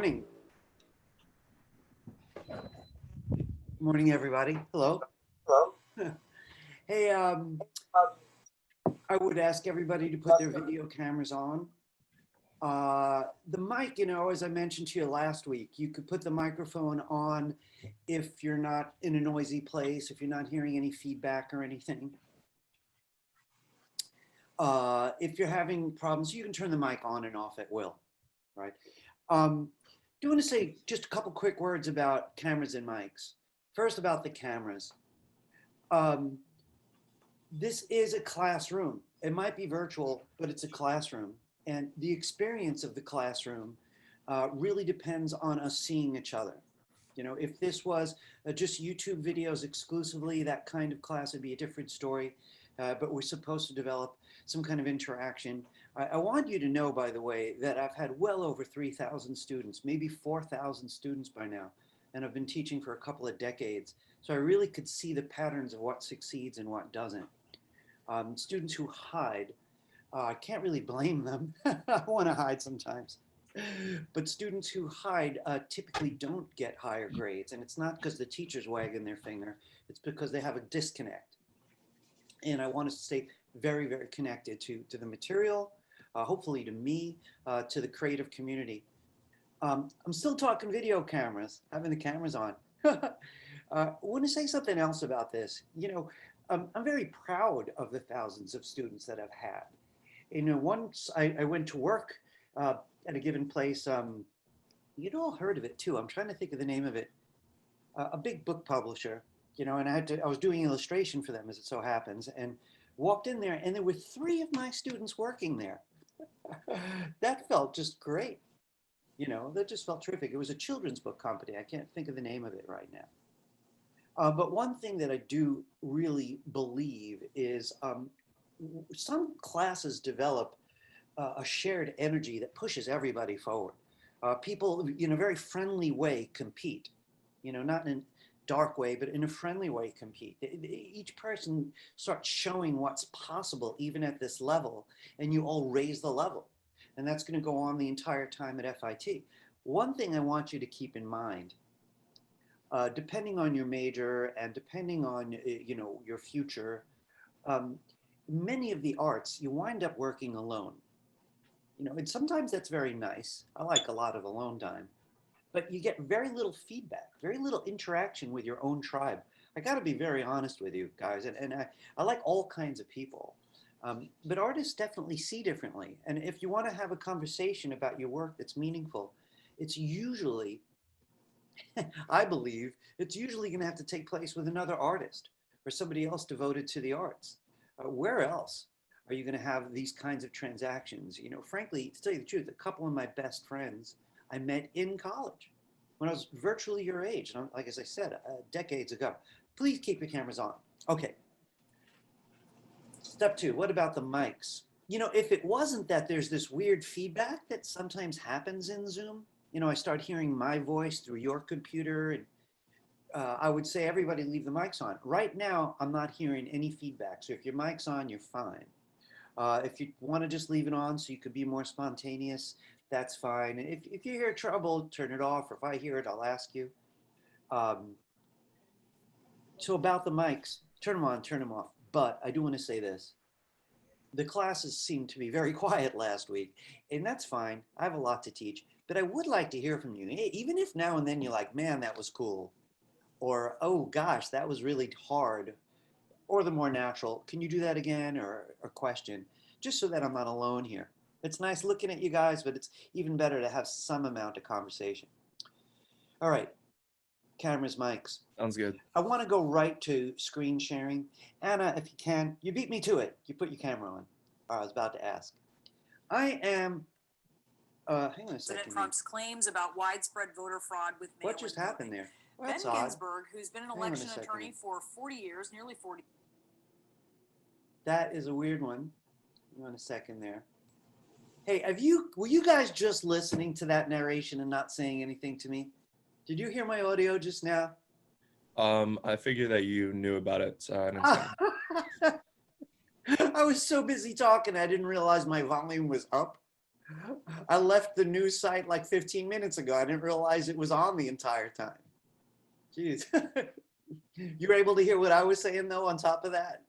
morning. Morning, everybody. Hello. Hello. Hey, I would ask everybody to put their video cameras on. The mic, as I mentioned to you last week, you could put the microphone on if you're not in a noisy place, if you're not hearing any feedback or anything. If you're having problems, you can turn the mic on and off at will, right? Do want to say just a couple quick words about cameras and mics. First, about the cameras. This is a classroom. It might be virtual, but it's a classroom. And the experience of the classroom really depends on us seeing each other. If this was just YouTube videos exclusively, that kind of class would be a different story. But we're supposed to develop some kind of interaction. I want you to know, by the way, that I've had well over 3,000 students, maybe 4,000 students by now, and I've been teaching for a couple of decades. So I really could see the patterns of what succeeds and what doesn't. Students who hide, I can't really blame them. I want to hide sometimes. But students who hide typically don't get higher grades. And it's not because the teacher's wagging their finger. It's because they have a disconnect. And I want us to stay very, very connected to the material, hopefully to me, to the creative community. I'm still talking video cameras, having the cameras on. I want to say something else about this. I'm very proud of the thousands of students that I've had. Once I went to work at a given place, you'd all heard of it too. I'm trying to think of the name of it. A big book publisher, and I was doing illustration for them, as it so happens, and walked in there, and there were 3 of my students working there. That felt just great. That just felt terrific. It was a children's book company. I can't think of the name of it right now. But one thing that I do really believe is some classes develop a shared energy that pushes everybody forward. People, in a very friendly way, compete. Not in a dark way, but in a friendly way, compete. Each person starts showing what's possible, even at this level, and you all raise the level. And that's going to go on the entire time at FIT. One thing I want you to keep in mind, depending on your major and depending on your future, many of the arts, you wind up working alone. And sometimes that's very nice. I like a lot of alone time, but you get very little feedback, very little interaction with your own tribe. I got to be very honest with you guys, and I like all kinds of people. But artists definitely see differently. And if you want to have a conversation about your work that's meaningful, it's usually, I believe, it's usually going to have to take place with another artist or somebody else devoted to the arts. Where else are you going to have these kinds of transactions? Frankly, to tell you the truth, a couple of my best friends I met in college when I was virtually your age. And like as I said, decades ago. Please keep your cameras on. Okay. Step 2, what about the mics? If it wasn't that there's this weird feedback that sometimes happens in Zoom, I start hearing my voice through your computer, and I would say everybody leave the mics on. Right now, I'm not hearing any feedback. So if your mic's on, you're fine. If you want to just leave it on so you could be more spontaneous, that's fine. And if you hear trouble, turn it off. Or if I hear it, I'll ask you. So about the mics, turn them on, turn them off. But I do want to say this. The classes seemed to be very quiet last week, and that's fine. I have a lot to teach, but I would like to hear from you. Even if now and then you're like, man, that was cool. Or, oh gosh, that was really hard. Or the more natural, can you do that again? Or a question, just so that I'm not alone here. It's nice looking at you guys, but it's even better to have some amount of conversation. All right. Cameras, mics. Sounds good. I want to go right to screen sharing. Anna, if you can, you beat me to it. You put your camera on. I was about to ask. I am, hang on a second. President Trump's claims about widespread voter fraud with mail-in What just happened there? Well, Ben that's odd. Ginsburg, who's been an election attorney for 40 years, nearly 40. That is a weird one. Hang on a second there. Hey, were you guys just listening to that narration and not saying anything to me? Did you hear my audio just now? I figured that you knew about it, so I didn't say. I was so busy talking, I didn't realize my volume was up. I left the news site like 15 minutes ago. I didn't realize it was on the entire time. Jeez. You were able to hear what I was saying though on top of that?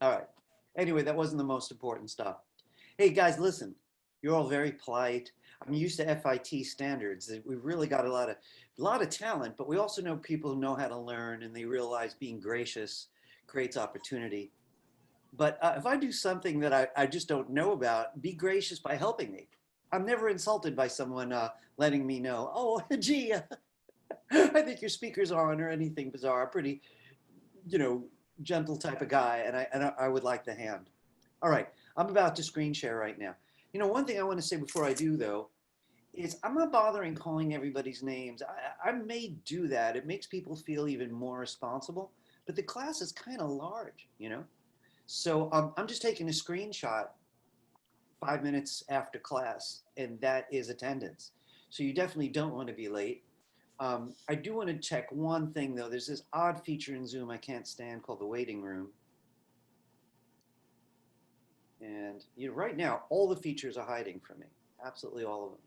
All right. Anyway, that wasn't the most important stuff. Hey guys, listen, you're all very polite. I'm used to FIT standards. We've really got a lot of talent, but we also know people who know how to learn and they realize being gracious creates opportunity. But if I do something that I just don't know about, be gracious by helping me. I'm never insulted by someone letting me know, oh, gee, I think your speaker's on or anything bizarre. I'm pretty, gentle type of guy, and I would like the hand. All right, I'm about to screen share right now. One thing I want to say before I do, though, is I'm not bothering calling everybody's names. I may do that. It makes people feel even more responsible, but the class is kind of large, So I'm just taking a screenshot 5 minutes after class, and that is attendance. So you definitely don't want to be late. I do want to check one thing, though. There's this odd feature in Zoom I can't stand called the waiting room. And right now, all the features are hiding from me. Absolutely all of them.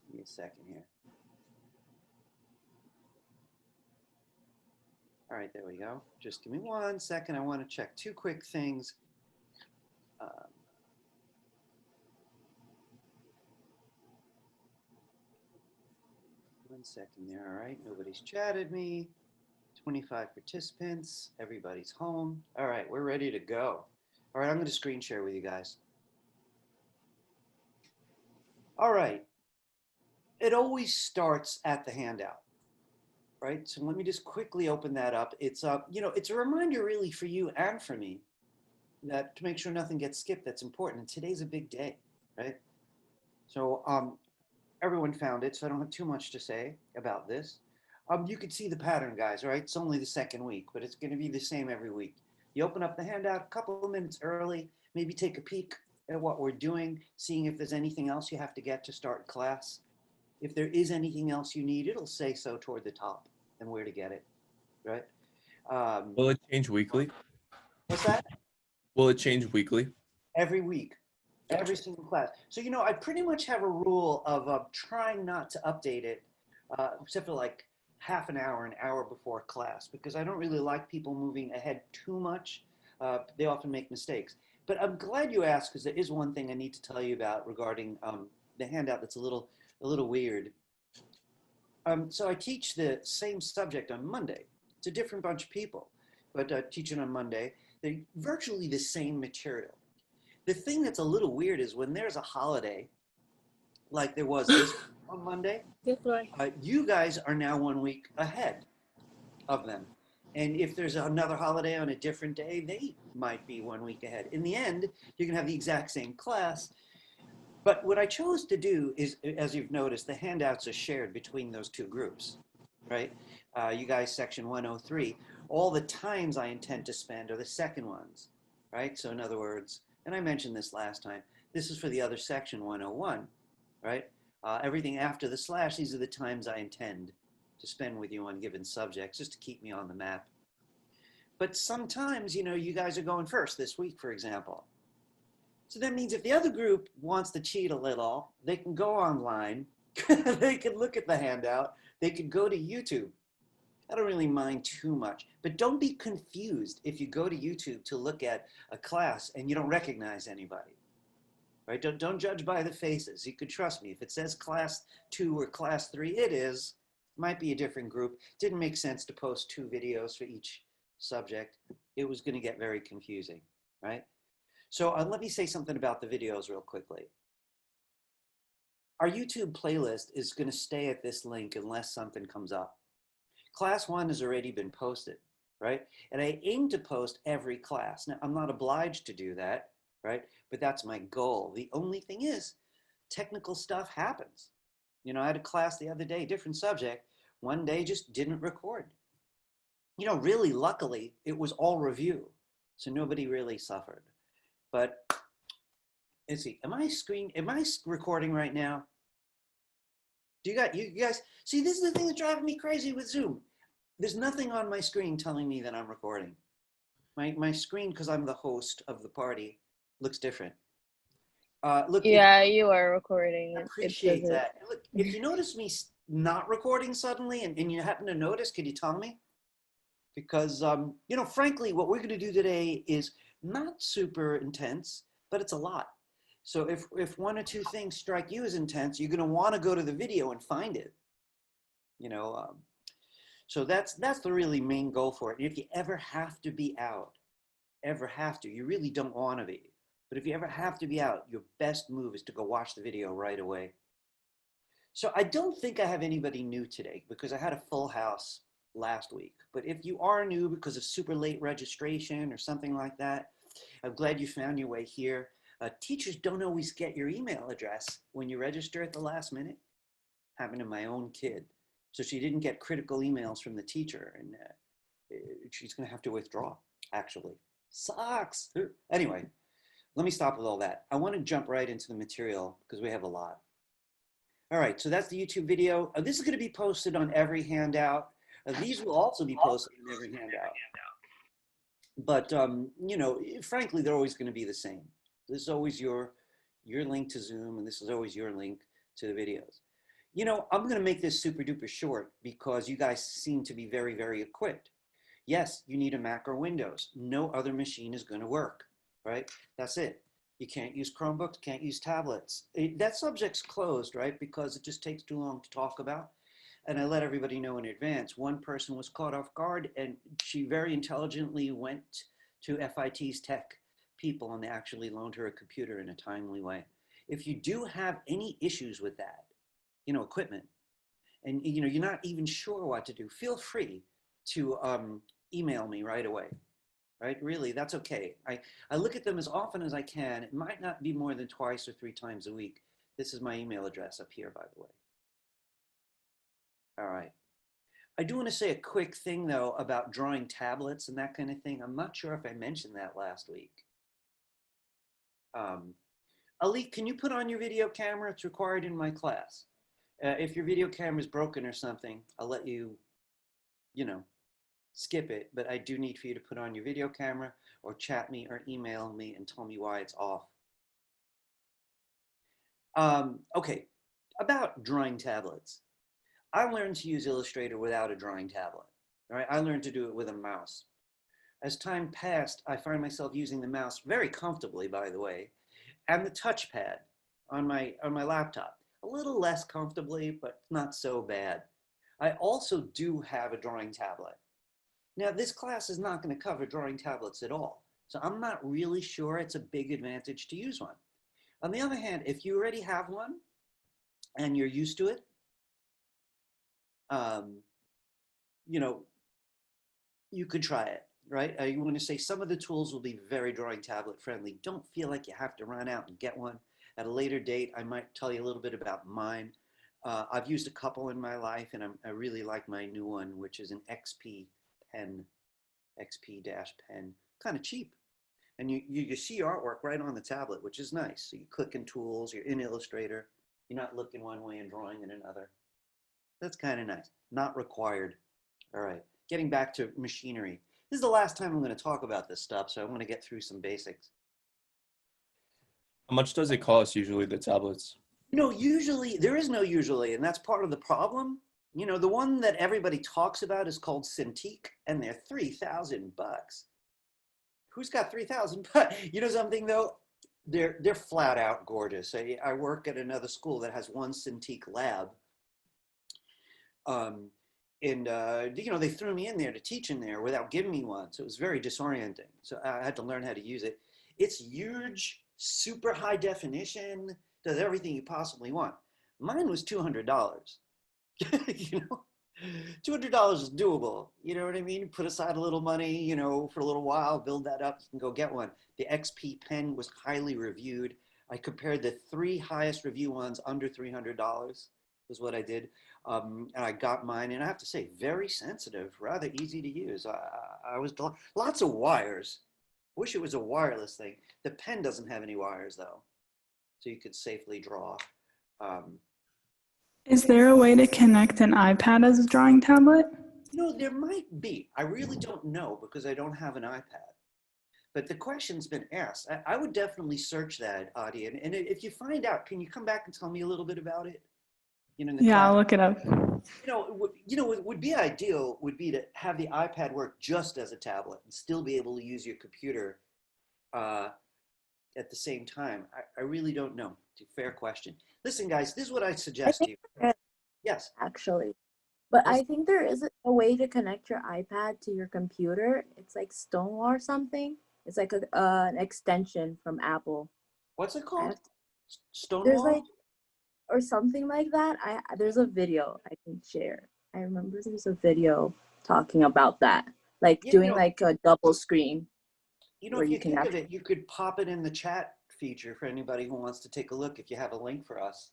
Give me a second here. All right, there we go. Just give me 1 second. I want to check 2 quick things. 1 second there. All right, nobody's chatted me. 25 participants. Everybody's home. All right, we're ready to go. All right, I'm going to screen share with you guys. All right. It always starts at the handout, right? So let me just quickly open that up. It's it's a reminder really for you and for me that to make sure nothing gets skipped that's important. And today's a big day, right? So everyone found it, so I don't have too much to say about this. You could see the pattern, guys, right? It's only the second week, but it's going to be the same every week. You open up the handout a couple of minutes early, maybe take a peek at what we're doing, seeing if there's anything else you have to get to start class. If there is anything else you need, it'll say so toward the top and where to get it, right? Will it change weekly? What's that? Will it change weekly? Every week, every single class. So, I pretty much have a rule of trying not to update it, except for like half an hour before class, because I don't really like people moving ahead too much. They often make mistakes. But I'm glad you asked, because there is one thing I need to tell you about regarding the handout that's a little weird. So I teach the same subject on Monday. It's a different bunch of people, but teaching on Monday, they're virtually the same material. The thing that's a little weird is when there's a holiday, like there was this on Monday, you guys are now 1 week ahead of them. And if there's another holiday on a different day, they might be 1 week ahead. In the end, you can have the exact same class. But what I chose to do is, as you've noticed, the handouts are shared between those 2 groups, right? You guys, section 103, all the times I intend to spend are the second ones, right? So in other words, and I mentioned this last time, this is for the other section 101, right? Everything after the slash, these are the times I intend to spend with you on given subjects, just to keep me on the map. But sometimes, you guys are going first this week, for example. So that means if the other group wants to cheat a little, they can go online, they can look at the handout, they could go to YouTube. I don't really mind too much, but don't be confused if you go to YouTube to look at a class and you don't recognize anybody, right? Don't judge by the faces. You could trust me. If it says class 2 or class 3, it is. Might be a different group. Didn't make sense to post 2 videos for each subject. It was going to get very confusing, right? So let me say something about the videos real quickly. Our YouTube playlist is going to stay at this link unless something comes up. Class 1 has already been posted, right? And I aim to post every class. Now, I'm not obliged to do that, right? But that's my goal. The only thing is, technical stuff happens. I had a class the other day, different subject. One day just didn't record. Really, luckily, it was all review. So nobody really suffered. But let's see, am I recording right now? Do you guys see, this is the thing that's driving me crazy with Zoom. There's nothing on my screen telling me that I'm recording. My screen, because I'm the host of the party, looks different. Look, Yeah, you are recording. I It appreciate says it. that. Look, if you notice me not recording suddenly and you happen to notice, could you tell me? Because, you know, frankly, what we're going to do today is not super intense, but it's a lot. So if one or two things strike you as intense, you're going to want to go to the video and find it. You know, so that's the really main goal for it. And if you ever have to be out, you really don't want to be. But if you ever have to be out, your best move is to go watch the video right away. So I don't think I have anybody new today because I had a full house last week. But if you are new because of super late registration or something like that, I'm glad you found your way here. Teachers don't always get your email address when you register at the last minute. Happened to my own kid. So she didn't get critical emails from the teacher, and she's going to have to withdraw, actually. Sucks. Anyway, let me stop with all that. I want to jump right into the material because we have a lot. All right, so that's the YouTube video. This is going to be posted on every handout. These will also be posted on every handout. But, you know, frankly, they're always going to be the same. This is always your link to Zoom, and this is always your link to the videos. You know, I'm going to make this super duper short because you guys seem to be very, very equipped. Yes, you need a Mac or Windows. No other machine is going to work, right? That's it. You can't use Chromebooks, can't use tablets. That subject's closed, right? Because it just takes too long to talk about. And I let everybody know in advance. One person was caught off guard and she very intelligently went to FIT's tech people and they actually loaned her a computer in a timely way. If you do have any issues with that, you know, equipment, and you know, you're not even sure what to do, feel free to email me right away. Right? Really, that's okay. I look at them as often as I can. It might not be more than twice or 3 times a week. This is my email address up here, by the way. All right. I do want to say a quick thing, though, about drawing tablets and that kind of thing. I'm not sure if I mentioned that last week. Ali, can you put on your video camera? It's required in my class. If your video camera is broken or something, I'll let you, you know, skip it, but I do need for you to put on your video camera or chat me or email me and tell me why it's off. Okay, about drawing tablets. I learned to use Illustrator without a drawing tablet. All right, I learned to do it with a mouse. As time passed, I find myself using the mouse very comfortably, by the way, and the touchpad on my laptop. A little less comfortably, but not so bad. I also do have a drawing tablet. Now, this class is not going to cover drawing tablets at all, so I'm not really sure it's a big advantage to use one. On the other hand, if you already have one and you're used to it, you know, you could try it, right? You want to say some of the tools will be very drawing tablet friendly. Don't feel like you have to run out and get one. At a later date, I might tell you a little bit about mine. I've used a couple in my life, and I really like my new one, which is an XP pen, XP-pen, kind of cheap. And you see your artwork right on the tablet, which is nice. So you click in tools, you're in Illustrator, you're not looking one way and drawing in another. That's kind of nice. Not required. All right, getting back to machinery. This is the last time I'm going to talk about this stuff, so I want to get through some basics. How much does it cost usually, the tablets? You know, usually, there is no usually, and that's part of the problem. You know, the one that everybody talks about is called Cintiq, and they're $3,000. Who's got 3,000? You know something though? They're flat out gorgeous. I work at another school that has one Cintiq lab. You know, they threw me in there to teach in there without giving me one. So it was very disorienting. So I had to learn how to use it. It's huge, super high definition, does everything you possibly want. Mine was $200. You know, $200 is doable. You know what I mean? Put aside a little money, you know, for a little while, build that up, you can go get one. The XP pen was highly reviewed. I compared the 3 highest review ones under $300 was what I did. And I got mine, and I have to say, very sensitive, rather easy to use. I was lots of wires. Wish it was a wireless thing. The pen doesn't have any wires though, so you could safely draw. Is there a way to connect an iPad as a drawing tablet? You know, there might be. I really don't know because I don't have an iPad. but the question's been asked. I would definitely search that, Adi. And if you find out, can you come back and tell me a little bit about it? You know, in the Yeah, class. I'll look it up. What would be ideal would be to have the iPad work just as a tablet and still be able to use your computer at the same time. I really don't know. It's a fair question. Listen, guys, this is what I I suggest to think you. there is, Yes. actually. But Yes. I think there is a way to connect your iPad to your computer. It's like Stonewall or something. It's like an extension from Apple. What's it I called? have Stonewall? There's like, or something like that. There's a video I can share. I remember there's a video talking about that, like Yeah, doing like a double screen where if you you can think of actually. it, you could pop it in the chat feature for anybody who wants to take a look if you have a link for us.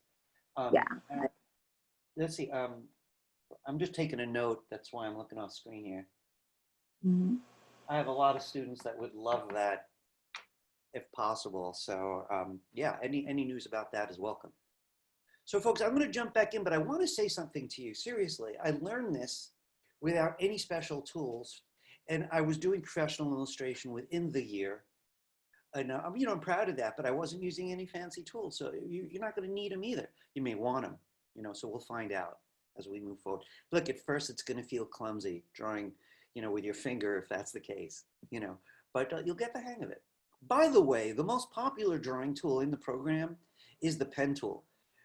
Yeah. Let's see. I'm just taking a note. That's why I'm looking off screen here. Mhm. I have a lot of students that would love that if possible. So yeah, any news about that is welcome. So folks, I'm going to jump back in, but I want to say something to you. Seriously, I learned this without any special tools, and I was doing professional illustration within the year. And I'm proud of that, but I wasn't using any fancy tools. So you're not going to need them either. You may want them, so we'll find out as we move forward. Look, at first it's going to feel clumsy drawing, with your finger, if that's the case, but you'll get the hang of it. By the way, the most popular drawing tool in the program is the pen tool.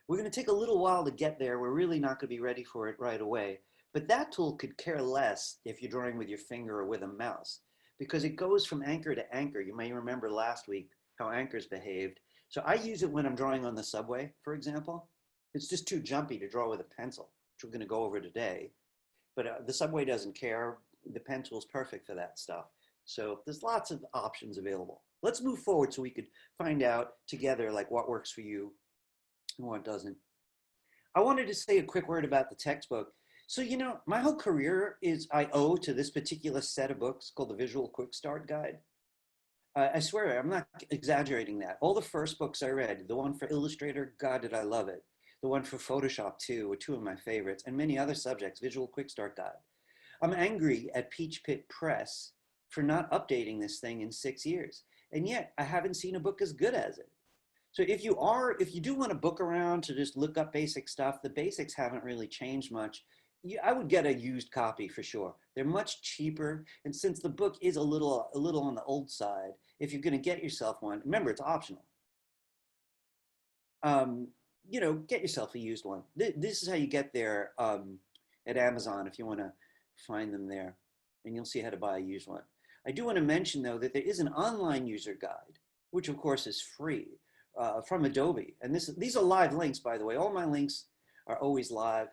We're going to take a little while to get there. We're really not going to be ready for it right away. But that tool could care less if you're drawing with your finger or with a mouse, because it goes from anchor to anchor. You may remember last week how anchors behaved. So I use it when I'm drawing on the subway, for example. It's just too jumpy to draw with a pencil, which we're going to go over today. But the subway doesn't care. The pen tool is perfect for that stuff. So there's lots of options available. Let's move forward so we could find out together like what works for you and what doesn't. I wanted to say a quick word about the textbook. So, my whole career I owe to this particular set of books called the Visual Quick Start Guide. I swear, I'm not exaggerating that. All the first books I read, the one for Illustrator, God, did I love it. The one for Photoshop too, were two of my favorites, and many other subjects, Visual Quick Start Guide. I'm angry at Peach Pit Press for not updating this thing in 6 years. And yet I haven't seen a book as good as it. So if you do want to book around to just look up basic stuff, the basics haven't really changed much. I would get a used copy for sure. They're much cheaper. And since the book is a little on the old side, if you're going to get yourself one, remember it's optional. Get yourself a used one. This is how you get there at Amazon if you want to find them there, and you'll see how to buy a used one. I do want to mention though that there is an online user guide, which of course is free from Adobe. And these are live links, by the way. All my links are always live,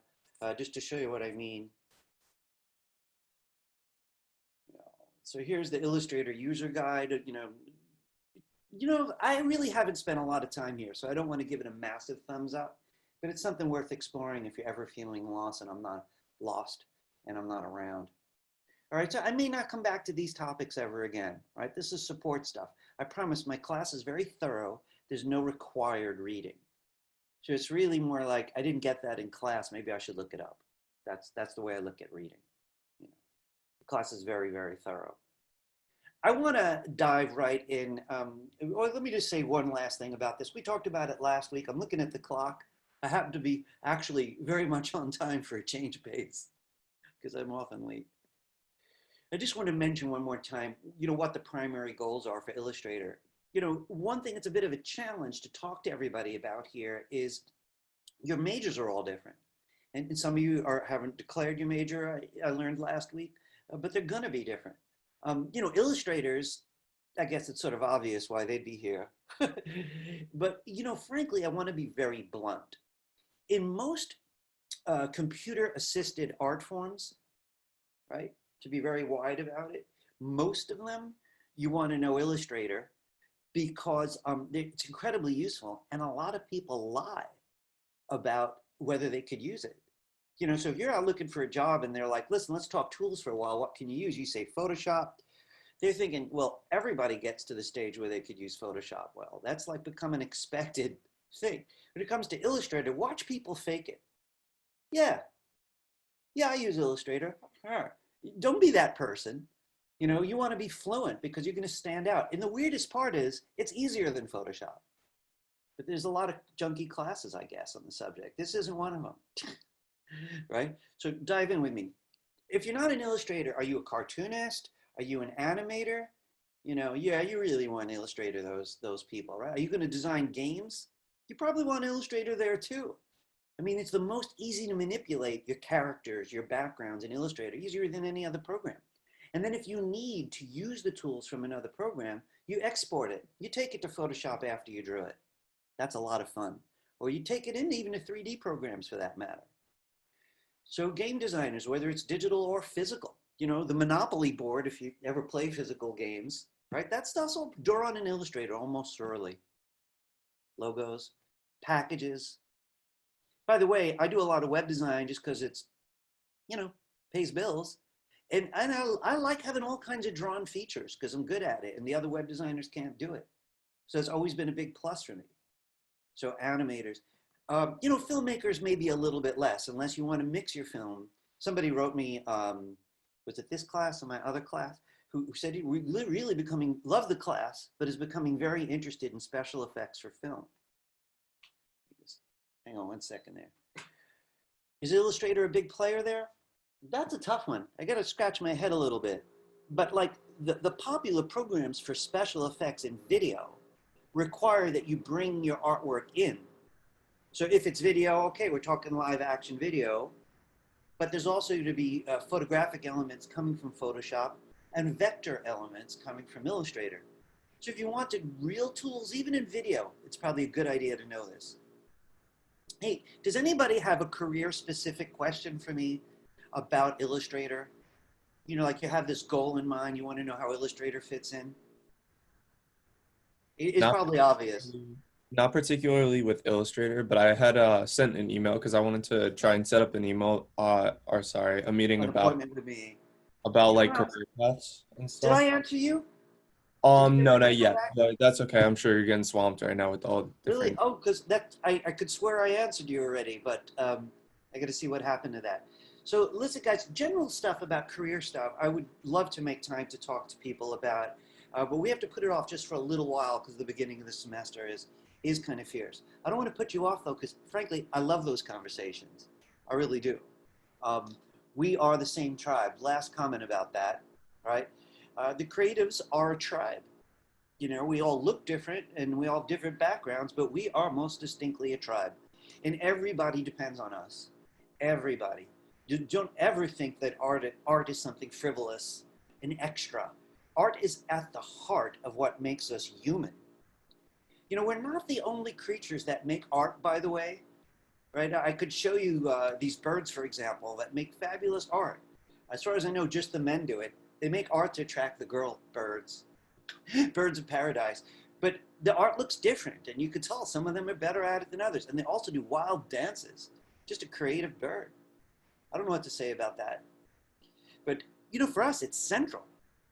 just to show you what I mean. So here's the Illustrator user guide. I really haven't spent a lot of time here, so I don't want to give it a massive thumbs up, but it's something worth exploring if you're ever feeling lost and I'm not around. All right, so I may not come back to these topics ever again, right? This is support stuff. I promise my class is very thorough. There's no required reading. So it's really more like, I didn't get that in class, maybe I should look it up. That's the way I look at reading. The class is very, very thorough. I want to dive right in. Or let me just say one last thing about this. We talked about it last week. I'm looking at the clock. I happen to be actually very much on time for a change of pace because I'm often late. I just want to mention one more time, what the primary goals are for Illustrator. One thing that's a bit of a challenge to talk to everybody about here is your majors are all different. And some of you haven't declared your major, I learned last week, but they're going to be different. Illustrators, I guess it's sort of obvious why they'd be here. But, frankly, I want to be very blunt. In most computer-assisted art forms, right, to be very wide about it, most of them, you want to know Illustrator because it's incredibly useful. And a lot of people lie about whether they could use it. So if you're out looking for a job and they're like, listen, let's talk tools for a while. What can you use? You say Photoshop. They're thinking, well, everybody gets to the stage where they could use Photoshop. Well, that's like become an expected thing. When it comes to Illustrator, watch people fake it. Yeah, I use Illustrator. Don't be that person. You know, you want to be fluent because you're going to stand out. And the weirdest part is it's easier than Photoshop. But there's a lot of junky classes, I guess, on the subject. This isn't one of them, right? So dive in with me. If you're not an illustrator, are you a cartoonist? Are you an animator? You know, yeah, you really want an illustrator, those people, right? Are you going to design games? You probably want an illustrator there too. I mean, it's the most easy to manipulate your characters, your backgrounds in Illustrator, easier than any other program. And then if you need to use the tools from another program, you export it. You take it to Photoshop after you drew it. That's a lot of fun. Or you take it into even to 3D programs for that matter. So game designers, whether it's digital or physical, you know, the Monopoly board, if you ever play physical games, right? That stuff's all drawn on an Illustrator almost thoroughly. Logos, packages. By the way, I do a lot of web design just because it's, you know, pays bills. And I like having all kinds of drawn features because I'm good at it and the other web designers can't do it. So it's always been a big plus for me. So animators, you know, filmmakers maybe a little bit less unless you want to mix your film. Somebody wrote me, was it this class or my other class, who said he really loved the class, but is becoming very interested in special effects for film. Hang on one second there. Is Illustrator a big player there? That's a tough one. I got to scratch my head a little bit. But like the popular programs for special effects in video require that you bring your artwork in. So if it's video, okay, we're talking live action video, but there's also going to be photographic elements coming from Photoshop and vector elements coming from Illustrator. So if you wanted real tools, even in video, it's probably a good idea to know this. Hey, does anybody have a career-specific question for me about Illustrator? You know, like you have this goal in mind, you want to know how Illustrator fits in? It's probably obvious. Not particularly with Illustrator, but I had sent an email because I wanted to try and set up an email, a meeting An appointment with me. about like career paths and Did stuff. I answer you? Did you No, get not yet, back? but that's okay. I'm sure you're getting swamped right now with all Really? different. Oh, because that I could swear I answered you already, but I got to see what happened to that. So listen, guys, general stuff about career stuff, I would love to make time to talk to people about, but we have to put it off just for a little while because the beginning of the semester is kind of fierce. I don't want to put you off though, because frankly, I love those conversations. I really do. We are the same tribe. Last comment about that, right? The creatives are a tribe. You know, we all look different and we all have different backgrounds, but we are most distinctly a tribe. And everybody depends on us. Everybody. You don't ever think that art is something frivolous and extra. Art is at the heart of what makes us human. You know, we're not the only creatures that make art, by the way, right? I could show you these birds, for example, that make fabulous art. As far as I know, just the men do it. They make art to attract the girl birds. Birds of paradise. But the art looks different, and you could tell some of them are better at it than others. And they also do wild dances. Just a creative bird. I don't know what to say about that. But, you know, for us, it's central.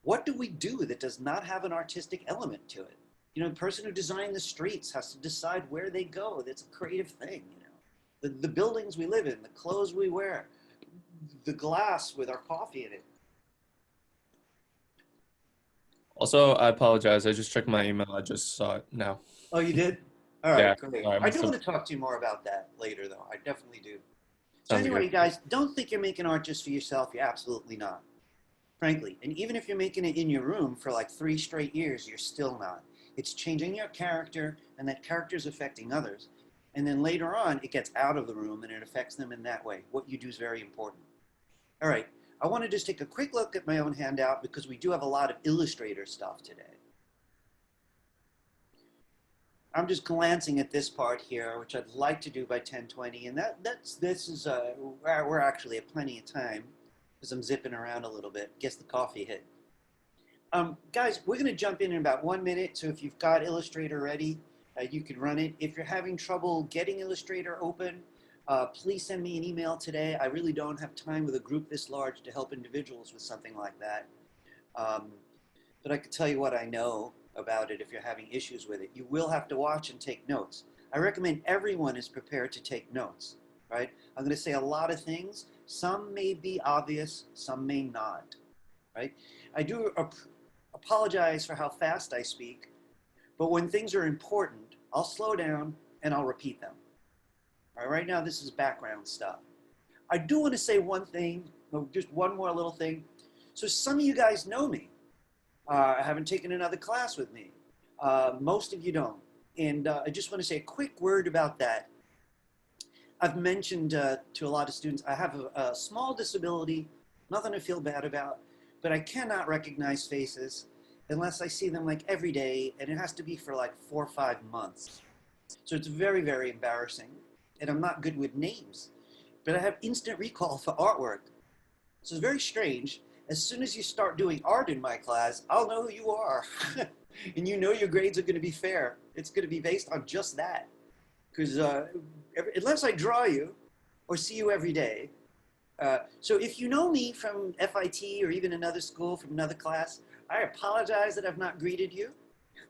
What do we do that does not have an artistic element to it? You know, the person who designed the streets has to decide where they go. That's a creative thing, you know. The buildings we live in, the clothes we wear, the glass with our coffee in it. Also, I apologize. I just checked my email. I just saw it now. Oh, you did? All right, Yeah, great. sorry, I do want to talk to you more about that later, though. I definitely do. So Sounds anyway, good. guys, don't think you're making art just for yourself. You're absolutely not, frankly. And even if you're making it in your room for like 3 straight years, you're still not. It's changing your character, and that character is affecting others. And then later on, it gets out of the room, and it affects them in that way. What you do is very important. All right, I want to just take a quick look at my own handout because we do have a lot of Illustrator stuff today. I'm just glancing at this part here, which I'd like to do by 10:20, and we're actually at plenty of time because I'm zipping around a little bit. Guess the coffee hit. Guys, we're going to jump in about 1 minute, so if you've got Illustrator ready, you can run it. If you're having trouble getting Illustrator open, please send me an email today. I really don't have time with a group this large to help individuals with something like that. But I can tell you what I know about it if you're having issues with it. You will have to watch and take notes. I recommend everyone is prepared to take notes, right? I'm going to say a lot of things. Some may be obvious, some may not. right? I do apologize for how fast I speak, but when things are important, I'll slow down and I'll repeat them. All right, right now this is background stuff. I do want to say one thing, just one more little thing. So some of you guys know me. Haven't taken another class with me. Most of you don't. And I just want to say a quick word about that. I've mentioned to a lot of students, I have a small disability, nothing to feel bad about, but I cannot recognize faces unless I see them like every day, and it has to be for like 4 or 5 months. So it's very, very embarrassing, and I'm not good with names, but I have instant recall for artwork. So it's very strange. As soon as you start doing art in my class, I'll know who you are. And you know your grades are going to be fair. It's going to be based on just that. Because unless I draw you or see you every day. So if you know me from FIT or even another school from another class, I apologize that I've not greeted you.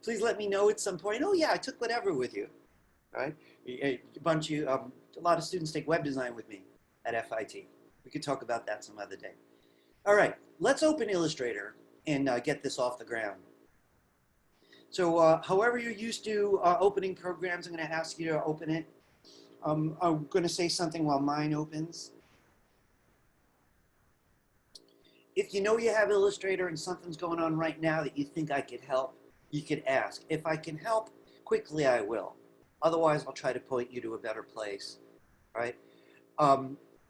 Please let me know at some point. Oh yeah, I took whatever with you. Right? A lot of students take web design with me at FIT. We could talk about that some other day. All right, let's open Illustrator and get this off the ground. So however you're used to opening programs, I'm going to ask you to open it. I'm going to say something while mine opens. If you know you have Illustrator and something's going on right now that you think I could help, you could ask. If I can help quickly, I will. Otherwise, I'll try to point you to a better place, right?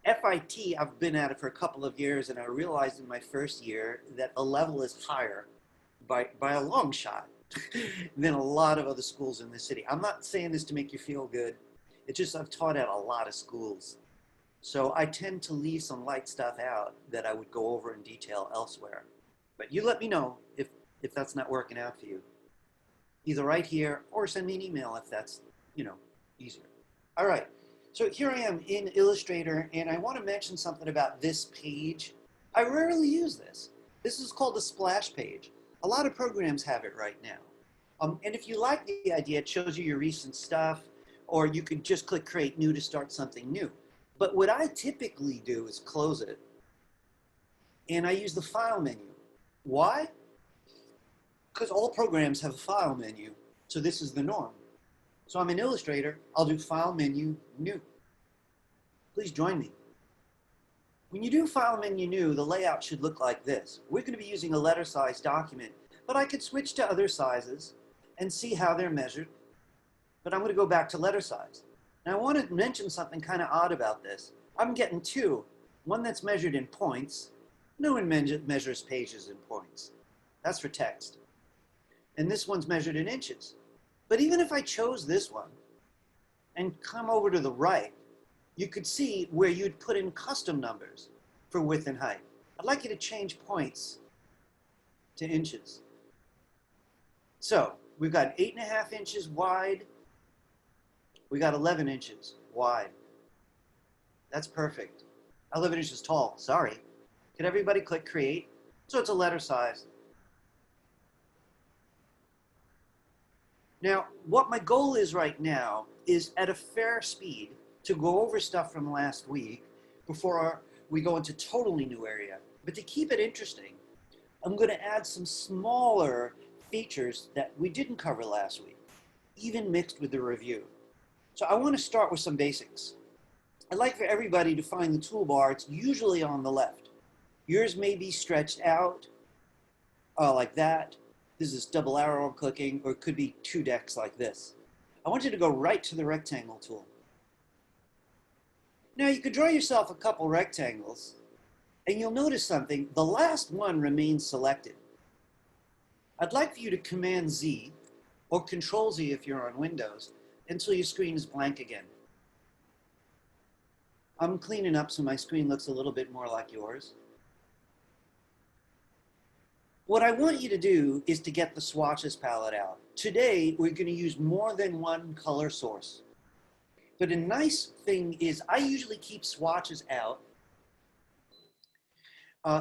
FIT, I've been at it for a couple of years, and I realized in my first year that the level is higher by a long shot than a lot of other schools in the city. I'm not saying this to make you feel good. It's just I've taught at a lot of schools. So I tend to leave some light stuff out that I would go over in detail elsewhere. But you let me know if that's not working out for you. Either right here or send me an email if that's, easier. All right. So here I am in Illustrator, and I want to mention something about this page. I rarely use this. This is called the splash page. A lot of programs have it right now. And if you like the idea, it shows you your recent stuff, or you could just click Create New to start something new. But what I typically do is close it, and I use the File menu. Why? Because all programs have a File menu, so this is the norm. So I'm in Illustrator, I'll do File Menu, New. Please join me. When you do File Menu, New, the layout should look like this. We're going to be using a letter size document, but I could switch to other sizes and see how they're measured. But I'm going to go back to letter size. Now I want to mention something kind of odd about this. I'm getting two. One that's measured in points. No one measures pages in points. That's for text. And this one's measured in inches. But even if I chose this one and come over to the right, you could see where you'd put in custom numbers for width and height. I'd like you to change points to inches. So we've got 8.5 inches wide. We got 11 inches wide. That's perfect. 11 inches tall, sorry. Can everybody click Create? So it's a letter size. Now, what my goal is right now is at a fair speed to go over stuff from last week before we go into totally new area. But to keep it interesting, I'm going to add some smaller features that we didn't cover last week, even mixed with the review. So I want to start with some basics. I'd like for everybody to find the toolbar. It's usually on the left. Yours may be stretched out like that. This is double arrow clicking, or it could be 2 decks like this. I want you to go right to the rectangle tool. Now you could draw yourself a couple rectangles, and you'll notice something. The last one remains selected. I'd like for you to Command Z, or Control Z if you're on Windows, until your screen is blank again. I'm cleaning up so my screen looks a little bit more like yours. What I want you to do is to get the Swatches palette out. Today, we're going to use more than one color source. But a nice thing is I usually keep swatches out.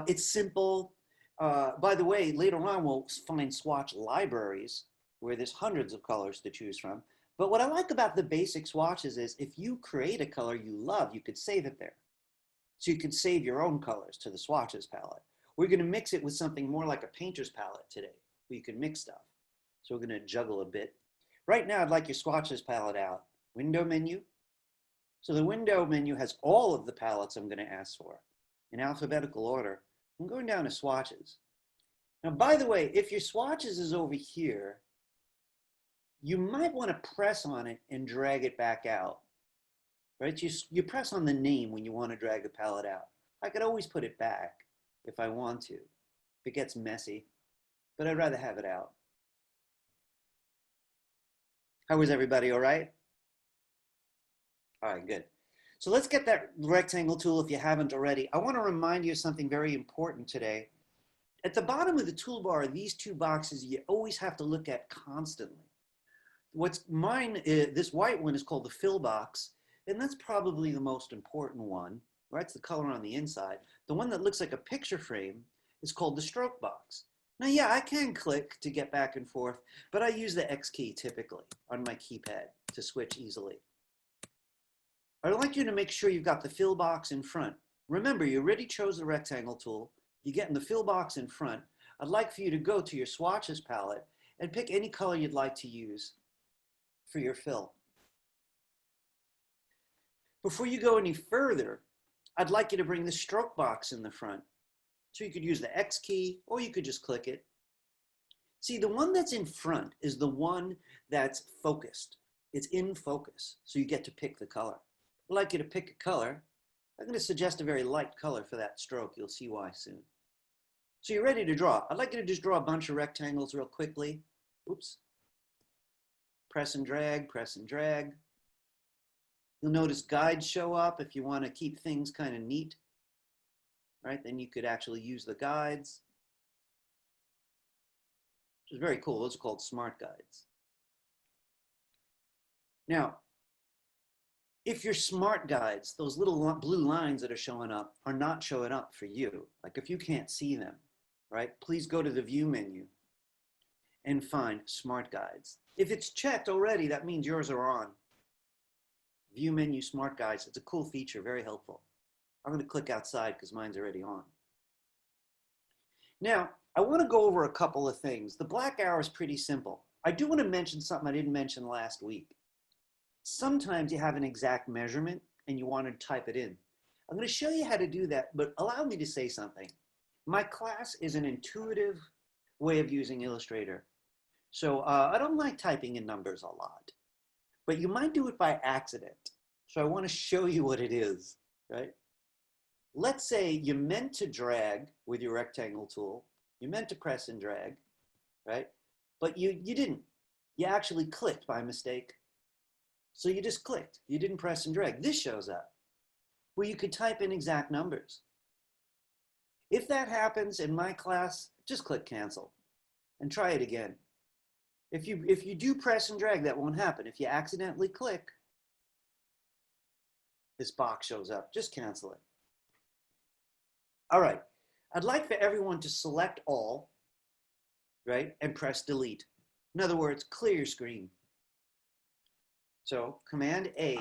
It's simple. By the way, later on, we'll find swatch libraries where there's hundreds of colors to choose from. But what I like about the basic swatches is if you create a color you love, you could save it there. So you could save your own colors to the Swatches palette. We're going to mix it with something more like a painter's palette today, where you can mix stuff. So we're going to juggle a bit. Right now, I'd like your Swatches palette out. Window menu. So the window menu has all of the palettes I'm going to ask for in alphabetical order. I'm going down to Swatches. Now, by the way, if your Swatches is over here, you might want to press on it and drag it back out. Right? You press on the name when you want to drag a palette out. I could always put it back if I want to, if it gets messy, but I'd rather have it out. How was everybody, all right? All right, good. So let's get that rectangle tool if you haven't already. I want to remind you of something very important today. At the bottom of the toolbar, these two boxes you always have to look at constantly. What's mine, this white one is called the fill box, and that's probably the most important one, right? It's the color on the inside. The one that looks like a picture frame is called the stroke box. Now, yeah, I can click to get back and forth, but I use the X key typically on my keypad to switch easily. I'd like you to make sure you've got the fill box in front. Remember, you already chose the rectangle tool. You get in the fill box in front. I'd like for you to go to your Swatches palette and pick any color you'd like to use for your fill. Before you go any further, I'd like you to bring the stroke box in the front. So you could use the X key, or you could just click it. See, the one that's in front is the one that's focused. It's in focus, so you get to pick the color. I'd like you to pick a color. I'm going to suggest a very light color for that stroke. You'll see why soon. So you're ready to draw. I'd like you to just draw a bunch of rectangles real quickly. Oops. Press and drag, press and drag. You'll notice guides show up if you want to keep things kind of neat. Right, then you could actually use the guides, which is very cool. Those are called smart guides. Now, if your smart guides, those little blue lines that are showing up, are not showing up for you, like if you can't see them, right, please go to the View menu and find Smart Guides. If it's checked already, that means yours are on. View menu, Smart Guides. It's a cool feature, very helpful. I'm going to click outside because mine's already on. Now, I want to go over a couple of things. The black arrow is pretty simple. I do want to mention something I didn't mention last week. Sometimes you have an exact measurement and you want to type it in. I'm going to show you how to do that, but allow me to say something. My class is an intuitive way of using Illustrator. So I don't like typing in numbers a lot, but you might do it by accident. So I want to show you what it is, right? Let's say you meant to drag with your rectangle tool. You meant to press and drag, right? But you didn't. You actually clicked by mistake. So you just clicked. You didn't press and drag. This shows up where you could type in exact numbers. If that happens in my class, just click cancel and try it again. If you do press and drag, that won't happen. If you accidentally click, this box shows up. Just cancel it. All right, I'd like for everyone to select all, right, and press delete. In other words, clear your screen. So Command A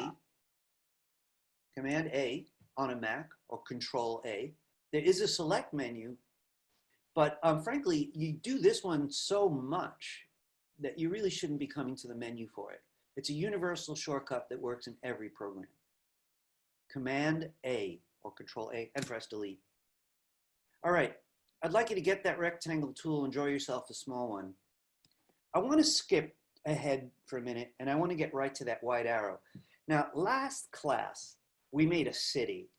on a Mac or Control A. There is a select menu, but frankly, you do this one so much that you really shouldn't be coming to the menu for it. It's a universal shortcut that works in every program. Command A or Control A and press delete. All right, I'd like you to get that rectangle tool and draw yourself a small one. I want to skip ahead for a minute and I want to get right to that white arrow. Now, last class, we made a city,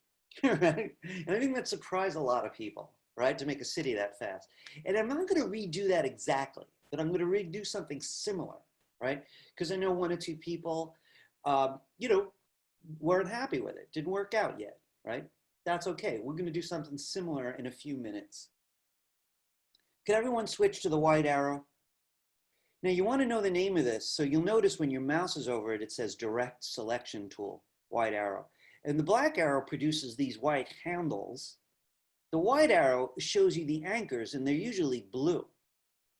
right? And I think that surprised a lot of people, right? To make a city that fast. And I'm not going to redo that exactly, but I'm going to redo something similar, right? Because I know one or two people, weren't happy with it. Didn't work out yet, right? That's okay. We're going to do something similar in a few minutes. Can everyone switch to the white arrow? Now you want to know the name of this, so you'll notice when your mouse is over it, it says Direct Selection Tool, white arrow. And the black arrow produces these white handles. The white arrow shows you the anchors, and they're usually blue.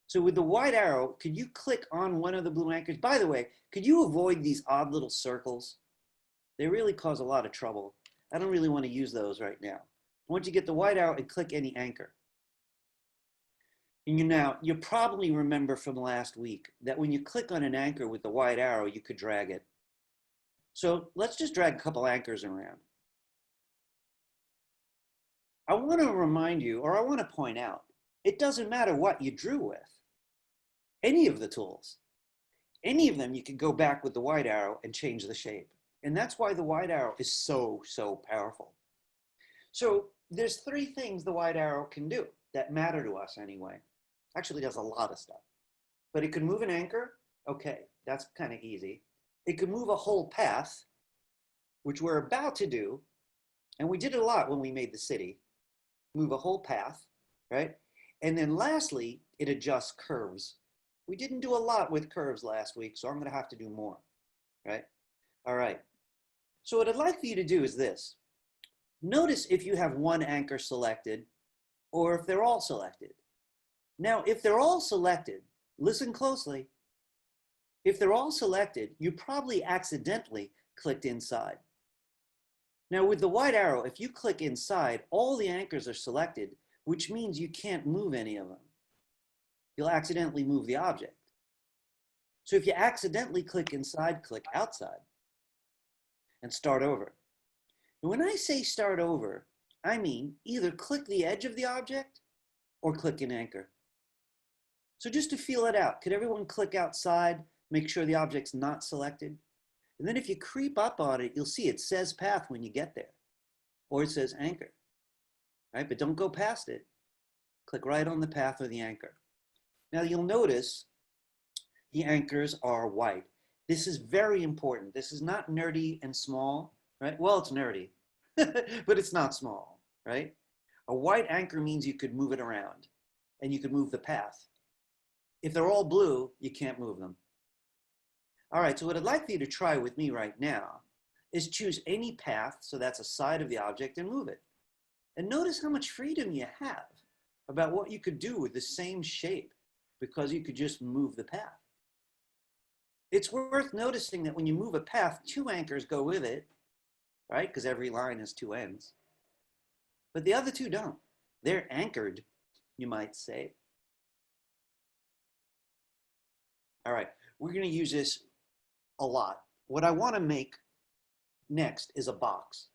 So with the white arrow, could you click on one of the blue anchors? By the way, could you avoid these odd little circles? They really cause a lot of trouble. I don't really want to use those right now. Once you get the white arrow and click any anchor. And you probably remember from last week that when you click on an anchor with the white arrow, you could drag it. So let's just drag a couple anchors around. I want to remind you, or I want to point out, it doesn't matter what you drew with. Any of the tools, any of them, you could go back with the white arrow and change the shape. And that's why the white arrow is so, so powerful. So there's three things the white arrow can do that matter to us anyway. Actually, does a lot of stuff. But it can move an anchor. Okay, that's kind of easy. It can move a whole path, which we're about to do. And we did it a lot when we made the city. Move a whole path, right? And then lastly, it adjusts curves. We didn't do a lot with curves last week, so I'm going to have to do more, right? All right. So what I'd like for you to do is this. Notice if you have one anchor selected or if they're all selected. Now, if they're all selected, listen closely. If they're all selected, you probably accidentally clicked inside. Now, with the white arrow, if you click inside, all the anchors are selected, which means you can't move any of them. You'll accidentally move the object. So if you accidentally click inside, click outside and start over. And when I say start over, I mean either click the edge of the object or click an anchor. So just to feel it out, could everyone click outside, make sure the object's not selected? And then if you creep up on it, you'll see it says path when you get there, or it says anchor, right? But don't go past it. Click right on the path or the anchor. Now you'll notice the anchors are white. This is very important. This is not nerdy and small, right? Well, it's nerdy, but it's not small, right? A white anchor means you could move it around and you could move the path. If they're all blue, you can't move them. All right, so what I'd like for you to try with me right now is choose any path, so that's a side of the object, and move it. And notice how much freedom you have about what you could do with the same shape because you could just move the path. It's worth noticing that when you move a path, two anchors go with it, right? Because every line has two ends. But the other two don't. They're anchored, you might say. All right, we're going to use this a lot. What I want to make next is a box.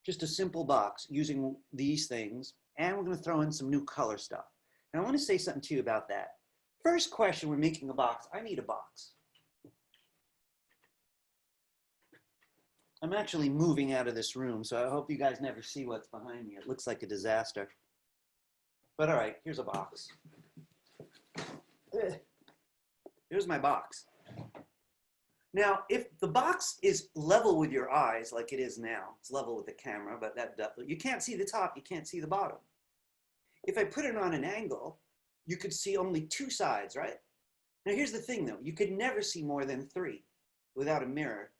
Just a simple box using these things, and we're going to throw in some new color stuff. And I want to say something to you about that. First question, we're making a box. I need a box. I'm actually moving out of this room, so I hope you guys never see what's behind me. It looks like a disaster. But all right, here's a box. Here's my box. Now, if the box is level with your eyes, like it is now, it's level with the camera, but you can't see the top, you can't see the bottom. If I put it on an angle, you could see only two sides, right? Now, here's the thing, though. You could never see more than three without a mirror,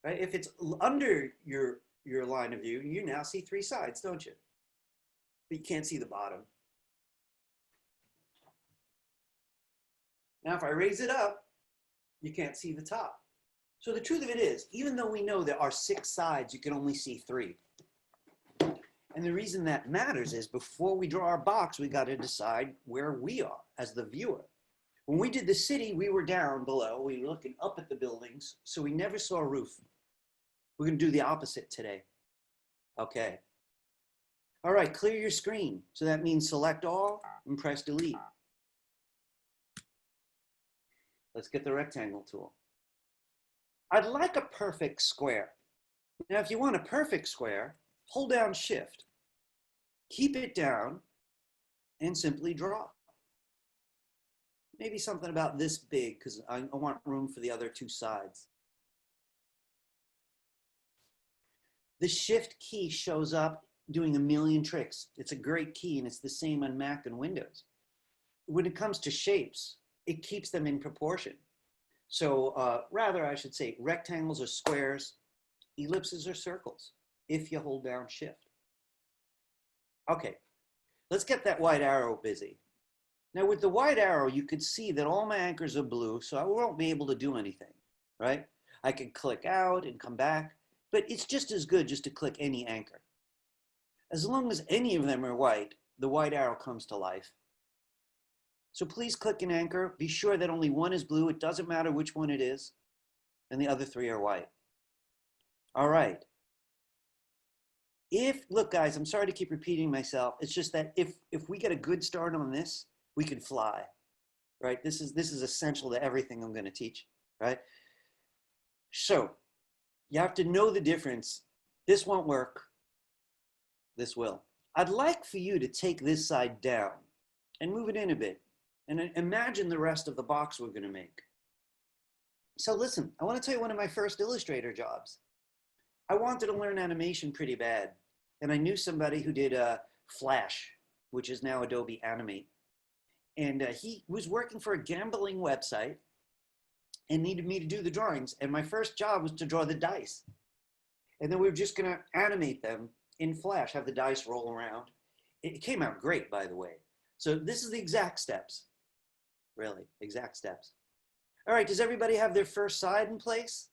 right? If it's under your line of view, you now see three sides, don't you? But you can't see the bottom. Now, if I raise it up, you can't see the top. So the truth of it is, even though we know there are 6 sides, you can only see 3. And the reason that matters is before we draw our box, we got to decide where we are as the viewer. When we did the city, we were down below. We were looking up at the buildings, so we never saw a roof. We're going to do the opposite today. Okay. All right, clear your screen. So that means select all and press delete. Let's get the rectangle tool. I'd like a perfect square. Now, if you want a perfect square, hold down Shift, keep it down, and simply draw. Maybe something about this big, because I want room for the other 2 sides. The Shift key shows up doing a million tricks. It's a great key, and it's the same on Mac and Windows. When it comes to shapes, it keeps them in proportion. So rather, I should say, rectangles are squares, ellipses are circles, if you hold down Shift. Okay, let's get that white arrow busy. Now with the white arrow, you could see that all my anchors are blue, so I won't be able to do anything, right? I could click out and come back, but it's just as good just to click any anchor. As long as any of them are white, the white arrow comes to life. So please click an anchor. Be sure that only one is blue. It doesn't matter which one it is. And the other three are white. All right. Look guys, I'm sorry to keep repeating myself. It's just that if we get a good start on this, we can fly, right? This is essential to everything I'm going to teach, right? So you have to know the difference. This won't work. This will. I'd like for you to take this side down and move it in a bit and imagine the rest of the box we're going to make. So listen, I want to tell you one of my first Illustrator jobs. I wanted to learn animation pretty bad. And I knew somebody who did Flash, which is now Adobe Animate. And he was working for a gambling website and needed me to do the drawings. And my first job was to draw the dice. And then we were just going to animate them in Flash, have the dice roll around. It came out great, by the way. So this is the exact steps, really, exact steps. All right, does everybody have their first side in place?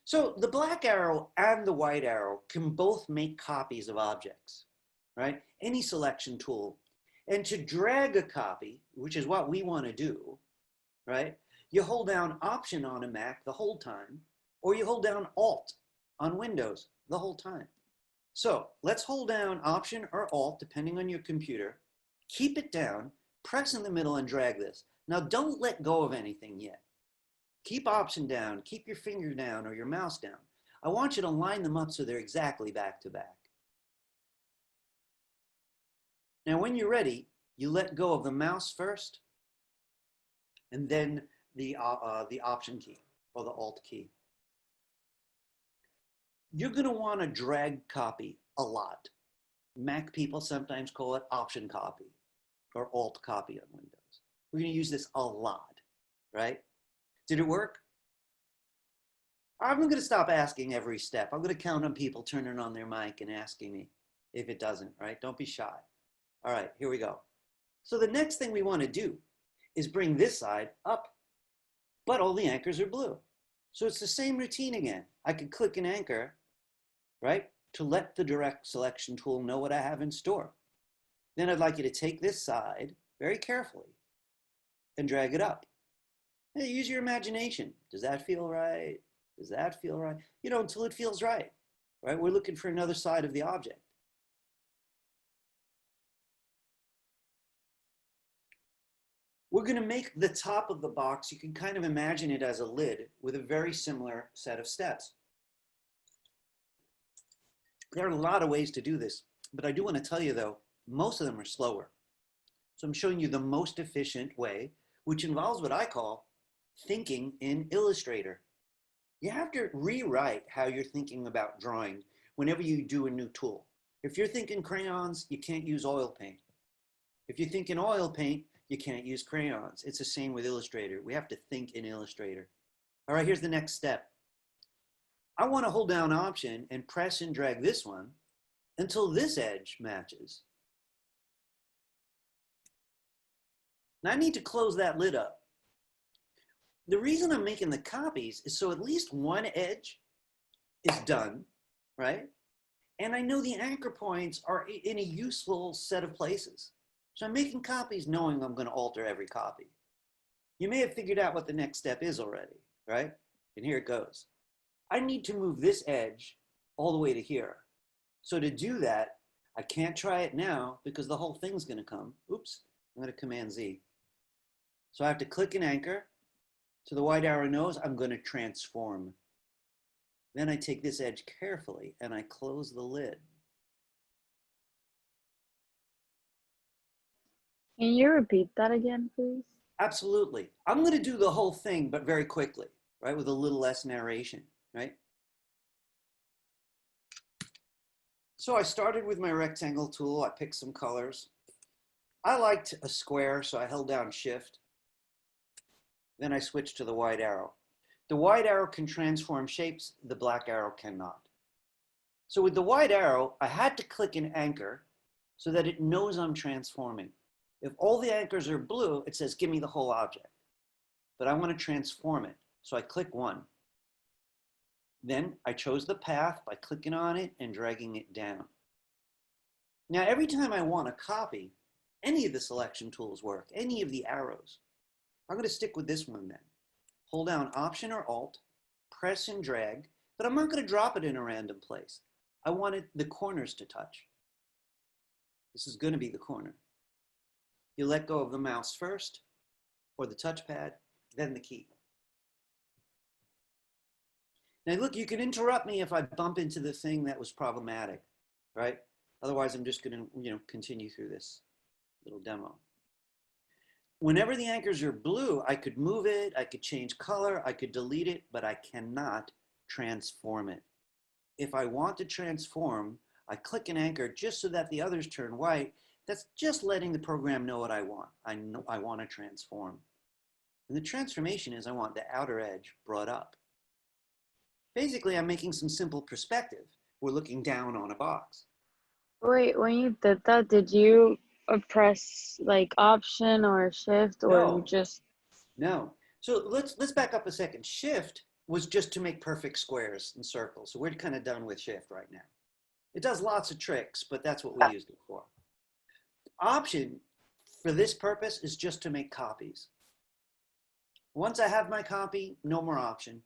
So the black arrow and the white arrow can both make copies of objects, right? Any selection tool. And to drag a copy, which is what we want to do, right? You hold down Option on a Mac the whole time, or you hold down Alt on Windows the whole time. So let's hold down Option or Alt, depending on your computer. Keep it down, press in the middle and drag this. Now don't let go of anything yet. Keep Option down, keep your finger down or your mouse down. I want you to line them up so they're exactly back to back. Now when you're ready, you let go of the mouse first and then the Option key or the Alt key. You're going to want to drag copy a lot. Mac people sometimes call it Option copy or Alt copy on Windows. We're going to use this a lot, right? Did it work? I'm going to stop asking every step. I'm going to count on people turning on their mic and asking me if it doesn't, right? Don't be shy. All right, here we go. So the next thing we want to do is bring this side up, but all the anchors are blue. So it's the same routine again. I could click an anchor, right, to let the direct selection tool know what I have in store. Then I'd like you to take this side very carefully and drag it up. Hey, use your imagination. Does that feel right? Does that feel right? You know, until it feels right, right? We're looking for another side of the object. We're going to make the top of the box, you can kind of imagine it as a lid with a very similar set of steps. There are a lot of ways to do this, but I do want to tell you though, most of them are slower. So I'm showing you the most efficient way, which involves what I call thinking in Illustrator. You have to rewrite how you're thinking about drawing whenever you do a new tool. If you're thinking crayons, you can't use oil paint. If you think in oil paint, you can't use crayons. It's the same with Illustrator. We have to think in Illustrator. All right, here's the next step. I want to hold down Option and press and drag this one until this edge matches. Now I need to close that lid up. The reason I'm making the copies is so at least one edge is done, right? And I know the anchor points are in a useful set of places. So I'm making copies knowing I'm going to alter every copy. You may have figured out what the next step is already, right? And here it goes. I need to move this edge all the way to here. So to do that, I can't try it now because the whole thing's going to come. Oops, I'm going to Command Z. So I have to click an anchor. So the white arrow knows I'm going to transform. Then I take this edge carefully and I close the lid. Can you repeat that again, please? Absolutely. I'm going to do the whole thing, but very quickly, right? With a little less narration, right? So I started with my rectangle tool. I picked some colors. I liked a square, so I held down Shift. Then I switched to the white arrow. The white arrow can transform shapes. The black arrow cannot. So with the white arrow, I had to click an anchor so that it knows I'm transforming. If all the anchors are blue, it says, give me the whole object. But I want to transform it. So I click one. Then I chose the path by clicking on it and dragging it down. Now, every time I want a copy, Any of the selection tools work, any of the arrows. I'm going to stick with this one then. Hold down Option or Alt, press and drag, but I'm not going to drop it in a random place. I wanted the corners to touch. This is going to be the corner. You let go of the mouse first, or the touchpad, then the key. Now look, you can interrupt me if I bump into the thing that was problematic, right? Otherwise, I'm just going to, continue through this little demo. Whenever the anchors are blue, I could move it, I could change color, I could delete it, but I cannot transform it. If I want to transform, I click an anchor just so that the others turn white. That's just letting the program know what I want. I know I want to transform. And the transformation is I want the outer edge brought up. Basically, I'm making some simple perspective. We're looking down on a box. Wait, when you did that, did you press like Option or Shift, or you No. just? No. So let's back up a second. Shift was just to make perfect squares and circles. So we're kind of done with Shift right now. It does lots of tricks, but that's what we used it for. Option, for this purpose, is just to make copies. Once I have my copy, no more Option.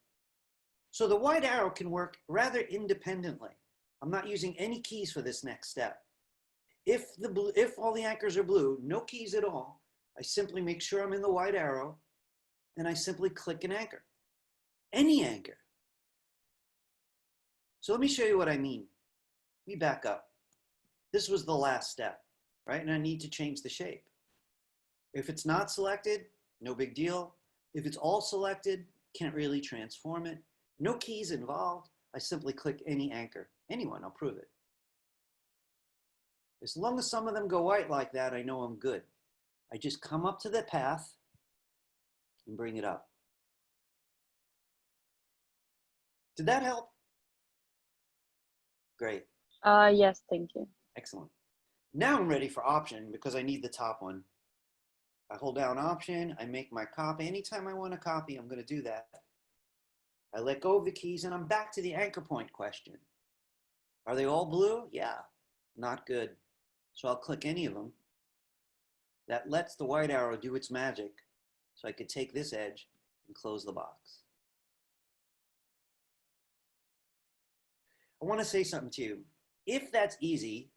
So the white arrow can work rather independently. I'm not using any keys for this next step. If all the anchors are blue, no keys at all, I simply make sure I'm in the white arrow, and I simply click an anchor. Any anchor. So let me show you what I mean. Let me back up. This was the last step, right? And I need to change the shape. If it's not selected, no big deal. If it's all selected, can't really transform it. No keys involved. I simply click any anchor. Anyone, I'll prove it. As long as some of them go white like that, I know I'm good. I just come up to the path and bring it up. Did that help? Great. Yes, thank you. Excellent. Now I'm ready for Option because I need the top one. I hold down Option, I make my copy. Anytime I want to copy, I'm going to do that. I let go of the keys and I'm back to the anchor point question. Are they all blue? Yeah, not good. So I'll click any of them. That lets the white arrow do its magic. So I could take this edge and close the box. I want to say something to you. If that's easy,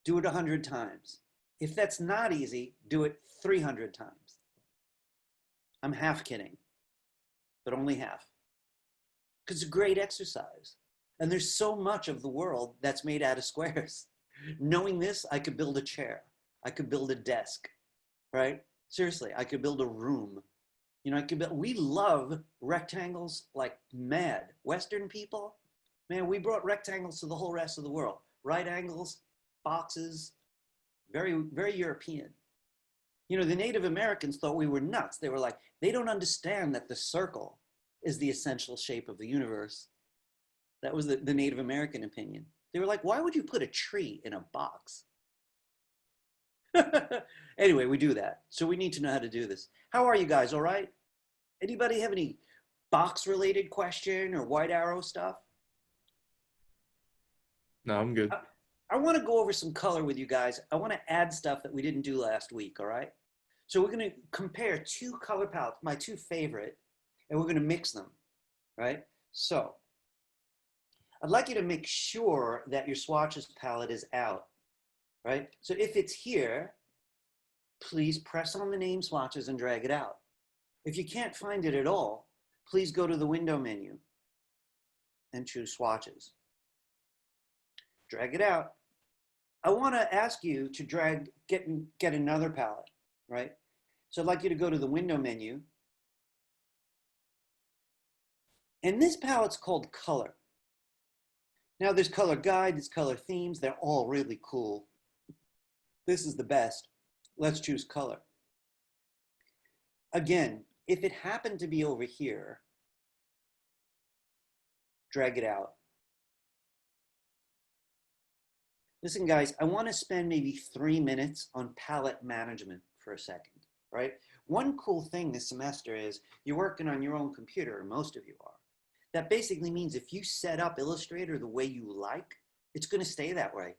do it 100 times. If that's not easy, do it 300 times. I'm half kidding, but only half. Because it's a great exercise. And there's so much of the world that's made out of squares. Knowing this, I could build a chair. I could build a desk, right? Seriously, I could build a room. We love rectangles like mad. Western people, man, we brought rectangles to the whole rest of the world. Right angles, boxes, very, very European. The Native Americans thought we were nuts. They were like, they don't understand that the circle is the essential shape of the universe. That was the Native American opinion. They were like, why would you put a tree in a box? Anyway, we do that. So we need to know how to do this. How are you guys, all right? Anybody have any box-related question or white arrow stuff? No, I'm good. I want to go over some color with you guys. I want to add stuff that we didn't do last week, all right? So we're going to compare two color palettes, my two favorite, and we're going to mix them, right? So I'd like you to make sure that your Swatches palette is out, right? So if it's here, please press on the name Swatches and drag it out. If you can't find it at all, please go to the window menu and choose Swatches. Drag it out. I want to ask you to get another palette, right? So I'd like you to go to the window menu. And this palette's called Color. Now there's Color Guide, there's Color Themes. They're all really cool. This is the best. Let's choose Color. Again, if it happened to be over here, drag it out. Listen, guys, I want to spend maybe 3 minutes on palette management for a second, right? One cool thing this semester is you're working on your own computer, or most of you are. That basically means if you set up Illustrator the way you like, it's going to stay that way,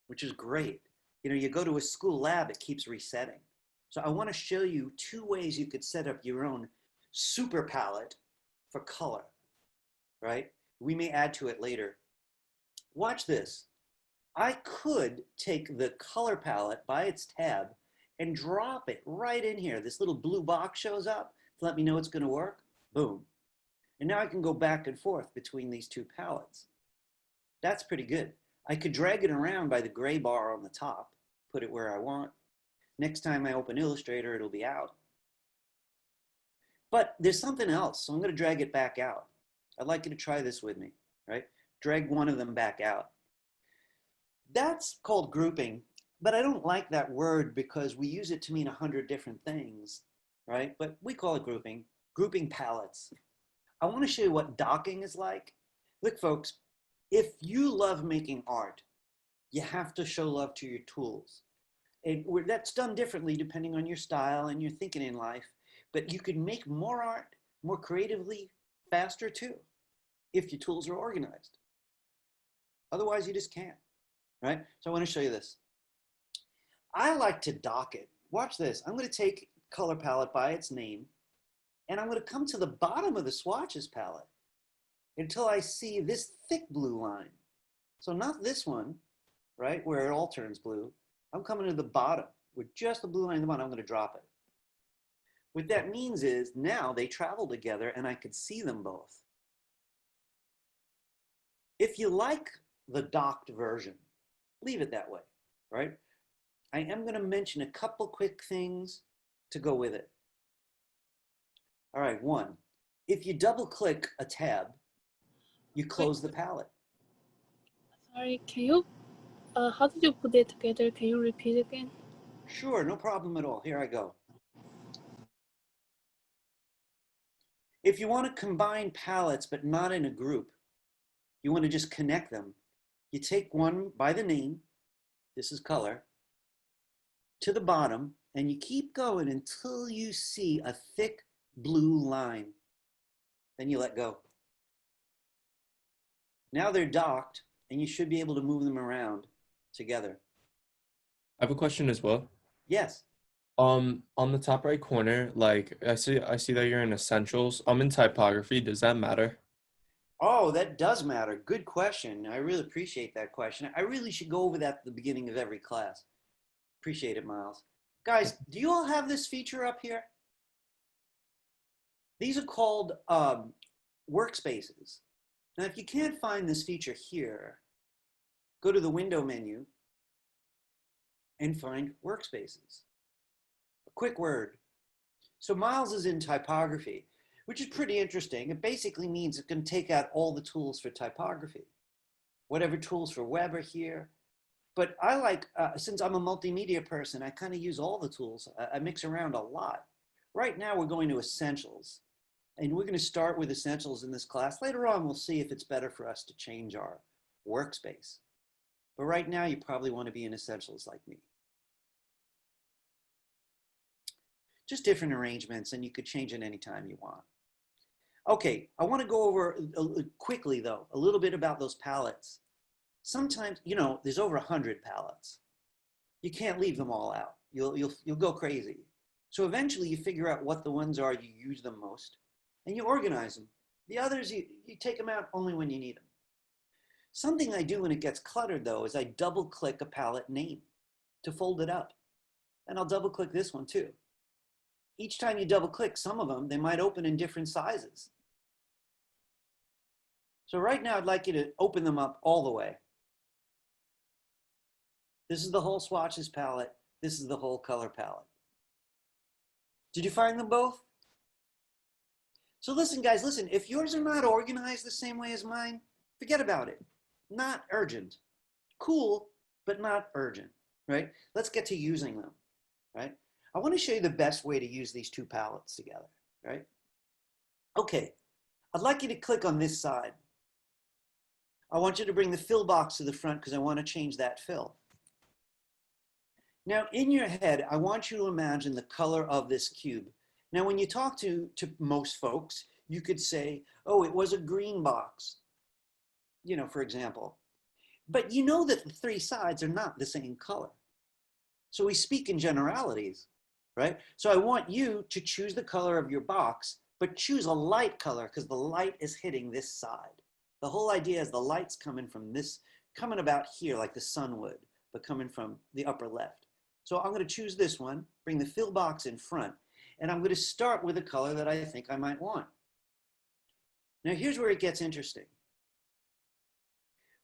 which is great. You know, you go to a school lab, it keeps resetting. So I want to show you 2 ways you could set up your own super palette for color, right? We may add to it later. Watch this. I could take the color palette by its tab and drop it right in here. This little blue box shows up to let me know it's going to work. Boom. And now I can go back and forth between these 2 palettes. That's pretty good. I could drag it around by the gray bar on the top, put it where I want. Next time I open Illustrator, it'll be out. But there's something else, so I'm going to drag it back out. I'd like you to try this with me, right? Drag one of them back out. That's called grouping, but I don't like that word because we use it to mean 100 different things, right? But we call it grouping, grouping palettes. I want to show you what docking is like. Look, folks, if you love making art, you have to show love to your tools. And that's done differently depending on your style and your thinking in life, but you can make more art more creatively, faster too, if your tools are organized. Otherwise, you just can't. Right? So I want to show you this. I like to dock it. Watch this. I'm going to take color palette by its name, and I'm going to come to the bottom of the Swatches palette until I see this thick blue line. So not this one, right, where it all turns blue. I'm coming to the bottom with just the blue line in the bottom. I'm going to drop it. What that means is now they travel together and I can see them both. If you like the docked version, leave it that way, right? I am going to mention a couple quick things to go with it. All right, 1, if you double click a tab, you close the palette. Sorry, can you, how did you put it together? Can you repeat again? Sure, no problem at all. Here I go. If you want to combine palettes but not in a group, you want to just connect them, you take one by the name, this is color, to the bottom, and you keep going until you see a thick blue line. Then you let go. Now they're docked, and you should be able to move them around together. I have a question as well. Yes. On the top right corner, like I see that you're in essentials. I'm in typography. Does that matter? Oh, that does matter. Good question. I really appreciate that question. I really should go over that at the beginning of every class. Appreciate it, Miles. Guys, do you all have this feature up here? These are called workspaces. Now, if you can't find this feature here, go to the window menu and find workspaces. A quick word. So Miles is in typography, which is pretty interesting. It basically means it can take out all the tools for typography. Whatever tools for web are here. But I like, since I'm a multimedia person, I kind of use all the tools. I mix around a lot. Right now we're going to essentials. And we're going to start with essentials in this class. Later on, we'll see if it's better for us to change our workspace. But right now, you probably want to be in essentials like me. Just different arrangements, and you could change it anytime you want. Okay, I want to go over quickly, though, a little bit about those palettes. Sometimes, you know, there's over 100 palettes. You can't leave them all out. You'll go crazy. So eventually, you figure out what the ones are you use them most, and you organize them. The others, you take them out only when you need them. Something I do when it gets cluttered, though, is I double-click a palette name to fold it up. And I'll double-click this one, too. Each time you double-click some of them, they might open in different sizes. So right now, I'd like you to open them up all the way. This is the whole Swatches palette. This is the whole color palette. Did you find them both? So listen, guys, listen. If yours are not organized the same way as mine, forget about it. Not urgent. Cool, but not urgent, right? Let's get to using them, right? I want to show you the best way to use these two palettes together, right? Okay, I'd like you to click on this side. I want you to bring the fill box to the front because I want to change that fill. Now, in your head, I want you to imagine the color of this cube. Now, when you talk to most folks, you could say, oh, it was a green box, you know, for example. But you know that the three sides are not the same color. So we speak in generalities, right? So I want you to choose the color of your box, but choose a light color because the light is hitting this side. The whole idea is the light's coming from this, coming about here like the sun would, but coming from the upper left. So I'm going to choose this one, bring the fill box in front, and I'm going to start with a color that I think I might want. Now here's where it gets interesting.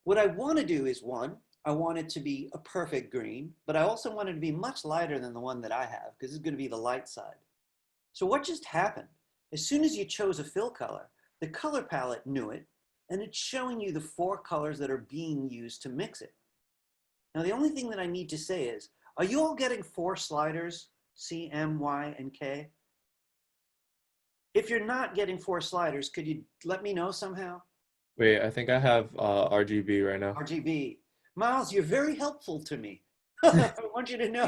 What I want to do is, one, I want it to be a perfect green, but I also want it to be much lighter than the one that I have because it's going to be the light side. So what just happened? As soon as you chose a fill color, the color palette knew it, and it's showing you the 4 colors that are being used to mix it. Now the only thing that I need to say is, are you all getting 4 sliders, C, M, Y, and K? If you're not getting 4 sliders, could you let me know somehow? Wait, I think I have RGB right now. RGB. Miles, you're very helpful to me. I want you to know.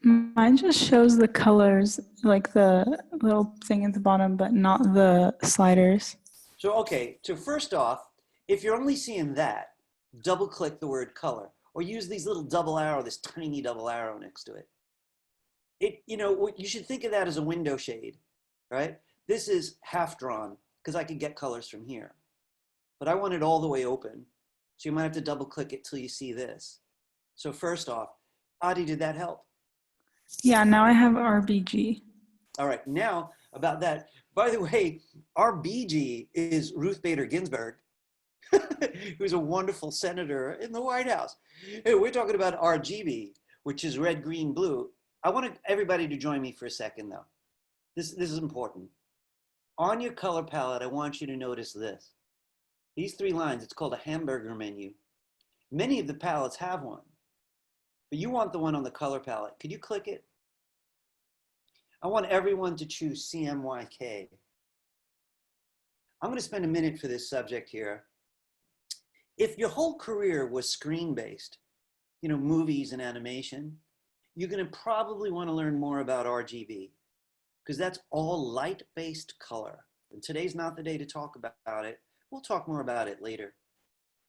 Mine just shows the colors, like the little thing at the bottom, but not the sliders. So, okay, so first off, if you're only seeing that, double click the word color or use these little double arrow, this tiny double arrow next to it. You should think of that as a window shade, right? This is half drawn because I could get colors from here, but I want it all the way open. So you might have to double click it till you see this. So first off, Adi, did that help? Yeah, now I have RBG. All right, now about that. By the way, our BG is Ruth Bader Ginsburg, who's a wonderful senator in the White House. Hey, we're talking about RGB, which is red, green, blue. I want everybody to join me for a second, though. This is important. On your color palette, I want you to notice this. These 3 lines, it's called a Hamburger Menu. Many of the palettes have one, but you want the one on the color palette. Could you click it? I want everyone to choose Cmyk. I'm going to spend a minute for this subject here. If your whole career was screen-based, movies and animation, you're going to probably want to learn more about RGB because that's all light-based color. And today's not the day to talk about it. We'll talk more about it later.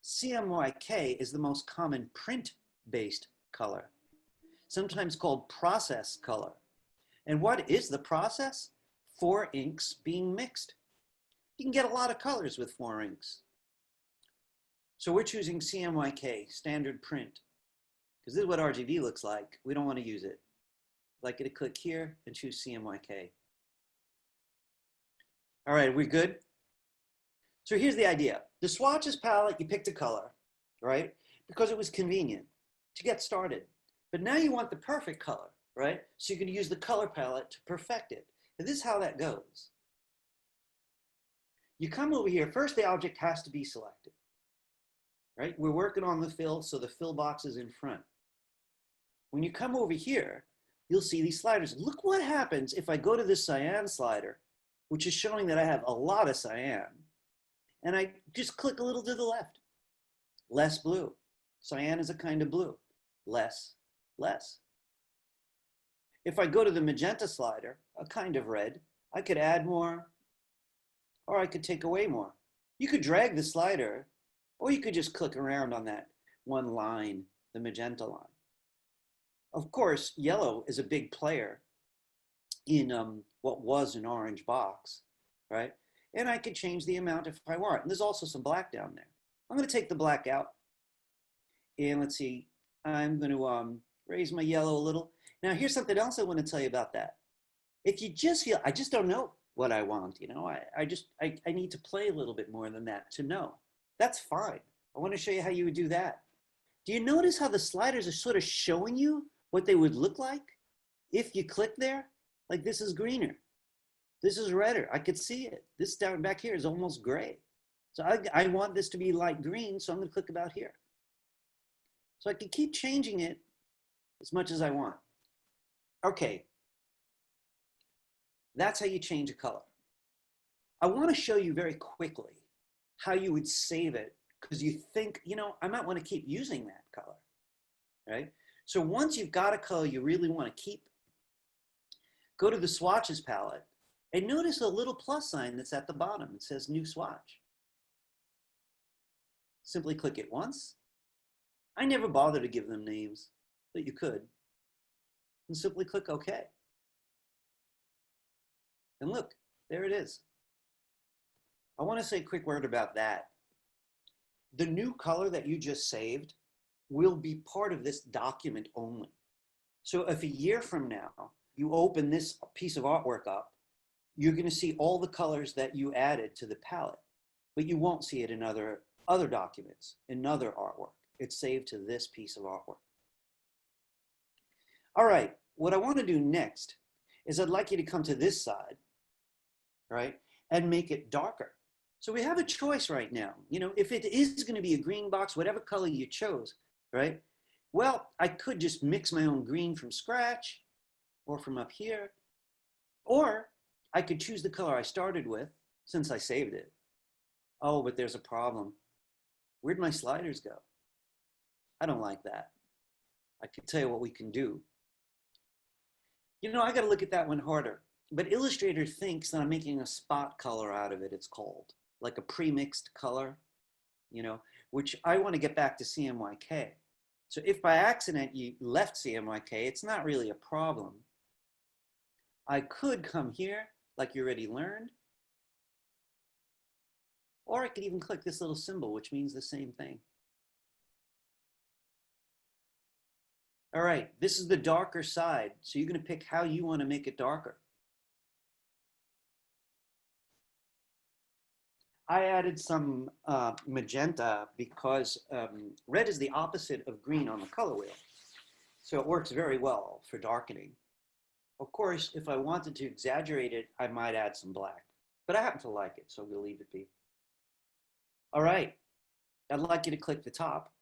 Cmyk is the most common print-based color, sometimes called process color. And what is the process? 4 inks being mixed. You can get a lot of colors with 4 inks. So we're choosing Cmyk, standard print, because this is what RGB looks like. We don't want to use it. I'd like you to click here and choose Cmyk. All right, we good? So here's the idea. The Swatches palette, you picked a color, right? Because it was convenient to get started. But now you want the perfect color, right? So you can use the color palette to perfect it. And this is how that goes. You come over here. First, the object has to be selected, right? We're working on the fill, so the fill box is in front. When you come over here, you'll see these sliders. Look what happens if I go to this cyan slider, which is showing that I have a lot of cyan. And I just click a little to the left. Less blue. Cyan is a kind of blue. Less, less. If I go to the magenta slider, a kind of red, I could add more, or I could take away more. You could drag the slider, or you could just click around on that one line, the magenta line. Of course, yellow is a big player in what was an orange box, right? And I could change the amount if I want. And there's also some black down there. I'm going to take the black out. And let's see, I'm going to raise my yellow a little. Now, here's something else I want to tell you about that. If you just feel, I just don't know what I want, I need to play a little bit more than that to know. That's fine. I want to show you how you would do that. Do you notice how the sliders are sort of showing you what they would look like if you click there? Like this is greener. This is redder. I could see it. This down back here is almost gray. So I want this to be light green, so I'm going to click about here. So I can keep changing it as much as I want. Okay. That's how you change a color. I want to show you very quickly how you would save it because you think, I might want to keep using that color, right? So once you've got a color you really want to keep, go to the Swatches palette and notice a little plus sign that's at the bottom. It says New Swatch. Simply click it once. I never bother to give them names, but you could. and simply click OK. And look, there it is. I want to say a quick word about that. The new color that you just saved will be part of this document only. So if a year from now you open this piece of artwork up, you're going to see all the colors that you added to the palette, but you won't see it in other documents, in other artwork. It's saved to this piece of artwork. All right, what I want to do next is I'd like you to come to this side, right, and make it darker. So we have a choice right now. You know, if it is going to be a green box, whatever color you chose, right? Well, I could just mix my own green from scratch or from up here, or I could choose the color I started with since I saved it. Oh, but there's a problem. Where'd my sliders go? I don't like that. I can tell you what we can do. You know, I got to look at that one harder. But Illustrator thinks that I'm making a spot color out of it, it's called. Like a pre-mixed color, you know, which I want to get back to Cmyk. So if by accident you left Cmyk, it's not really a problem. I could come here, like you already learned, or I could even click this little symbol, which means the same thing. All right, this is the darker side, so you're going to pick how you want to make it darker. I added some magenta because red is the opposite of green on the color wheel. So it works very well for darkening. Of course, if I wanted to exaggerate it, I might add some black. But I happen to like it, so we'll leave it be. All right, I'd like you to click the top.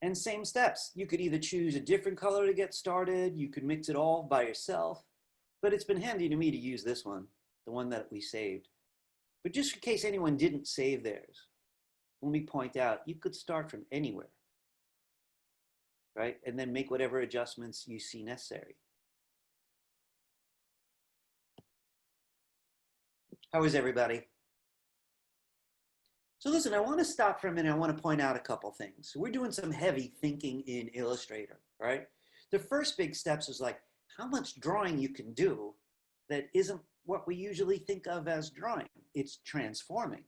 And same steps. You could either choose a different color to get started. You could mix it all by yourself. But it's been handy to me to use this one, the one that we saved. But just in case anyone didn't save theirs, let me point out, you could start from anywhere, right? And then make whatever adjustments you see necessary. How is everybody? So listen, I want to stop for a minute. I want to point out a couple things. So we're doing some heavy thinking in Illustrator, right? The first big steps is like how much drawing you can do that isn't what we usually think of as drawing. It's transforming.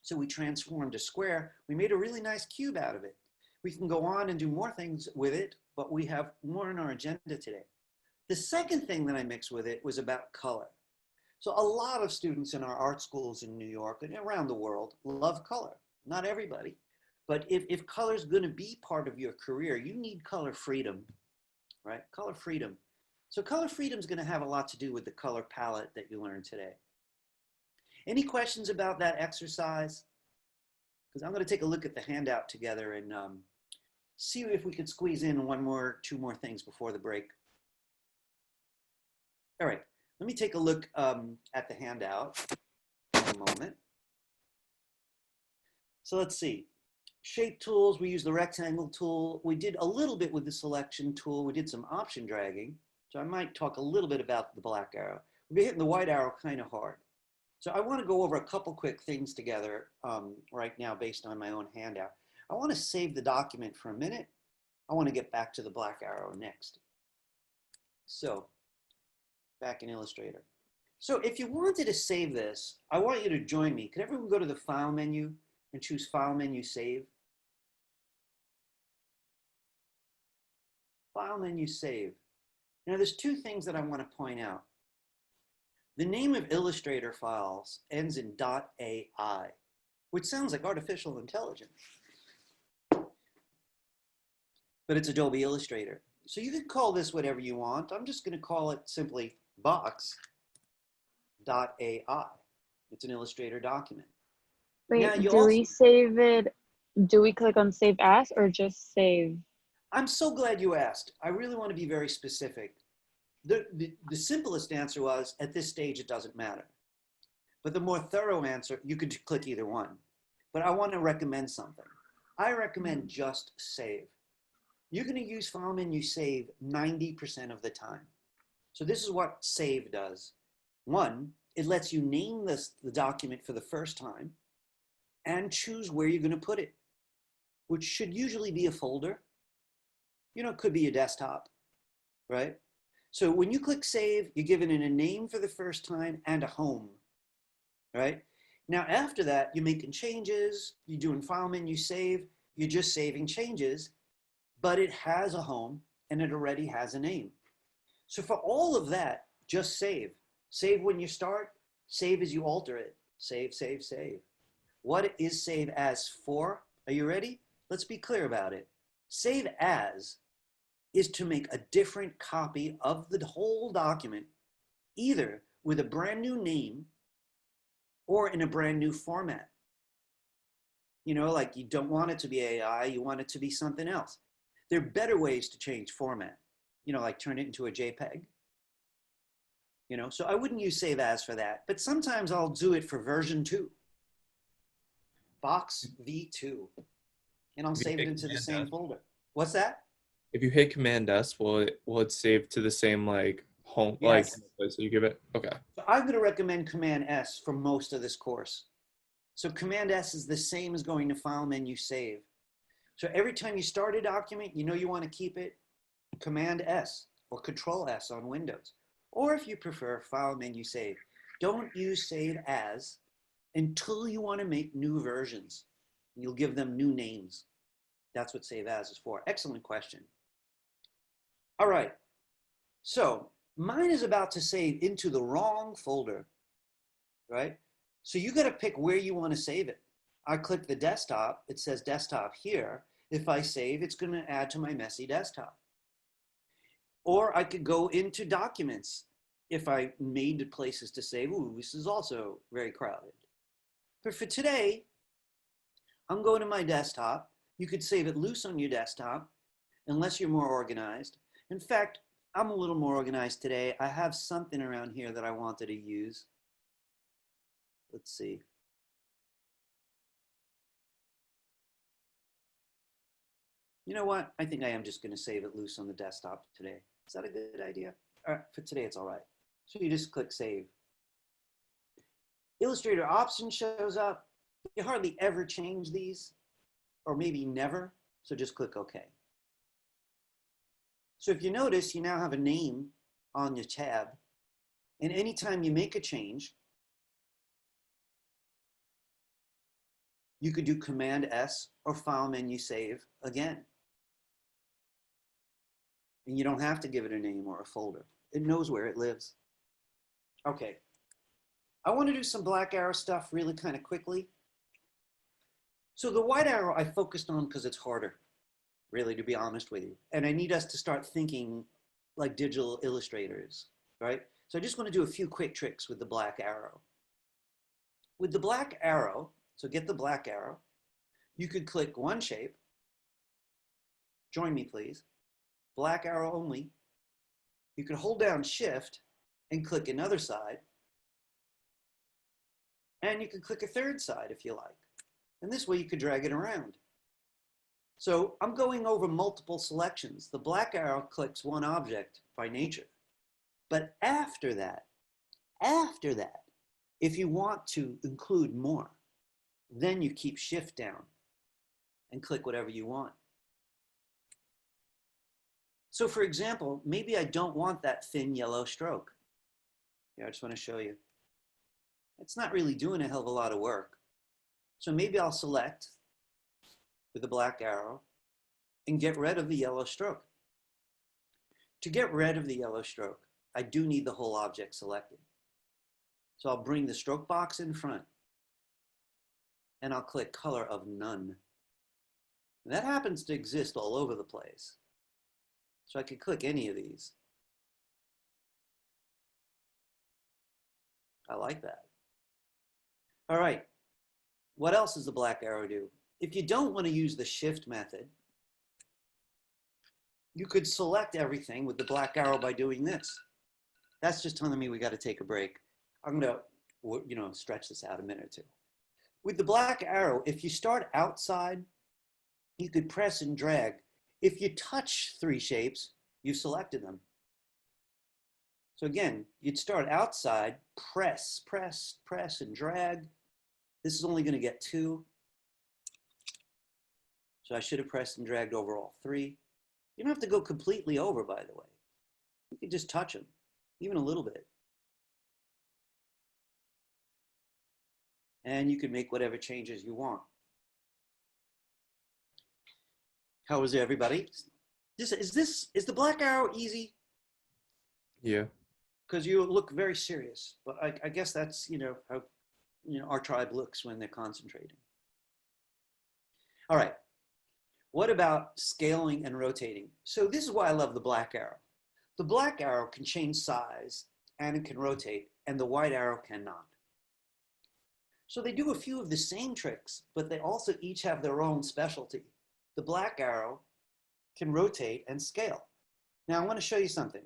So we transformed a square. We made a really nice cube out of it. We can go on and do more things with it, but we have more in our agenda today. The second thing that I mixed with it was about color. So a lot of students in our art schools in New York and around the world love color. Not everybody, but if color is going to be part of your career, you need color freedom, right? Color freedom. So color freedom is going to have a lot to do with the color palette that you learned today. Any questions about that exercise? Because I'm going to take a look at the handout together and see if we could squeeze in two more things before the break. All right, let me take a look at the handout in a moment. So let's see. Shape tools, we use the rectangle tool. We did a little bit with the selection tool. We did some option dragging. So I might talk a little bit about the black arrow. We'll be hitting the white arrow kind of hard. So I want to go over a couple quick things together right now based on my own handout. I want to save the document for a minute. I want to get back to the black arrow next. So back in Illustrator. So if you wanted to save this, I want you to join me. Could everyone go to the File menu and choose File Menu Save? File Menu Save. Now there's two things that I want to point out. The name of Illustrator files ends in .ai, which sounds like artificial intelligence. But it's Adobe Illustrator. So you could call this whatever you want. I'm just going to call it simply box.ai. It's an Illustrator document. Wait, Now, do we save it? Do we click on Save As or just Save? I'm so glad you asked. I really want to be very specific. The simplest answer was, at this stage, it doesn't matter. But the more thorough answer, you could click either one. But I want to recommend something. I recommend just Save. You're going to use File Menu Save 90% of the time. So this is what Save does. One, it lets you name the document for the first time and choose where you're going to put it, which should usually be a folder. It could be your desktop, right? So when you click save, you're giving it a name for the first time and a home, right? Now, after that, you're making changes, you're doing file menu save, you're just saving changes, but it has a home and it already has a name. So for all of that, just save. Save when you start, save as you alter it. Save, save, save. What is save as for? Are you ready? Let's be clear about it. Save as is to make a different copy of the whole document, either with a brand new name or in a brand new format. Like you don't want it to be AI, you want it to be something else. There are better ways to change format, like turn it into a JPEG. So I wouldn't use save as for that, but sometimes I'll do it for version 2, box V2, and I'll save it into the same folder. What's that? If you hit Command S, will it save to the same like home Yes. place that you give it? Okay. So I'm going to recommend Command S for most of this course. So Command S is the same as going to File Menu Save. So every time you start a document, you want to keep it Command S or Control S on Windows. Or if you prefer, File Menu Save. Don't use Save As until you want to make new versions. You'll give them new names. That's what Save As is for. Excellent question. All right. So mine is about to save into the wrong folder, right? So you got to pick where you want to save it. I click the desktop. It says desktop here. If I save, it's going to add to my messy desktop. Or I could go into documents if I made places to save. Ooh, this is also very crowded. But for today, I'm going to my desktop. You could save it loose on your desktop unless you're more organized. In fact, I'm a little more organized today. I have something around here that I wanted to use. Let's see. You know what? I think I am just going to save it loose on the desktop today. Is that a good idea? All right, for today, it's all right. So you just click save. Illustrator option shows up. You hardly ever change these, or maybe never. So just click OK. So if you notice, you now have a name on your tab. And anytime you make a change, you could do Command S or File Menu Save again. And you don't have to give it a name or a folder. It knows where it lives. Okay. I want to do some black arrow stuff really kind of quickly. So the white arrow I focused on because it's harder, really, to be honest with you. And I need us to start thinking like digital illustrators, right? So I just want to do a few quick tricks with the black arrow. With the black arrow, so get the black arrow, you could click one shape. Join me, please. Black arrow only. You could hold down Shift and click another side. And you could click a third side if you like. And this way you could drag it around. So I'm going over multiple selections. The black arrow clicks one object by nature. But after that, if you want to include more, then you keep Shift down and click whatever you want. So for example, maybe I don't want that thin yellow stroke. Here, I just want to show you. It's not really doing a hell of a lot of work. So maybe I'll select with the black arrow and get rid of the yellow stroke. To get rid of the yellow stroke, I do need the whole object selected. So I'll bring the stroke box in front and I'll click color of none. And that happens to exist all over the place. So I could click any of these. I like that. All right, what else does the black arrow do? If you don't want to use the Shift method, you could select everything with the black arrow by doing this. That's just telling me we got to take a break. I'm going to, stretch this out a minute or two. With the black arrow, if you start outside, you could press and drag. If you touch three shapes, you selected them. So again, you'd start outside, press, press, press, and drag. This is only going to get 2. So I should have pressed and dragged over all 3. You don't have to go completely over, by the way. You can just touch them, even a little bit. And you can make whatever changes you want. How is everybody? Is the black arrow easy? Yeah. Because you look very serious, but I guess that's, how, our tribe looks when they're concentrating. All right. What about scaling and rotating? So this is why I love the black arrow. The black arrow can change size and it can rotate, and the white arrow cannot. So they do a few of the same tricks, but they also each have their own specialty. The black arrow can rotate and scale. Now I want to show you something.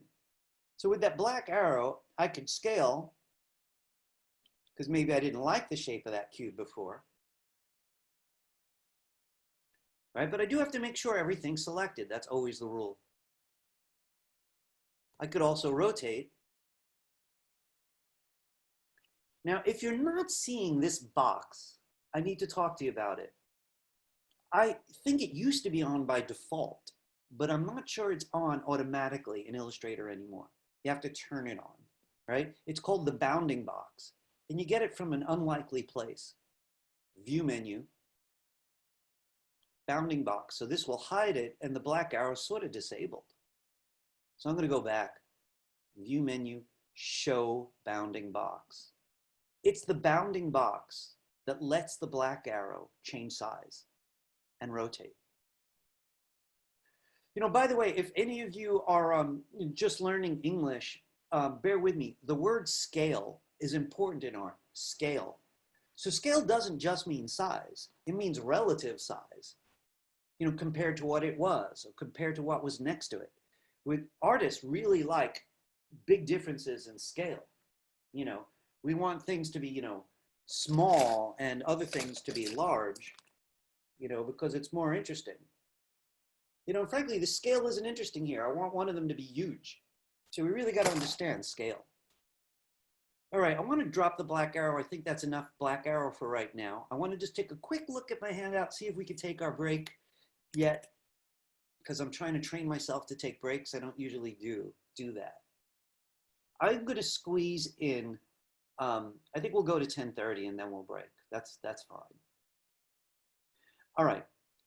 So with that black arrow, I could scale, because maybe I didn't like the shape of that cube before. Right? But I do have to make sure everything's selected. That's always the rule. I could also rotate. Now, if you're not seeing this box, I need to talk to you about it. I think it used to be on by default, but I'm not sure it's on automatically in Illustrator anymore. You have to turn it on, right? It's called the bounding box, and you get it from an unlikely place. View menu, bounding box. So this will hide it, and the black arrow is sort of disabled. So I'm going to go back, view menu, show bounding box. It's the bounding box that lets the black arrow change size and rotate. By the way, if any of you are just learning English, bear with me. The word scale is important in art, scale. So scale doesn't just mean size. It means relative size, compared to what it was or compared to what was next to it. Artists really like big differences in scale. We want things to be, small and other things to be large, because it's more interesting. Frankly, the scale isn't interesting here. I want one of them to be huge. So we really got to understand scale. All right, I want to drop the black arrow. I think that's enough black arrow for right now. I want to just take a quick look at my handout, see if we can take our break yet, because I'm trying to train myself to take breaks. I don't usually do that. I'm going to squeeze in, I think we'll go to 10:30 and then we'll break. That's fine. All right,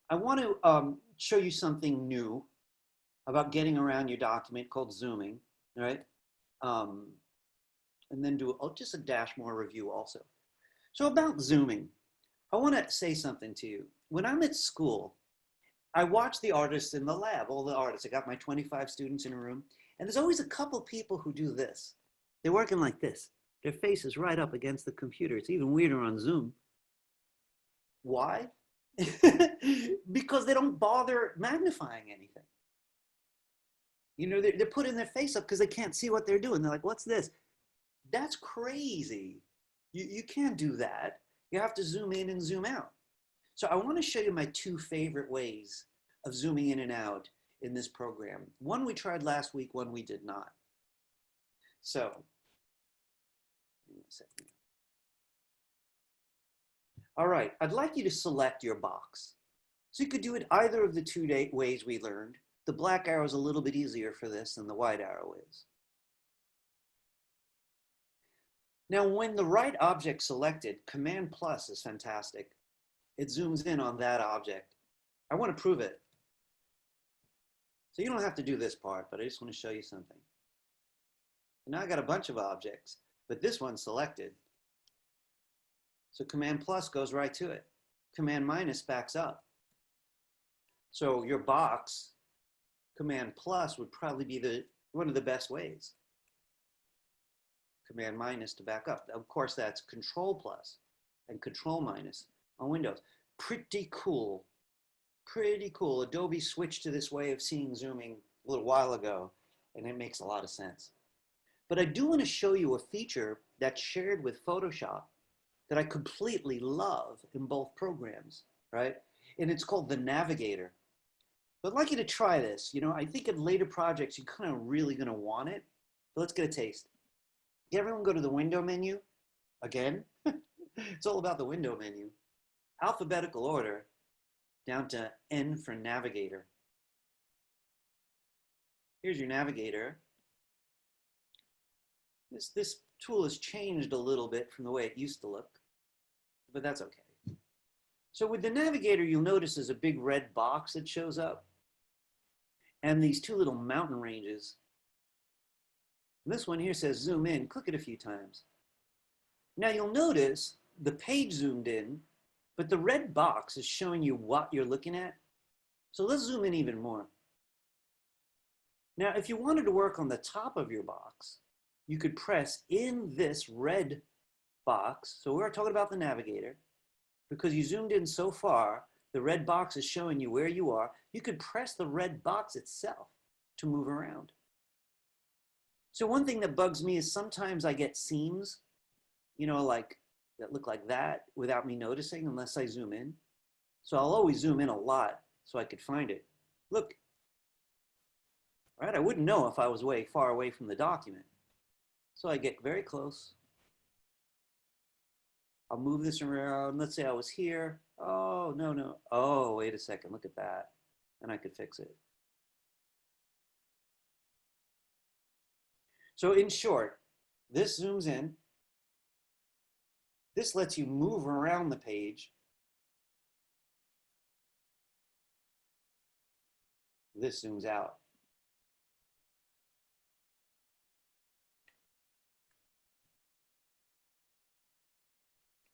I want to show you something new about getting around your document called zooming, all right? And then do just a dash more review also. So about zooming, I want to say something to you. When I'm at school, I watch the artists in the lab, all the artists. I got my 25 students in a room, and there's always a couple people who do this. They're working like this. Their face is right up against the computer. It's even weirder on Zoom. Why? Because they don't bother magnifying anything. They're putting their face up because they can't see what they're doing. They're like, what's this? That's crazy. You can't do that. You have to zoom in and zoom out. So I want to show you my two favorite ways of zooming in and out in this program. One we tried last week, one we did not. So, give me a second. All right, I'd like you to select your box. So you could do it either of the two ways we learned. The black arrow is a little bit easier for this than the white arrow is. Now, when the right object selected, Command plus is fantastic. It zooms in on that object. I want to prove it. So you don't have to do this part, but I just want to show you something. Now I got a bunch of objects, but this one's selected. So Command plus goes right to it. Command minus backs up. So your box, Command plus would probably be one of the best ways. Command minus to back up. Of course, that's Control plus and Control minus on Windows. Pretty cool. Pretty cool. Adobe switched to this way of seeing zooming a little while ago, and it makes a lot of sense. But I do want to show you a feature that's shared with Photoshop that I completely love in both programs, right? And it's called the Navigator. But I'd like you to try this. I think in later projects, you're kind of really going to want it. But let's get a taste. Everyone go to the window menu again. It's all about the window menu. Alphabetical order down to N for Navigator. Here's your Navigator. This tool has changed a little bit from the way it used to look, but that's okay. So with the Navigator, you'll notice there's a big red box that shows up and these two little mountain ranges. And this one here says zoom in. Click it a few times. Now you'll notice the page zoomed in, but the red box is showing you what you're looking at. So let's zoom in even more. Now, if you wanted to work on the top of your box, you could press in this red box. So we're talking about the Navigator. Because you zoomed in so far, the red box is showing you where you are. You could press the red box itself to move around. So one thing that bugs me is sometimes I get seams, you know, like that look like that without me noticing unless I zoom in. So I'll always zoom in a lot so I could find it. Look, right? I wouldn't know if I was way far away from the document. So I get very close. I'll move this around. Let's say I was here. Oh, no, no. Oh, wait a second. Look at that. And I could fix it. So in short, this zooms in. This lets you move around the page. This zooms out.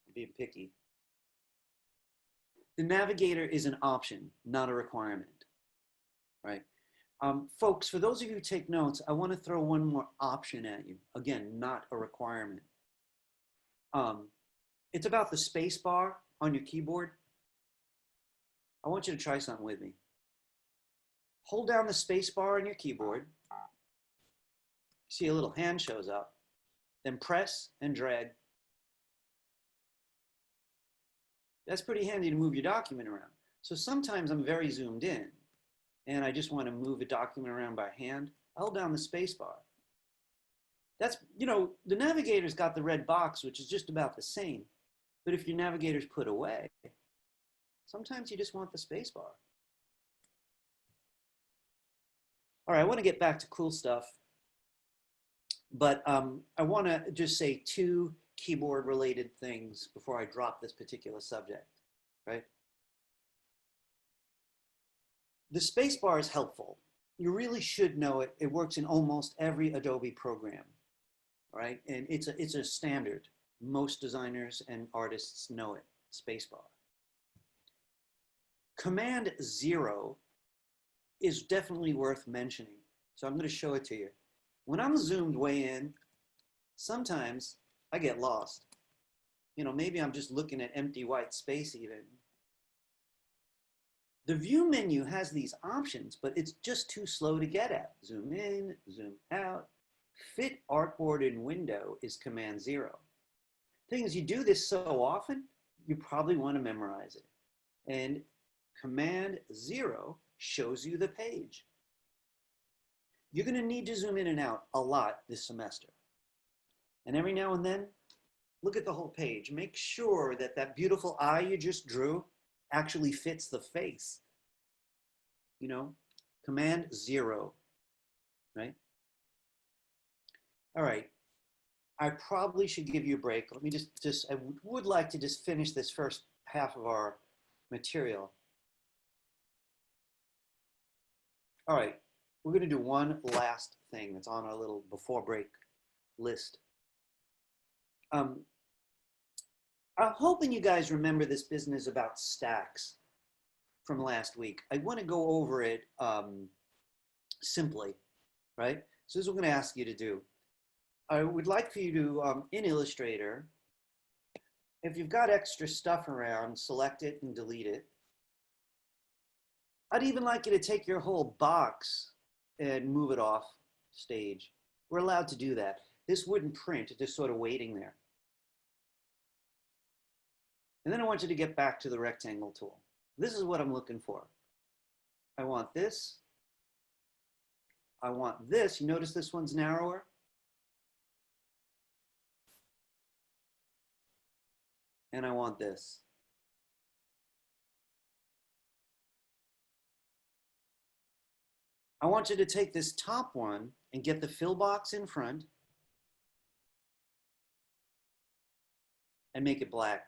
I'm being picky. The Navigator is an option, not a requirement, right? Folks, for those of you who take notes, I want to throw one more option at you. Again, not a requirement. It's about the space bar on your keyboard. I want you to try something with me. Hold down the space bar on your keyboard. See a little hand shows up. Then press and drag. That's pretty handy to move your document around. So sometimes I'm very zoomed in and I just want to move a document around by hand. I hold down the space bar. That's, you know, the Navigator's got the red box, which is just about the same. But if your Navigator's put away, sometimes you just want the space bar. All right, I want to get back to cool stuff. But I want to just say two keyboard related things before I drop this particular subject, right? The space bar is helpful. You really should know it. It works in almost every Adobe program, right? And it's a standard. Most designers and artists know it, space bar. Command 0 is definitely worth mentioning. So I'm going to show it to you. When I'm zoomed way in, sometimes I get lost. You know, maybe I'm just looking at empty white space even. The view menu has these options, but it's just too slow to get at. Zoom in, zoom out. Fit artboard in window is Command 0. Thing is, you do this so often, you probably want to memorize it. And Command 0 shows you the page. You're going to need to zoom in and out a lot this semester. And every now and then, look at the whole page. Make sure that that beautiful eye you just drew actually fits the face. You know, Command 0, right? All right. I probably should give you a break. Let me I would like to just finish this first half of our material. All right. We're going to do one last thing that's on our little before break list. I'm hoping you guys remember this business about stacks from last week. I want to go over it simply, right? So this is what I'm going to ask you to do. I would like for you to, in Illustrator, if you've got extra stuff around, select it and delete it. I'd even like you to take your whole box and move it off stage. We're allowed to do that. This wouldn't print, it's just sort of waiting there. And then I want you to get back to the rectangle tool. This is what I'm looking for. I want this. I want this. You notice this one's narrower? And I want this. I want you to take this top one and get the fill box in front and make it black.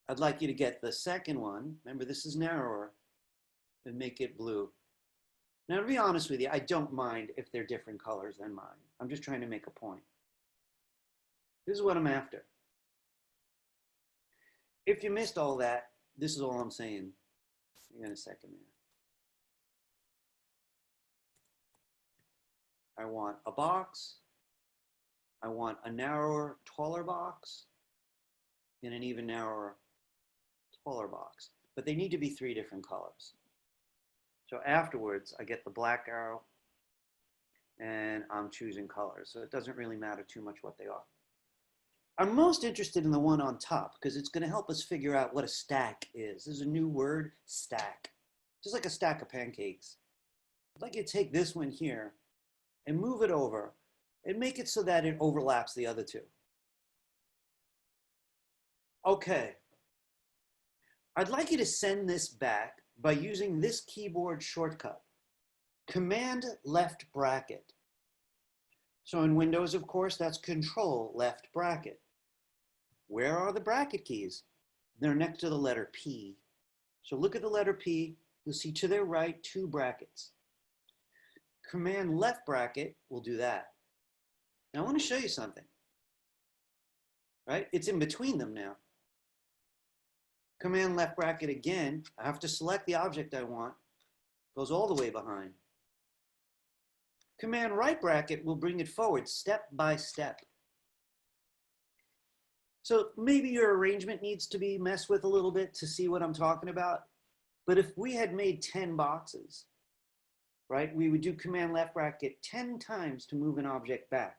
I'd like you to get the second one. Remember, this is narrower, and make it blue. Now, to be honest with you, I don't mind if they're different colors than mine. I'm just trying to make a point. This is what I'm after. If you missed all that, this is all I'm saying. Hang on a second there. I want a box. I want a narrower, taller box, and an even narrower, taller box. But they need to be 3 different colors. So afterwards, I get the black arrow, and I'm choosing colors. So it doesn't really matter too much what they are. I'm most interested in the one on top because it's going to help us figure out what a stack is. There's a new word, stack. Just like a stack of pancakes. I'd like you to take this one here and move it over and make it so that it overlaps the other two. Okay. I'd like you to send this back by using this keyboard shortcut, Command left bracket. So in Windows, of course, that's Control left bracket. Where are the bracket keys? They're next to the letter P. So look at the letter P. You'll see to their right 2 brackets. Command left bracket will do that. Now I want to show you something. Right? It's in between them now. Command left bracket again. I have to select the object I want. Goes all the way behind. Command right bracket will bring it forward step by step. So maybe your arrangement needs to be messed with a little bit to see what I'm talking about. But if we had made 10 boxes, right, we would do Command left bracket 10 times to move an object back.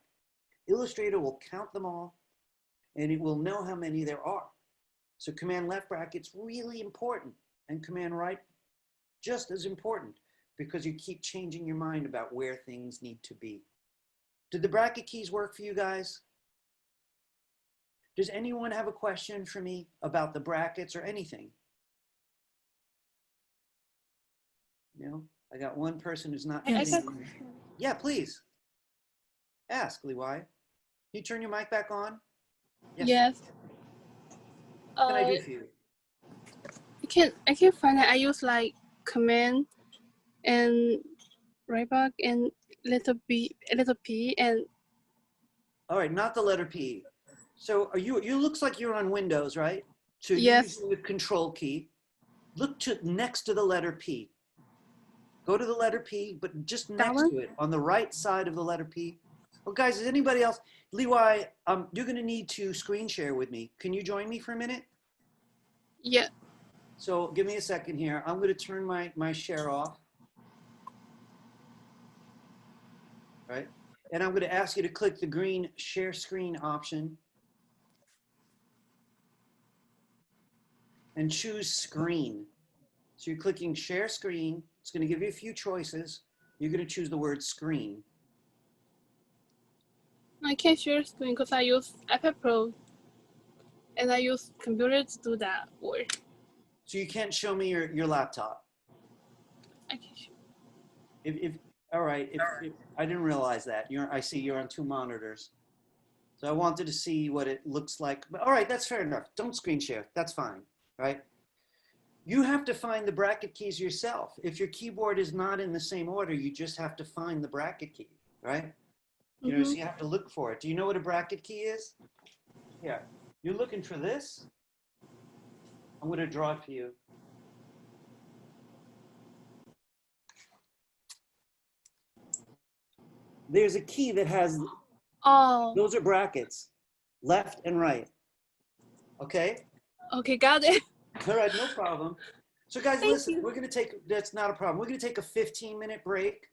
Illustrator will count them all, and it will know how many there are. So Command left bracket's really important, and Command right just as important, because you keep changing your mind about where things need to be. Did the bracket keys work for you guys? Does anyone have a question for me about the brackets or anything? No? I got one person who's not. I Yes. got- Yeah, please. Ask, Liwai. Can you turn your mic back on? Yes. What can I do for you? I can find that I use like command and right back and little p and All right, not the letter P. So are you looks like you're on Windows, right? So you're Yes. using the control key. Look to next to the letter P. Go to the letter P, but just That next one? to it, on the right side of the letter P. Well, guys, is anybody else? Liwai, you're gonna need to screen share with me. Can you join me for a minute? yeah. So give me a second here. I'm gonna turn my share off. Right? And I'm gonna ask you to click the green share screen option and choose screen. So you're clicking share screen. It's going to give you a few choices. You're going to choose the word screen. I can't share screen because I use iPad Pro and I use computer to do that work. So you can't show me your laptop. I can share. If all right, if I didn't realize that. I see you're on 2 monitors. So I wanted to see what it looks like. But all right, that's fair enough. Don't screen share. That's fine, right? You have to find the bracket keys yourself. If your keyboard is not in the same order, you just have to find the bracket key, right? You know, so you have to look for it. Do you know what a bracket key is? Yeah, you're looking for this. I'm going to draw it for you. There's a key that has, Oh, those are brackets, left and right. Okay? okay, got it. All right, no problem. So guys, Thank listen, you. we're going to take, that's not a problem. We're going to take a 15-minute break,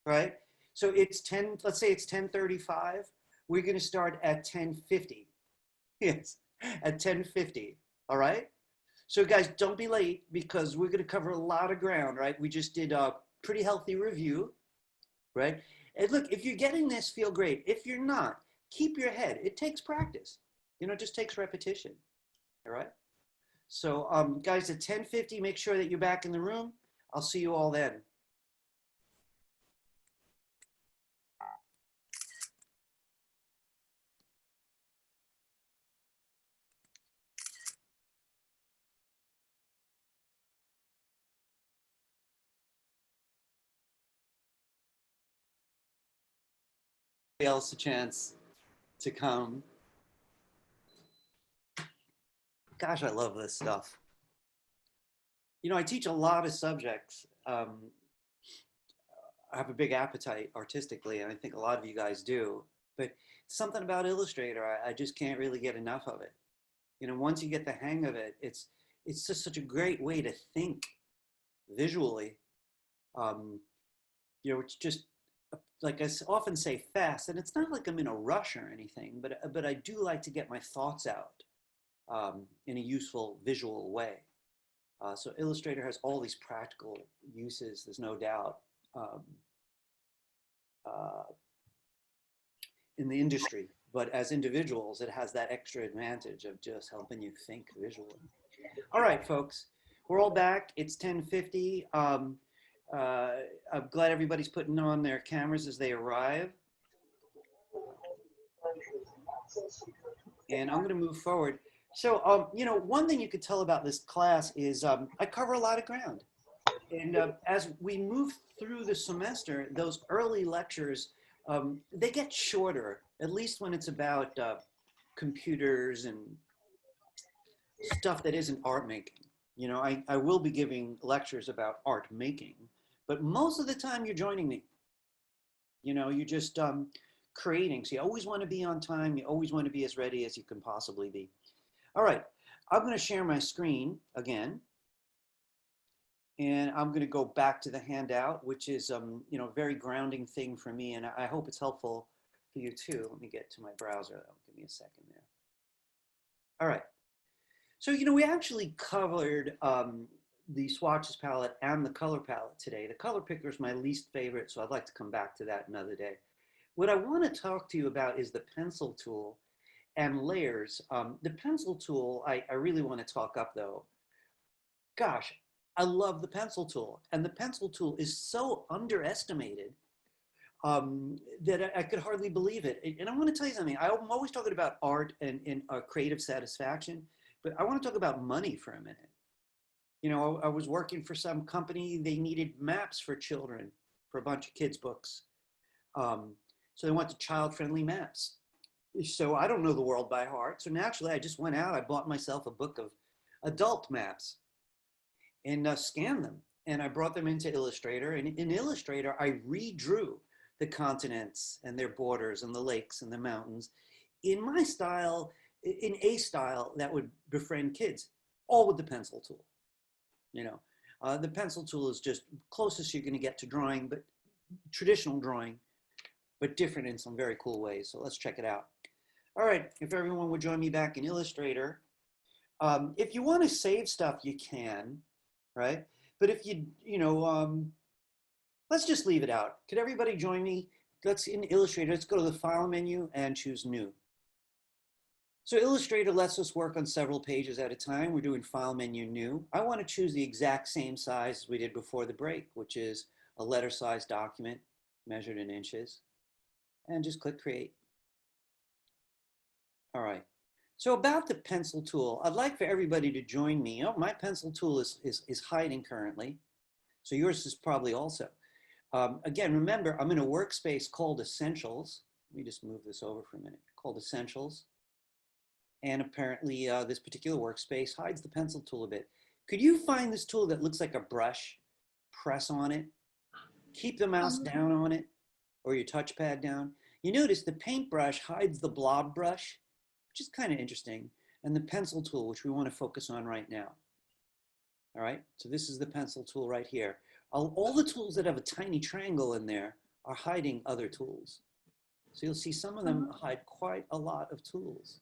right? So it's 10, let's say it's 10:35. We're going to start at 10:50. Yes, at 10:50, all right? So guys, don't be late because we're going to cover a lot of ground, right? We just did a pretty healthy review, right? And look, if you're getting this, feel great. If you're not, keep your head. It takes practice. You know, it just takes repetition, all right? So guys, at 10:50, make sure that you're back in the room. I'll see you all then. Else a chance to come. Gosh, I love this stuff. You know, I teach a lot of subjects. I have a big appetite artistically, and I think a lot of you guys do. But something about Illustrator, I just can't really get enough of it. You know, once you get the hang of it, it's just such a great way to think visually. You know, it's just, like I often say, fast, and it's not like I'm in a rush or anything, but I do like to get my thoughts out in a useful visual way. So Illustrator has all these practical uses, there's no doubt, in the industry, but as individuals, it has that extra advantage of just helping you think visually. All right, folks, we're all back. It's 10:50. I'm glad everybody's putting on their cameras as they arrive. And I'm going to move forward. So, you know, one thing you could tell about this class is I cover a lot of ground. And as we move through the semester, those early lectures, they get shorter, at least when it's about computers and stuff that isn't art making. You know, I will be giving lectures about art making, but most of the time you're joining me. You know, you're just creating. So you always want to be on time. You always want to be as ready as you can possibly be. All right, I'm going to share my screen again. And I'm going to go back to the handout, which is, you know, a very grounding thing for me. And I hope it's helpful for you too. Let me get to my browser though. Give me a second there. All right. So, you know, we actually covered the Swatches palette and the color palette today. The color picker is my least favorite, so I'd like to come back to that another day. What I want to talk to you about is the pencil tool and layers. The pencil tool, I really want to talk up though. Gosh, I love the pencil tool, and the pencil tool is so underestimated that I could hardly believe it. And I want to tell you something. I'm always talking about art and creative satisfaction, but I want to talk about money for a minute. You know, I was working for some company. They needed maps for children for a bunch of kids' books. So they went to child-friendly maps. So I don't know the world by heart. So naturally, I just went out. I bought myself a book of adult maps and scanned them. And I brought them into Illustrator. And in Illustrator, I redrew the continents and their borders and the lakes and the mountains in my style, in a style that would befriend kids, all with the pencil tool. You know, the pencil tool is just closest you're going to get to drawing, but traditional drawing, but different in some very cool ways. So let's check it out. All right, if everyone would join me back in Illustrator. If you want to save stuff, you can, right? But if you know, let's just leave it out. Could everybody join me? Let's in Illustrator, let's go to the File menu and choose New. So Illustrator lets us work on several pages at a time. We're doing File menu New. I want to choose the exact same size as we did before the break, which is a letter-sized document measured in inches. And just click Create. All right. So about the pencil tool, I'd like for everybody to join me. You know, my pencil tool is hiding currently. So yours is probably also. Again, remember, I'm in a workspace called Essentials. Let me just move this over for a minute. Called Essentials. And apparently this particular workspace hides the pencil tool a bit. Could you find this tool that looks like a brush? Press on it. Keep the mouse down on it or your touchpad down. You notice the paintbrush hides the blob brush, which is kind of interesting, and the pencil tool, which we want to focus on right now. All right, so this is the pencil tool right here. All the tools that have a tiny triangle in there are hiding other tools. So you'll see some of them hide quite a lot of tools.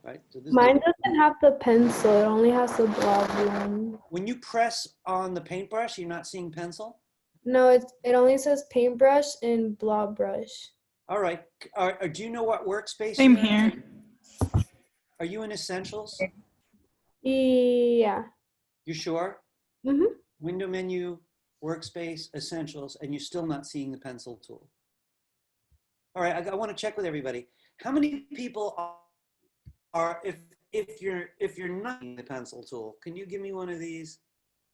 Right? So mine doesn't have the pencil, it only has the blob one. When you press on the paintbrush, you're not seeing pencil? No, it only says paintbrush and blob brush. All right. Do you know what workspace Same you're in? here. Are you in Essentials? Yeah. You sure? Mm-hmm. Window menu, workspace, essentials, and you're still not seeing the pencil tool. All right, I want to check with everybody. How many people are if you're not using the pencil tool, can you give me one of these?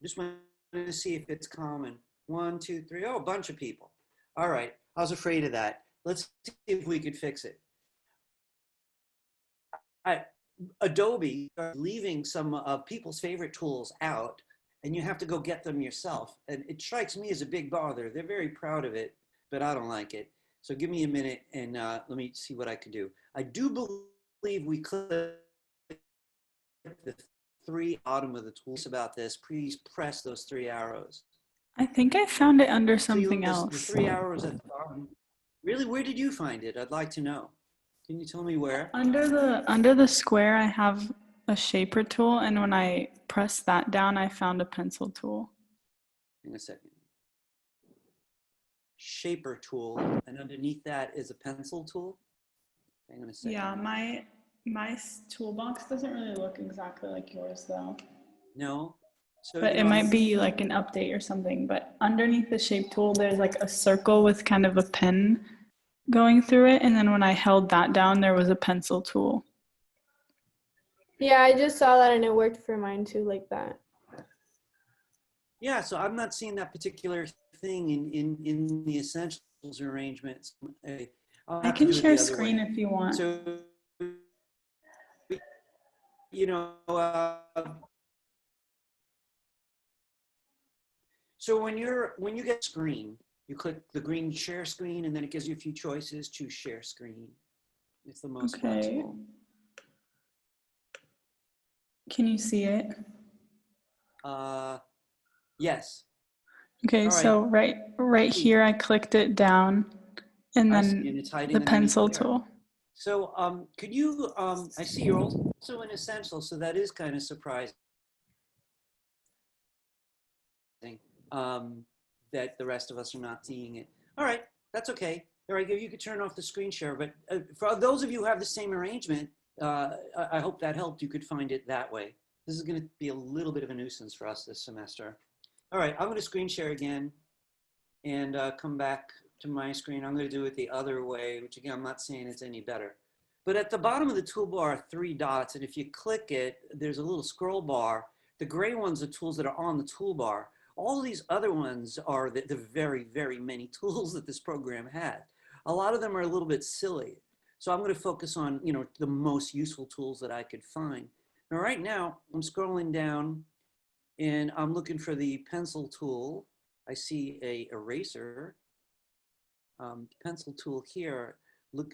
Just want to see if it's common. 1, 2, 3. Oh, a bunch of people. All right, I was afraid of that. Let's see if we could fix it. Adobe are leaving some of people's favorite tools out, and you have to go get them yourself. And it strikes me as a big bother. They're very proud of it, but I don't like it. So give me a minute and let me see what I can do. I do believe we clicked the 3 bottom of the tools about this. Please press those 3 arrows. I think I found it under So you something look, else. the 3 arrows at the bottom. Really, where did you find it? I'd like to know. Can you tell me where? Under the square, I have a shaper tool, and when I press that down, I found a pencil tool. Hang on a second. Shaper tool, and underneath that is a pencil tool. Hang on a second. Yeah, my toolbox doesn't really look exactly like yours though. No. So, But you it know, might be like an update or something. But underneath the shape tool, there's like a circle with kind of a pen going through it. And then when I held that down, there was a pencil tool. Yeah, I just saw that and it worked for mine too, like that. yeah, so I'm not seeing that particular thing in the essentials arrangements. I can share screen if you want. So, you know, so when you get screen, you click the green share screen, and then it gives you a few choices. Choose share screen. It's the most flexible. Can you see it? Yes. Okay, All right. so right here, I clicked it down, and then it's hiding the pencil underneath there. tool. So could you, I see you're also in Essentials, so that is kind of surprising that the rest of us are not seeing it. All right, that's okay. All right, you could turn off the screen share, but for those of you who have the same arrangement, I hope that helped. You could find it that way. This is going to be a little bit of a nuisance for us this semester. All right, I'm going to screen share again and come back to my screen. I'm going to do it the other way, which again, I'm not saying it's any better. But at the bottom of the toolbar are 3 dots, and if you click it, there's a little scroll bar. The gray ones are tools that are on the toolbar. All of these other ones are the very, very many tools that this program had. A lot of them are a little bit silly. So I'm going to focus on, you know, the most useful tools that I could find. Now, right now, I'm scrolling down, and I'm looking for the pencil tool. I see a eraser. The pencil tool here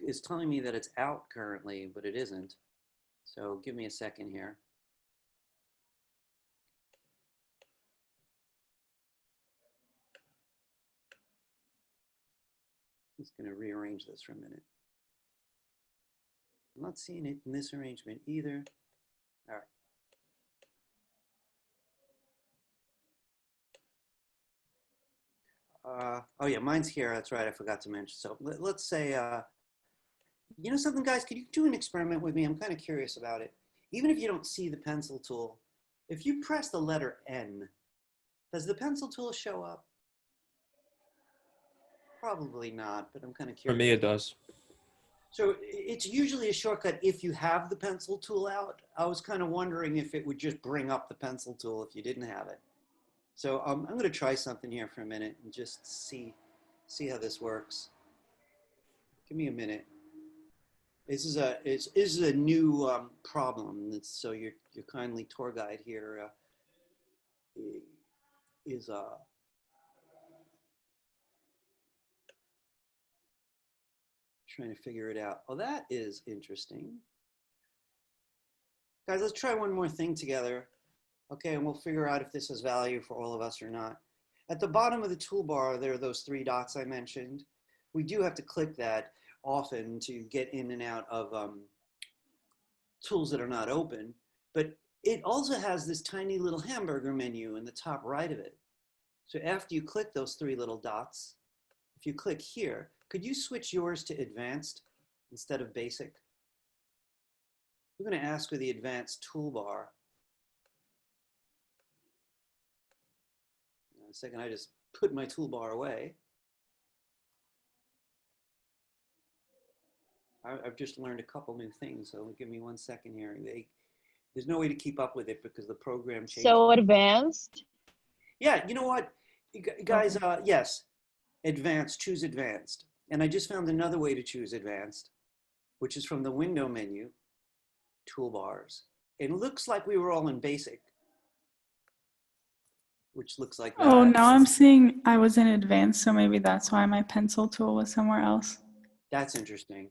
is telling me that it's out currently, but it isn't. So give me a second here. I'm just going to rearrange this for a minute. I'm not seeing it in this arrangement either. All right. Oh yeah, mine's here. That's right. I forgot to mention. So let's say, you know something, guys, could you do an experiment with me? I'm kind of curious about it. Even if you don't see the pencil tool, if you press the letter N, does the pencil tool show up? Probably not, but I'm kind of curious. For me, it does. So it's usually a shortcut if you have the pencil tool out. I was kind of wondering if it would just bring up the pencil tool if you didn't have it. So I'm going to try something here for a minute and just see how this works. Give me a minute. This is a new problem. So your kindly tour guide here is trying to figure it out. Oh, that is interesting. Guys, let's try one more thing together. Okay, and we'll figure out if this has value for all of us or not. At the bottom of the toolbar, there are those 3 dots I mentioned. We do have to click that often to get in and out of tools that are not open, but it also has this tiny little hamburger menu in the top right of it. So after you click those 3 little dots, if you click here, could you switch yours to advanced instead of basic? We're going to ask for the advanced toolbar. a second, I just put my toolbar away. I've just learned a couple new things, so give me 1 second here. There's no way to keep up with it because the program changed. So advanced? Yeah, you know what, guys, yes, advanced, choose advanced. And I just found another way to choose advanced, which is from the window menu, toolbars. It looks like we were all in basic, which looks like that. Oh, now I'm seeing I was in advanced, so maybe that's why my pencil tool was somewhere else. That's interesting.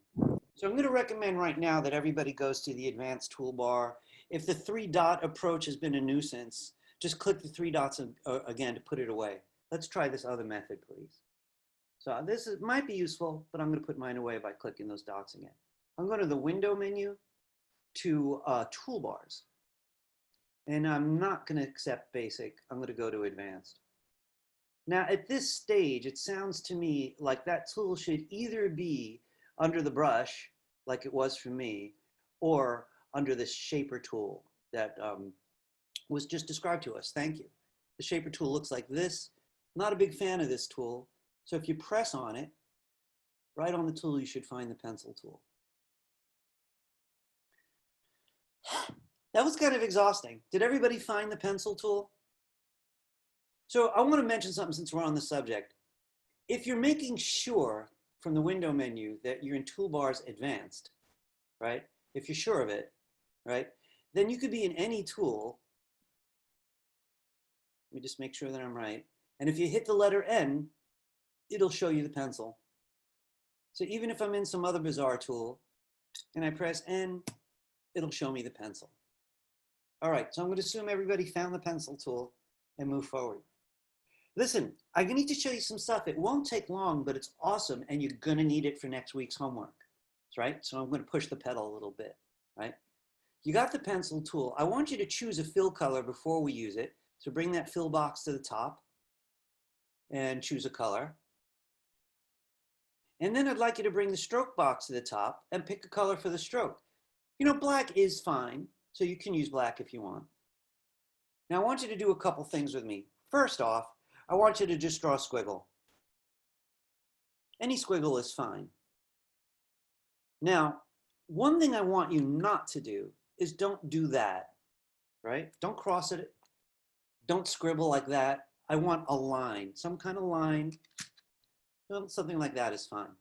So I'm going to recommend right now that everybody goes to the advanced toolbar. If the 3-dot approach has been a nuisance, just click the 3 dots again to put it away. Let's try this other method, please. So might be useful, but I'm going to put mine away by clicking those dots again. I'm going to the window menu to toolbars. And I'm not going to accept basic. I'm going to go to advanced. Now, at this stage, it sounds to me like that tool should either be under the brush, like it was for me, or under the shaper tool that was just described to us. Thank you. The shaper tool looks like this. Not a big fan of this tool. So if you press on it, right on the tool, you should find the pencil tool. That was kind of exhausting. Did everybody find the pencil tool? So I want to mention something since we're on the subject. If you're making sure from the window menu that you're in toolbars advanced, right? If you're sure of it, right? Then you could be in any tool. Let me just make sure that I'm right. And if you hit the letter N, it'll show you the pencil. So even if I'm in some other bizarre tool and I press N, it'll show me the pencil. All right, so I'm going to assume everybody found the pencil tool and move forward. Listen, I need to show you some stuff. It won't take long, but it's awesome, and you're going to need it for next week's homework, right? So I'm going to push the pedal a little bit, right? You got the pencil tool. I want you to choose a fill color before we use it. So bring that fill box to the top and choose a color. And then I'd like you to bring the stroke box to the top and pick a color for the stroke. You know, black is fine, so you can use black if you want. Now I want you to do a couple things with me. First off, I want you to just draw a squiggle. Any squiggle is fine. Now, one thing I want you not to do is don't do that, right? Don't cross it. Don't scribble like that. I want a line, some kind of line. Something like that is fine.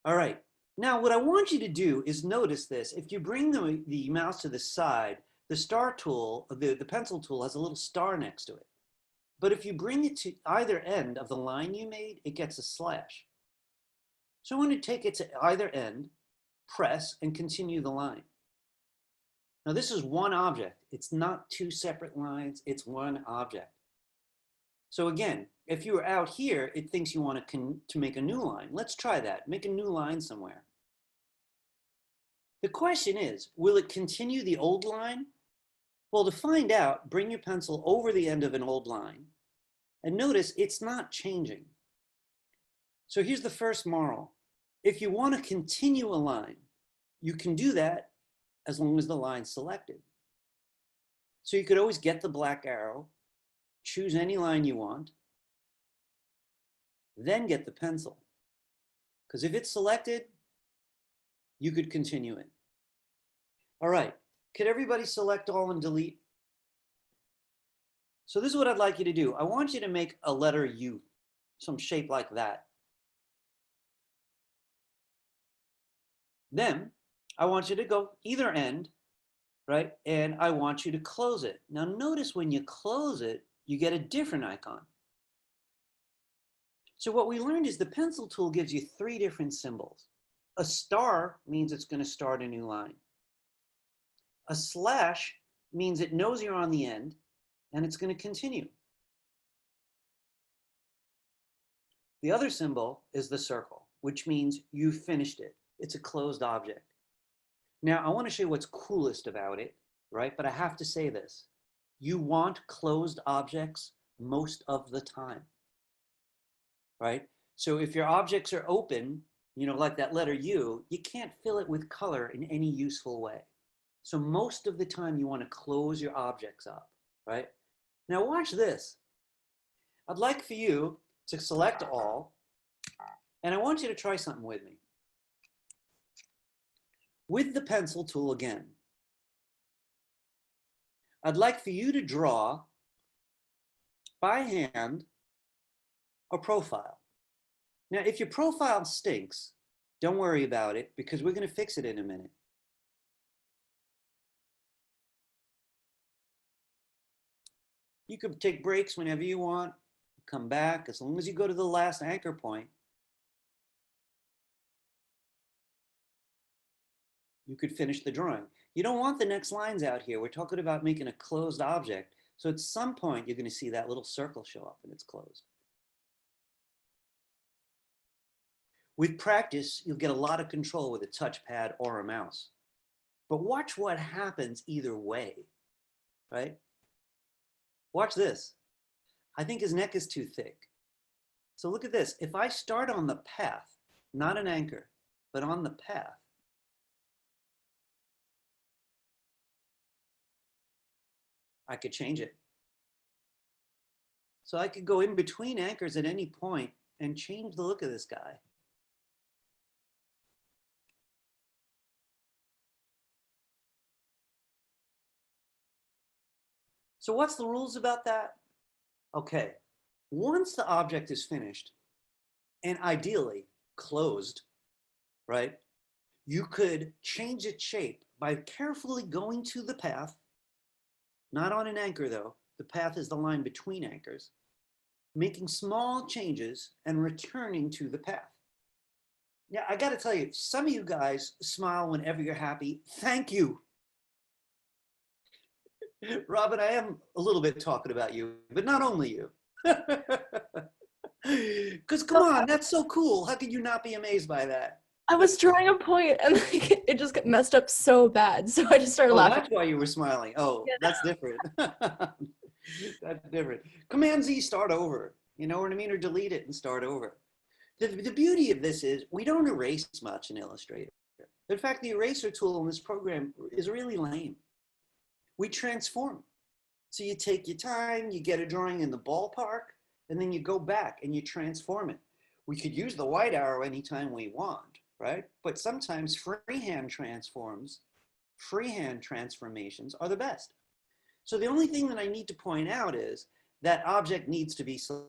All right. Now, what I want you to do is notice this. If you bring the mouse to the side, the star tool, the pencil tool has a little star next to it. But if you bring it to either end of the line you made, it gets a slash. So I want to take it to either end, press, and continue the line. Now, this is one object. It's not two separate lines. It's one object. So again, if you were out here, it thinks you want to make a new line. Let's try that. Make a new line somewhere. The question is, will it continue the old line? Well, to find out, bring your pencil over the end of an old line and notice it's not changing. So here's the first moral. If you want to continue a line, you can do that as long as the line's selected. So you could always get the black arrow, choose any line you want, then get the pencil. Because if it's selected, you could continue it. All right, could everybody select all and delete? So this is what I'd like you to do. I want you to make a letter U, some shape like that. Then I want you to go either end, right? And I want you to close it. Now notice when you close it, you get a different icon. So what we learned is the pencil tool gives you 3 different symbols. A star means it's going to start a new line. A slash means it knows you're on the end and it's going to continue. The other symbol is the circle, which means you finished it. It's a closed object. Now I want to show you what's coolest about it, right? But I have to say this. You want closed objects most of the time, right? So if your objects are open, you know, like that letter U, you can't fill it with color in any useful way. So most of the time you want to close your objects up, right? Now watch this. I'd like for you to select all, and I want you to try something with me. With the pencil tool again, I'd like for you to draw by hand a profile. Now, if your profile stinks, don't worry about it because we're going to fix it in a minute. You can take breaks whenever you want, come back as long as you go to the last anchor point. You could finish the drawing. You don't want the next lines out here. We're talking about making a closed object. So at some point, you're going to see that little circle show up and it's closed. With practice, you'll get a lot of control with a touchpad or a mouse. But watch what happens either way, right? Watch this. I think his neck is too thick. So look at this. If I start on the path, not an anchor, but on the path, I could change it. So I could go in between anchors at any point and change the look of this guy. So what's the rules about that? Okay, once the object is finished and ideally closed, right? You could change its shape by carefully going to the path, not on an anchor though. The path is the line between anchors, making small changes and returning to the path. Yeah, I gotta tell you, some of you guys smile whenever you're happy. Thank you. Robin, I am a little bit talking about you, but not only you. Because come on, that's so cool. How could you not be amazed by that? I was drawing a point and like it just got messed up so bad. So I just started laughing. That's why you were smiling. Oh, yeah. That's different. That's different. Command Z, start over. You know what I mean? Or delete it and start over. The beauty of this is we don't erase much in Illustrator. In fact, the eraser tool in this program is really lame. We transform. So you take your time, you get a drawing in the ballpark, and then you go back and you transform it. We could use the white arrow anytime we want, right? But sometimes freehand transformations are the best. So the only thing that I need to point out is that object needs to be selected.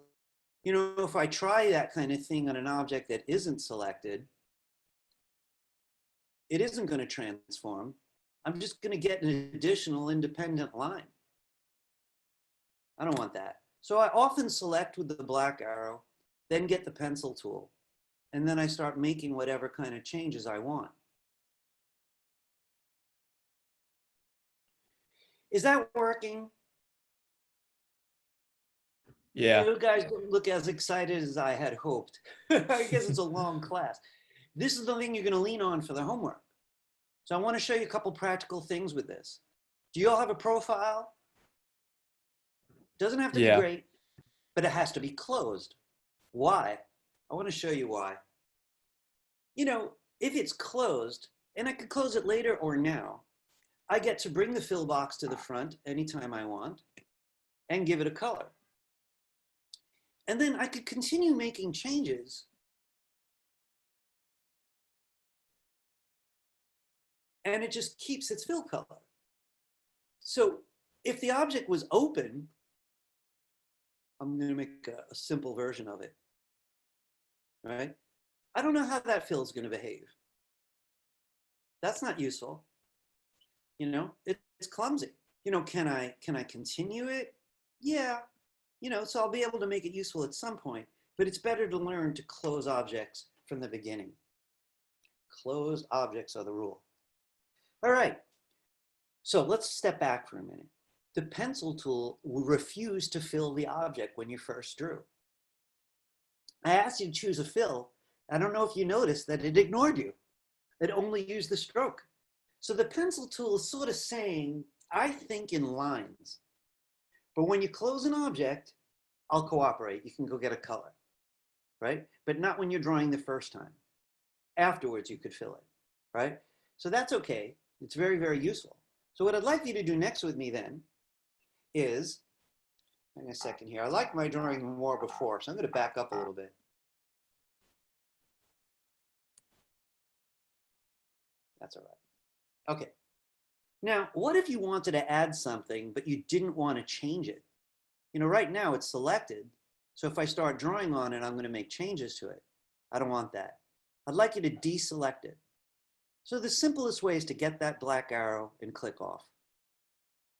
You know, if I try that kind of thing on an object that isn't selected, it isn't going to transform. I'm just going to get an additional independent line. I don't want that. So I often select with the black arrow, then get the pencil tool, and then I start making whatever kind of changes I want. Is that working? Yeah. You guys don't look as excited as I had hoped. I guess it's a long class. This is the thing you're going to lean on for the homework. So I want to show you a couple practical things with this. Do you all have a profile? Doesn't have to be great, but it has to be closed. Why? I want to show you why. You know, if it's closed, and I could close it later or now, I get to bring the fill box to the front anytime I want and give it a color. And then I could continue making changes and it just keeps its fill color. So if the object was open, I'm going to make a simple version of it, right? I don't know how that fill is going to behave. That's not useful. You know, it's clumsy. You know, can I continue it? Yeah. You know, so I'll be able to make it useful at some point, but it's better to learn to close objects from the beginning. Closed objects are the rule. All right, so let's step back for a minute. The pencil tool will refuse to fill the object when you first drew. I asked you to choose a fill. I don't know if you noticed that it ignored you. It only used the stroke. So the pencil tool is sort of saying, I think in lines. But when you close an object, I'll cooperate. You can go get a color, right? But not when you're drawing the first time. Afterwards, you could fill it, right? So that's okay. It's very, very useful. So what I'd like you to do next with me then is Hang on a second here. I like my drawing more before, so I'm going to back up a little bit. That's all right. Okay. Now, what if you wanted to add something, but you didn't want to change it? You know, right now it's selected. So if I start drawing on it, I'm going to make changes to it. I don't want that. I'd like you to deselect it. So the simplest way is to get that black arrow and click off.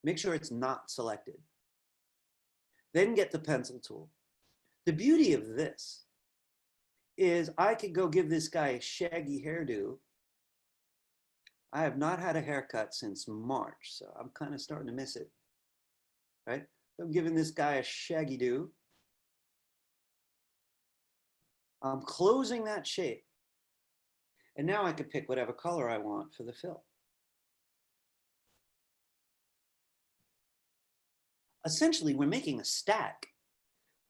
Make sure it's not selected. Then get the pencil tool. The beauty of this is I could go give this guy a shaggy hairdo. I have not had a haircut since March, so I'm kind of starting to miss it, right? I'm giving this guy a shaggy do. I'm closing that shape. And now I can pick whatever color I want for the fill. Essentially, we're making a stack.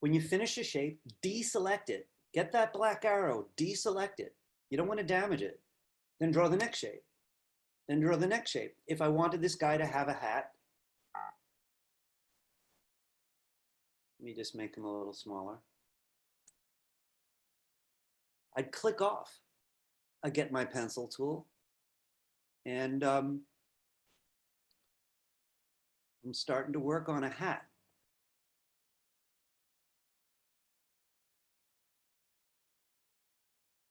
When you finish a shape, deselect it. Get that black arrow, deselect it. You don't want to damage it. Then draw the next shape. Then draw the next shape. If I wanted this guy to have a hat, let me just make him a little smaller. I'd click off. I get my pencil tool, and I'm starting to work on a hat.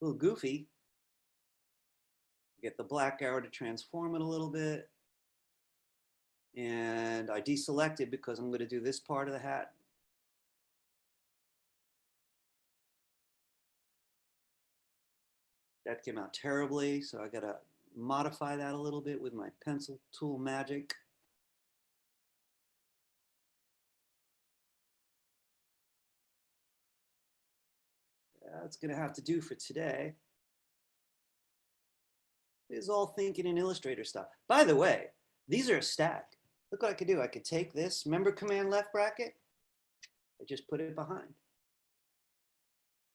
A little goofy. Get the black arrow to transform it a little bit. And I deselect it because I'm going to do this part of the hat. That came out terribly, so I got to modify that a little bit with my pencil tool magic. That's going to have to do for today. It's all thinking in Illustrator stuff. By the way, these are a stack. Look what I could do. I could take this, remember command left bracket? I just put it behind.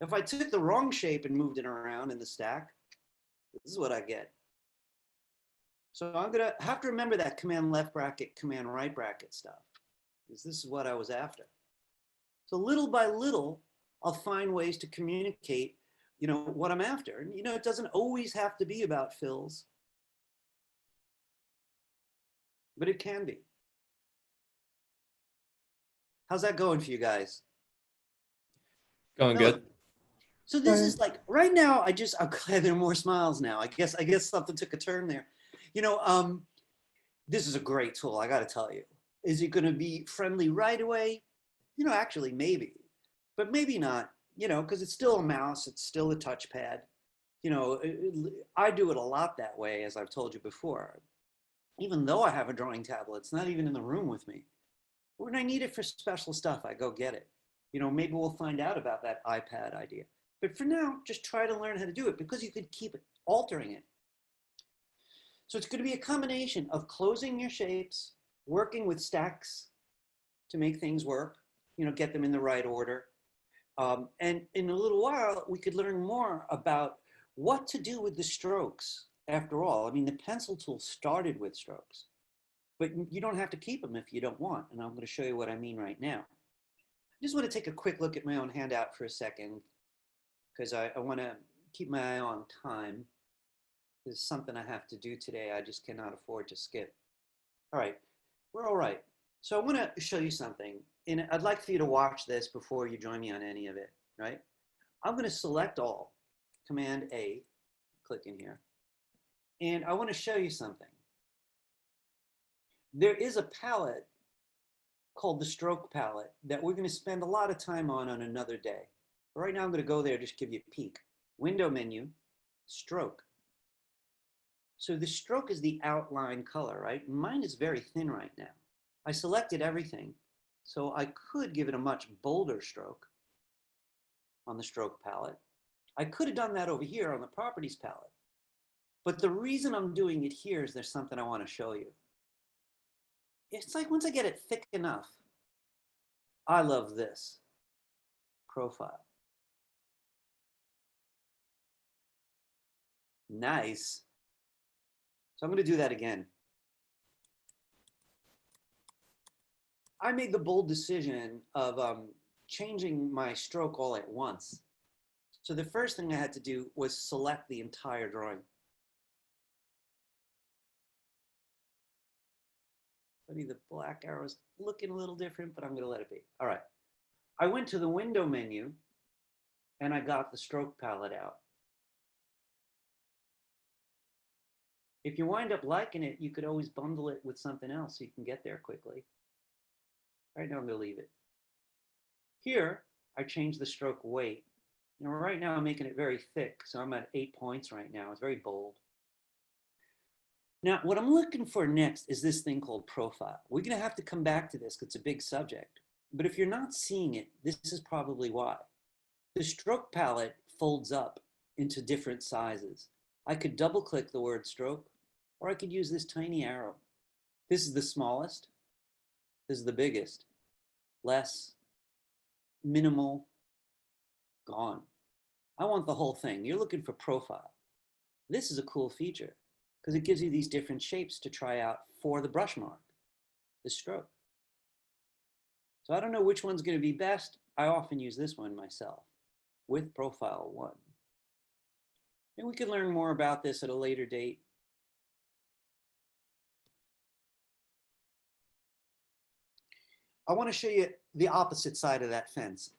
If I took the wrong shape and moved it around in the stack, this is what I get. So I'm gonna have to remember that command left bracket, command right bracket stuff, because this is what I was after. So little by little, I'll find ways to communicate, you know, what I'm after. And you know, it doesn't always have to be about fills, but it can be. How's that going for you guys? Going good. So this is like, right now, I'm glad there are more smiles now. I guess something took a turn there. You know, this is a great tool, I gotta tell you. Is it gonna be friendly right away? You know, actually maybe, but maybe not, you know, because it's still a mouse, it's still a touchpad. You know, I do it a lot that way, as I've told you before. Even though I have a drawing tablet, it's not even in the room with me. When I need it for special stuff, I go get it. You know, maybe we'll find out about that iPad idea. But for now, just try to learn how to do it, because you could keep altering it. So it's going to be a combination of closing your shapes, working with stacks to make things work, you know, get them in the right order. And in a little while, we could learn more about what to do with the strokes. After all, I mean, the pencil tool started with strokes, but you don't have to keep them if you don't want. And I'm going to show you what I mean right now. I just want to take a quick look at my own handout for a second, because I want to keep my eye on time. This is something I have to do today. I just cannot afford to skip. All right, we're all right. So I want to show you something, and I'd like for you to watch this before you join me on any of it, right? I'm going to select all, Command A, click in here, and I want to show you something. There is a palette called the stroke palette that we're going to spend a lot of time on another day. Right now I'm going to go there, just give you a peek. Window menu, stroke. So the stroke is the outline color, right? Mine is very thin right now. I selected everything, so I could give it a much bolder stroke on the stroke palette. I could have done that over here on the properties palette. But the reason I'm doing it here is there's something I want to show you. It's like once I get it thick enough, I love this profile. Nice. So I'm going to do that again. I made the bold decision of changing my stroke all at once. So the first thing I had to do was select the entire drawing. Funny, the black arrow's looking a little different, but I'm going to let it be. All right. I went to the window menu and I got the stroke palette out. If you wind up liking it, you could always bundle it with something else so you can get there quickly. Right now, I'm going to leave it. Here, I changed the stroke weight. Now, right now, I'm making it very thick, so I'm at 8 points right now. It's very bold. Now, what I'm looking for next is this thing called profile. We're going to have to come back to this because it's a big subject. But if you're not seeing it, this is probably why. The stroke palette folds up into different sizes. I could double click the word stroke, or I could use this tiny arrow. This is the smallest. This is the biggest. Less, minimal, gone. I want the whole thing. You're looking for profile. This is a cool feature because it gives you these different shapes to try out for the brush mark, the stroke. So I don't know which one's going to be best. I often use this one myself with profile 1. And we could learn more about this at a later date. I want to show you the opposite side of that fence.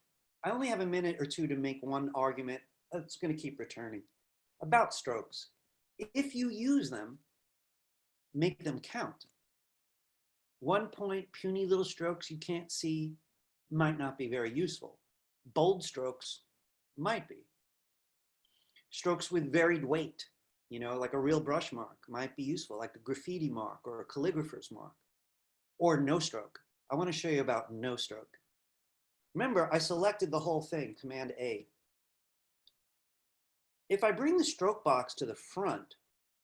I only have a minute or two to make one argument that's going to keep returning about strokes. If you use them, make them count. 1 point, puny little strokes you can't see might not be very useful. Bold strokes might be. Strokes with varied weight, you know, like a real brush mark might be useful, like a graffiti mark or a calligrapher's mark, or no stroke. I want to show you about no stroke. Remember, I selected the whole thing, Command A. If I bring the stroke box to the front,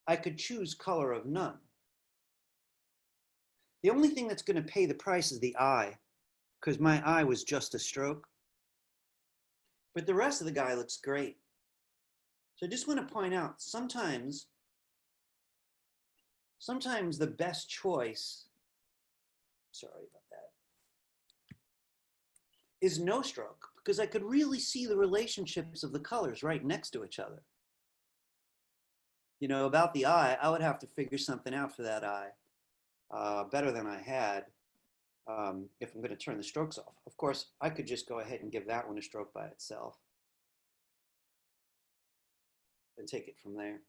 I could choose color of none. The only thing that's going to pay the price is the eye, because my eye was just a stroke. But the rest of the guy looks great. So I just want to point out, sometimes the best choice, sorry about that, is no stroke, because I could really see the relationships of the colors right next to each other. You know, about the eye, I would have to figure something out for that eye better than I had if I'm going to turn the strokes off. Of course, I could just go ahead and give that one a stroke by itself and take it from there.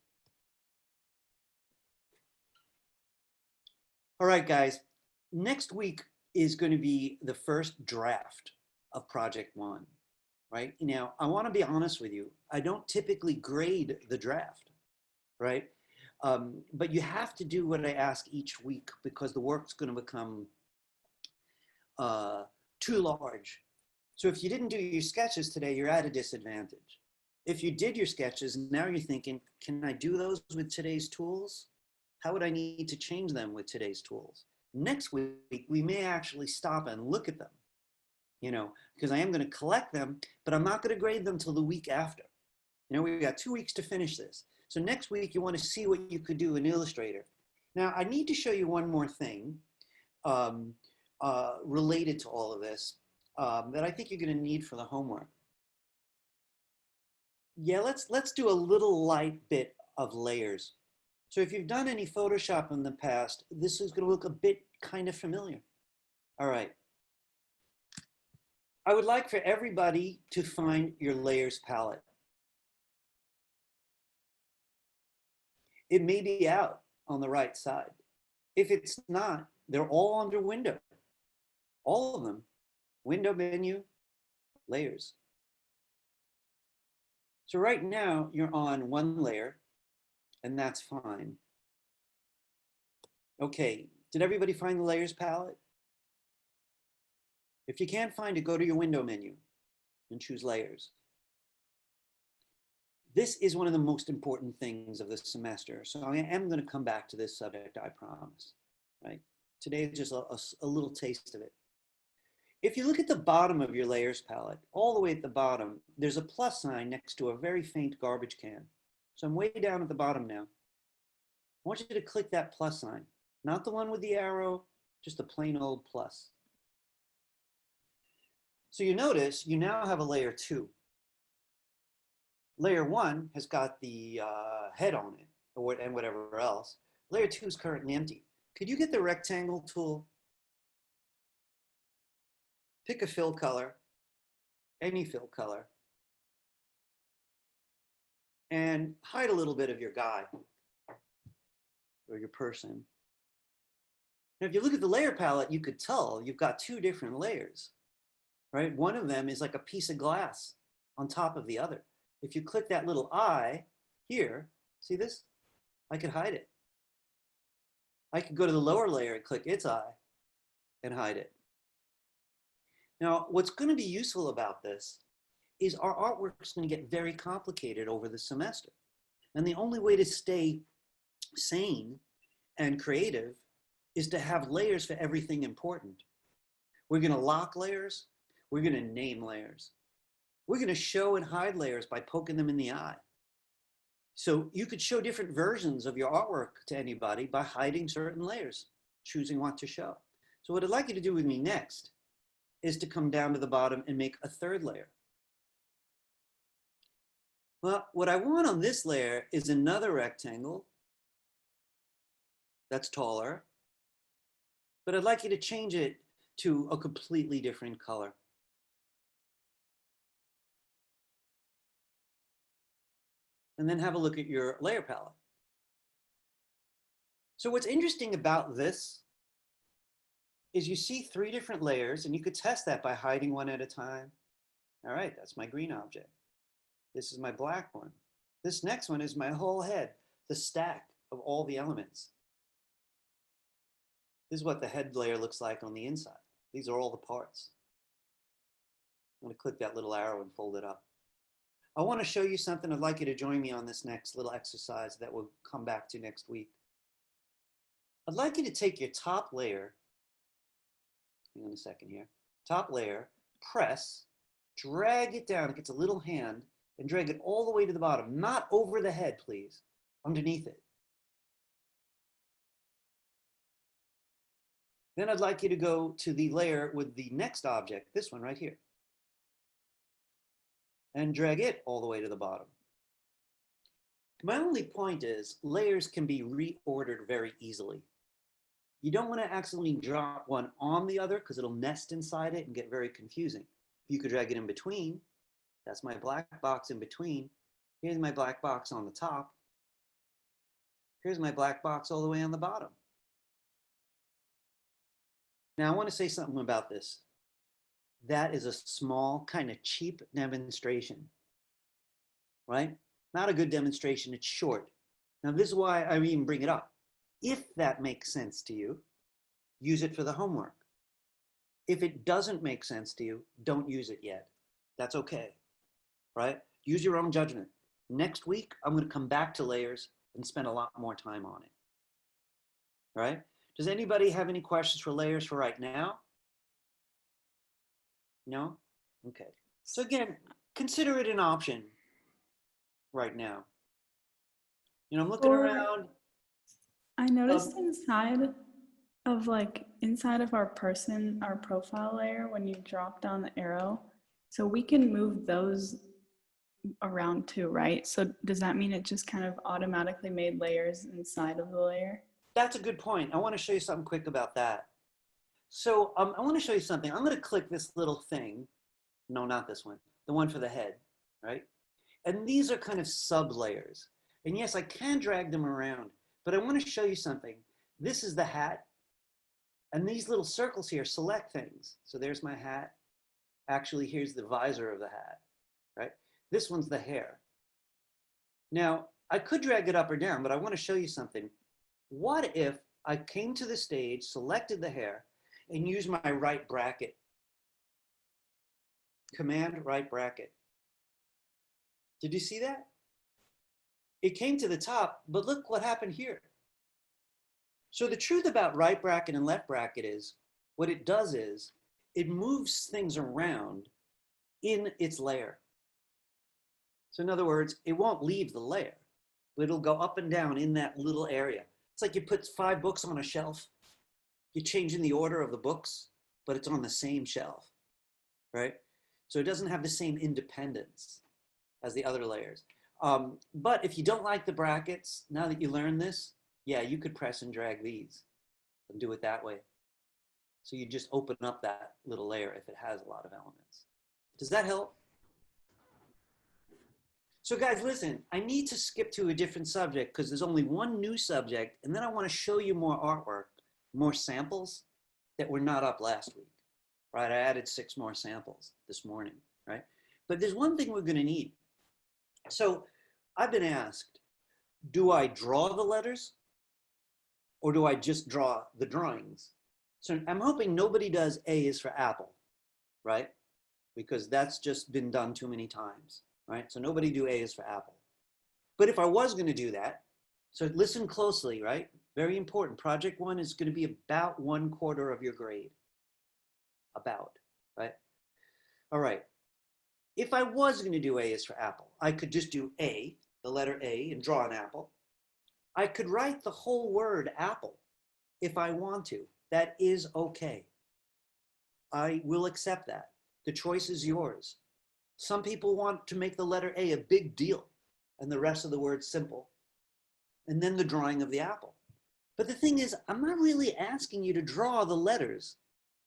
All right, guys, next week is going to be the first draft of Project 1, right? Now, I want to be honest with you. I don't typically grade the draft, right? But you have to do what I ask each week because the work's going to become too large. So if you didn't do your sketches today, you're at a disadvantage. If you did your sketches, now you're thinking, can I do those with today's tools? How would I need to change them with today's tools? Next week, we may actually stop and look at them, you know, because I am going to collect them, but I'm not going to grade them till the week after. You know, we've got 2 weeks to finish this. So next week, you want to see what you could do in Illustrator. Now, I need to show you one more thing related to all of this that I think you're going to need for the homework. Yeah, let's do a little light bit of layers. So if you've done any Photoshop in the past, this is going to look a bit kind of familiar. All right. I would like for everybody to find your layers palette. It may be out on the right side. If it's not, they're all under window. All of them. Window menu, layers. So right now you're on one layer and that's fine. Okay, did everybody find the layers palette? If you can't find it, go to your window menu and choose layers. This is one of the most important things of the semester. So I am going to come back to this subject, I promise, right? Today is just a little taste of it. If you look at the bottom of your layers palette, all the way at the bottom, there's a plus sign next to a very faint garbage can. So I'm way down at the bottom now. I want you to click that plus sign, not the one with the arrow, just a plain old plus. So you notice you now have a layer 2. Layer 1 has got the head on it and whatever else. Layer 2 is currently empty. Could you get the rectangle tool? Pick a fill color, any fill color, and hide a little bit of your guy or your person. Now, if you look at the layer palette, you could tell you've got 2 different layers, right? One of them is like a piece of glass on top of the other. If you click that little eye here, see this? I could hide it. I could go to the lower layer and click its eye and hide it. Now, what's going to be useful about this is our artwork is going to get very complicated over the semester. And the only way to stay sane and creative is to have layers for everything important. We're going to lock layers. We're going to name layers. We're going to show and hide layers by poking them in the eye. So you could show different versions of your artwork to anybody by hiding certain layers, choosing what to show. So what I'd like you to do with me next is to come down to the bottom and make a 3rd layer. Well, what I want on this layer is another rectangle that's taller, but I'd like you to change it to a completely different color. And then have a look at your layer palette. So what's interesting about this is you see 3 different layers, and you could test that by hiding one at a time. All right, that's my green object. This is my black one. This next one is my whole head, the stack of all the elements. This is what the head layer looks like on the inside. These are all the parts. I'm going to click that little arrow and fold it up. I want to show you something. I'd like you to join me on this next little exercise that we'll come back to next week. I'd like you to take your top layer, hang on a second here, top layer, press, drag it down. It gets a little hand, and drag it all the way to the bottom, not over the head, please, underneath it. Then I'd like you to go to the layer with the next object, this one right here, and drag it all the way to the bottom. My only point is layers can be reordered very easily. You don't want to accidentally drop one on the other because it'll nest inside it and get very confusing. You could drag it in between. That's my black box in between. Here's my black box on the top. Here's my black box all the way on the bottom. Now I want to say something about this. That is a small, kind of cheap demonstration, right? Not a good demonstration, it's short. Now this is why I even bring it up. If that makes sense to you, use it for the homework. If it doesn't make sense to you, don't use it yet. That's okay, right? Use your own judgment. Next week, I'm going to come back to layers and spend a lot more time on it, right? Does anybody have any questions for layers for right now? No? Okay. So again, consider it an option right now. You know, I'm looking around. I noticed inside of inside of our profile layer, when you drop down the arrow, so we can move those around too, right? So does that mean it just kind of automatically made layers inside of the layer? That's a good point. I want to show you something quick about that. So I want to show you something. I'm going to click this little thing. No, not this one. The one for the head, right? And these are kind of sub layers. And yes, I can drag them around, but I want to show you something. This is the hat. And these little circles here select things. So there's my hat. Actually, here's the visor of the hat, right? This one's the hair. Now, I could drag it up or down, but I want to show you something. What if I came to the stage, selected the hair, and used my right bracket? Command right bracket. Did you see that? It came to the top, but look what happened here. So the truth about right bracket and left bracket is, what it does is, it moves things around in its layer. So in other words, it won't leave the layer, but it'll go up and down in that little area. It's like you put 5 books on a shelf. You're changing the order of the books, but it's on the same shelf, right? So it doesn't have the same independence as the other layers. But if you don't like the brackets, now that you learned this, yeah, you could press and drag these and do it that way. So you just open up that little layer if it has a lot of elements. Does that help? So guys, listen, I need to skip to a different subject because there's only one new subject, and then I want to show you more artwork, more samples that were not up last week, right? I added 6 more samples this morning, right? But there's one thing we're going to need. So I've been asked, do I draw the letters or do I just draw the drawings? So I'm hoping nobody does A is for apple, right? Because that's just been done too many times, right? So nobody do A is for apple. But if I was going to do that, so listen closely, right? Very important. Project 1 is going to be about 1/4 of your grade. About, right? All right. If I was going to do A is for apple, I could just do A, the letter A, and draw an apple. I could write the whole word apple if I want to. That is okay. I will accept that. The choice is yours. Some people want to make the letter A a big deal and the rest of the word simple, and then the drawing of the apple. But the thing is, I'm not really asking you to draw the letters,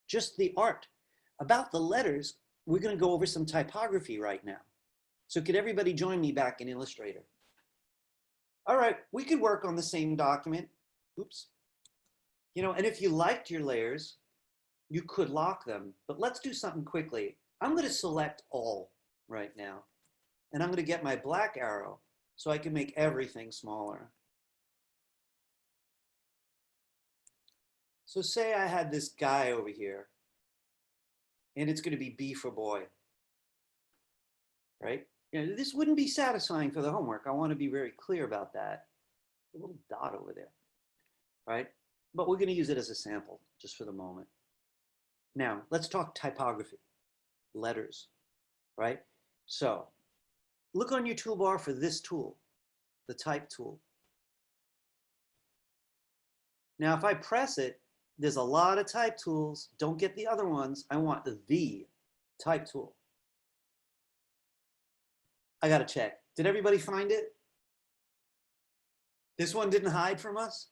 just the art. About the letters, we're going to go over some typography right now. So could everybody join me back in Illustrator? All right, we could work on the same document. Oops. You know, and if you liked your layers, you could lock them, but let's do something quickly. I'm going to select all right now, and I'm going to get my black arrow so I can make everything smaller. So say I had this guy over here, and it's going to be B for boy, right? You know, this wouldn't be satisfying for the homework. I want to be very clear about that. A little dot over there, right? But we're going to use it as a sample just for the moment. Now, let's talk typography, letters, right? So look on your toolbar for this tool, the type tool. Now, if I press it, there's a lot of type tools. Don't get the other ones. I want the type tool. I got to check. Did everybody find it? This one didn't hide from us?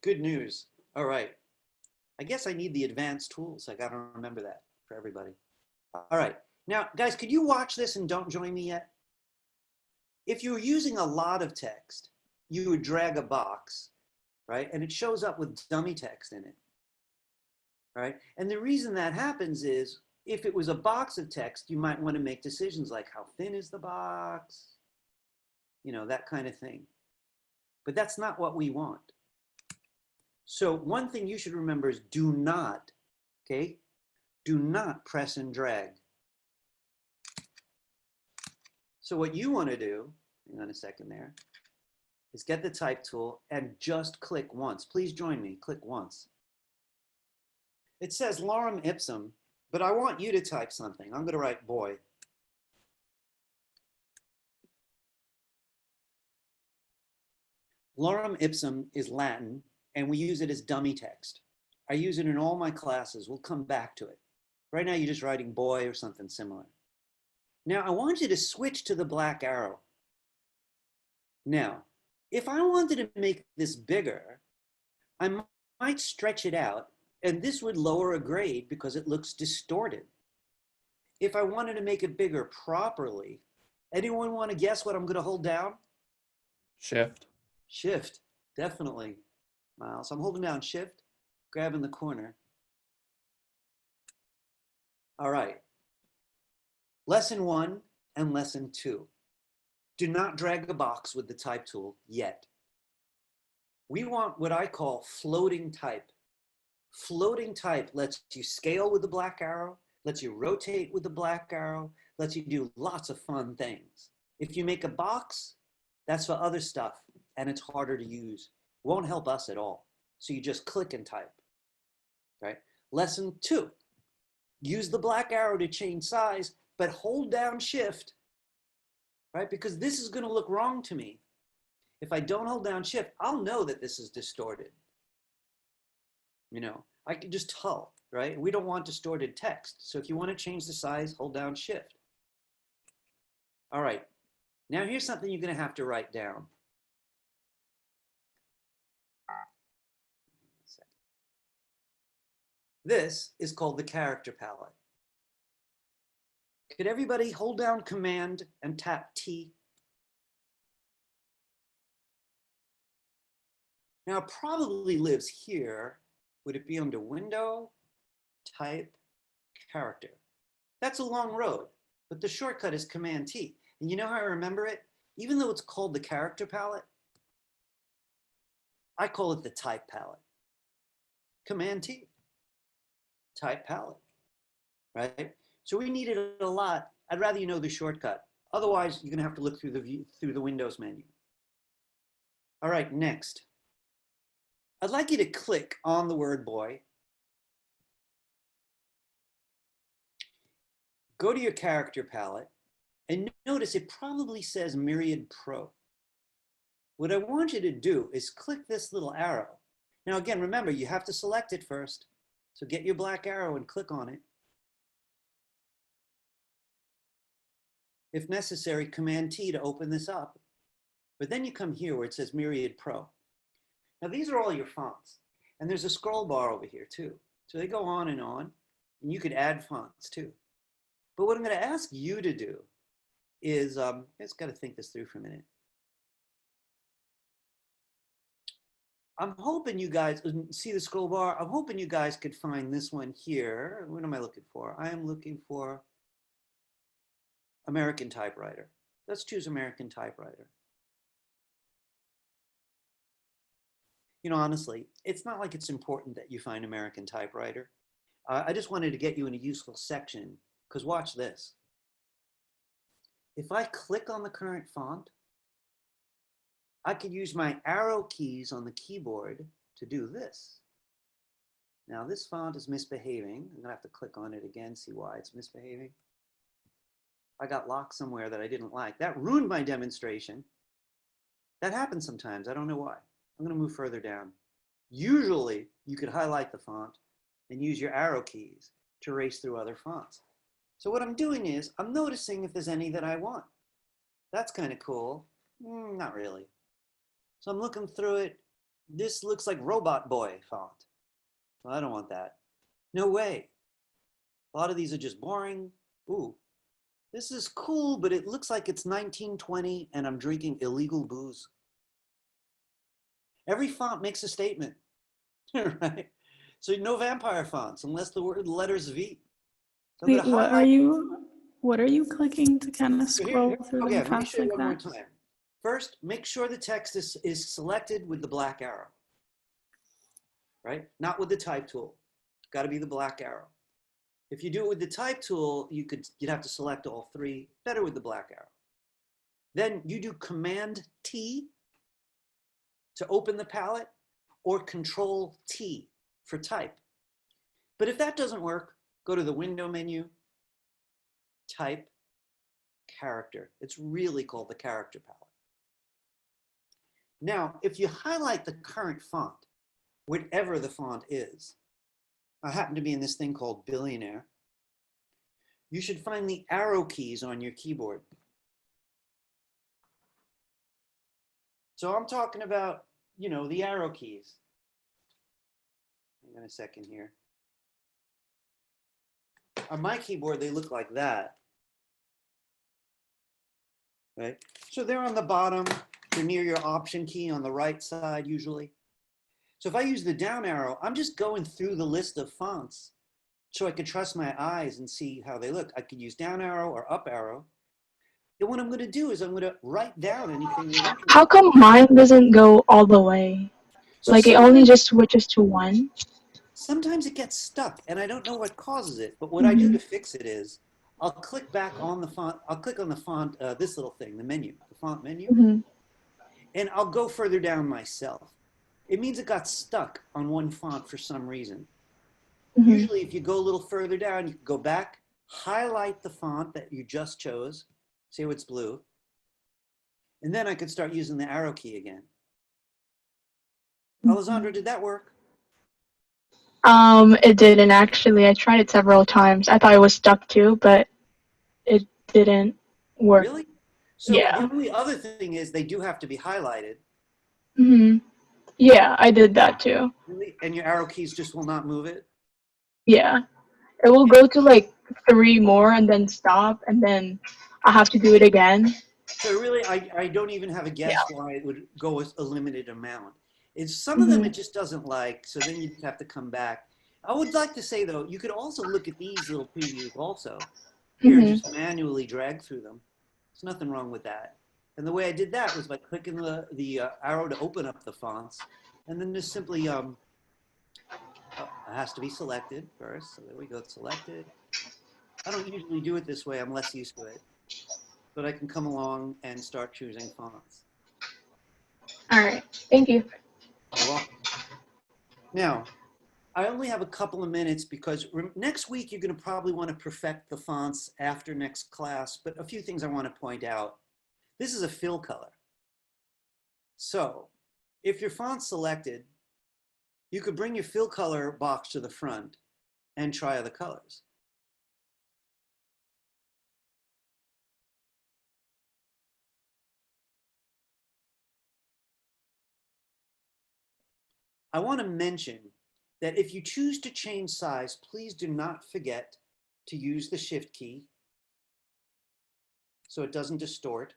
Good news. All right. I guess I need the advanced tools. I got to remember that for everybody. All right. Now, guys, could you watch this and don't join me yet? If you were using a lot of text, you would drag a box, right? And it shows up with dummy text in it, right? And the reason that happens is if it was a box of text, you might want to make decisions like how thin is the box, you know, that kind of thing. But that's not what we want. So one thing you should remember is do not, okay? Do not press and drag. So what you want to do, hang on a second there, is get the type tool and just click once. Please join me, click once. It says lorem ipsum, but I want you to type something. I'm going to write boy. Lorem ipsum is Latin, and we use it as dummy text. I use it in all my classes. We'll come back to it. Right now, you're just writing boy or something similar. Now, I want you to switch to the black arrow. Now, if I wanted to make this bigger, I might stretch it out, and this would lower a grade because it looks distorted. If I wanted to make it bigger properly, anyone want to guess what I'm going to hold down? Shift. Shift, definitely, Miles. I'm holding down Shift, grabbing the corner. All right. Lesson 1 and lesson 2. Do not drag a box with the type tool yet. We want what I call floating type. Floating type lets you scale with the black arrow, lets you rotate with the black arrow, lets you do lots of fun things. If you make a box, that's for other stuff, and it's harder to use. Won't help us at all. So you just click and type, right? Lesson 2, use the black arrow to change size, but hold down Shift, right? Because this is going to look wrong to me. If I don't hold down Shift, I'll know that this is distorted. You know, I could just tull, right? We don't want distorted text. So if you want to change the size, hold down Shift. All right. Now here's something you're going to have to write down. This is called the character palette. Could everybody hold down Command and tap T? Now it probably lives here. Would it be under Window, Type, Character? That's a long road, but the shortcut is Command T. And you know how I remember it? Even though it's called the character palette, I call it the type palette. Command T, type palette, right? So we need it a lot. I'd rather you know the shortcut. Otherwise, you're gonna have to look through the Windows menu. All right, next. I'd like you to click on the word boy. Go to your character palette and notice it probably says Myriad Pro. What I want you to do is click this little arrow. Now again, remember, you have to select it first. So get your black arrow and click on it. If necessary, Command T to open this up. But then you come here where it says Myriad Pro. Now these are all your fonts. And there's a scroll bar over here too. So they go on, and you could add fonts too. But what I'm going to ask you to do is, I just got to think this through for a minute. I'm hoping you guys, see the scroll bar? I'm hoping you guys could find this one here. What am I looking for? I am looking for American typewriter. Let's choose American typewriter. You know, honestly, it's not like it's important that you find American typewriter. I just wanted to get you in a useful section, because watch this. If I click on the current font, I could use my arrow keys on the keyboard to do this. Now this font is misbehaving. I'm gonna have to click on it again, see why it's misbehaving. I got locked somewhere that I didn't like. That ruined my demonstration. That happens sometimes, I don't know why. I'm gonna move further down. Usually you could highlight the font and use your arrow keys to race through other fonts. So what I'm doing is I'm noticing if there's any that I want. That's kind of cool. Not really. So I'm looking through it. This looks like Robot Boy font. Well, I don't want that. No way. A lot of these are just boring. Ooh, this is cool, but it looks like it's 1920 and I'm drinking illegal booze. Every font makes a statement, right? So no vampire fonts unless the letter's V. So Wait, what are you clicking to kind of scroll through them let me fast show you like one more that? time. First, make sure the text is selected with the black arrow, right? Not with the type tool. It's got to be the black arrow. If you do it with the type tool, you'd have to select all three. Better with the black arrow. Then you do Command T to open the palette, or Control T for type. But if that doesn't work, go to the window menu, type, character. It's really called the character palette. Now, if you highlight the current font, whatever the font is, I happen to be in this thing called Billionaire, you should find the arrow keys on your keyboard. So I'm talking about, you know, the arrow keys. Hang on a second here. On my keyboard, they look like that, right? So they're on the bottom. They're near your Option key on the right side usually. So if I use the down arrow, I'm just going through the list of fonts so I can trust my eyes and see how they look. I could use down arrow or up arrow. And what I'm going to do is I'm going to write down anything you're interested in. How come mine doesn't go all the way? So Like it only just switches to one? Sometimes it gets stuck and I don't know what causes it, but what I do to fix it is I'll click back on the font. I'll click on the font, this little thing, the menu, the font menu, and I'll go further down myself. It means it got stuck on one font for some reason. Usually if you go a little further down, you can go back, highlight the font that you just chose, say it's blue, and then I could start using the arrow key again. Alessandra, did that work? It didn't actually. I tried it several times. I thought it was stuck too, but it didn't work. Really? So Yeah. the only other thing is they do have to be highlighted. Mhm. Yeah, I did that too. Really? And your arrow keys just will not move it? Yeah. It will go to like 3 more and then stop, and then I have to do it again. So really, I don't even have a guess Yeah. why it would go with a limited amount. It's some of them it Mhm. just doesn't like, so then you just have to come back. I would like to say though, you could also look at these little previews also. Here, Mhm. just manually drag through them. There's nothing wrong with that. And the way I did that was by clicking the arrow to open up the fonts, and then just simply oh, it has to be selected first. So there we go, it's selected. I don't usually do it this way. I'm less used to it, but I can come along and start choosing fonts. All right. Thank you. You're welcome. Now, I only have a couple of minutes because next week you're going to probably want to perfect the fonts after next class, but a few things I want to point out. This is a fill color. So if your font's selected, you could bring your fill color box to the front and try other colors. I want to mention that if you choose to change size, please do not forget to use the Shift key so it doesn't distort.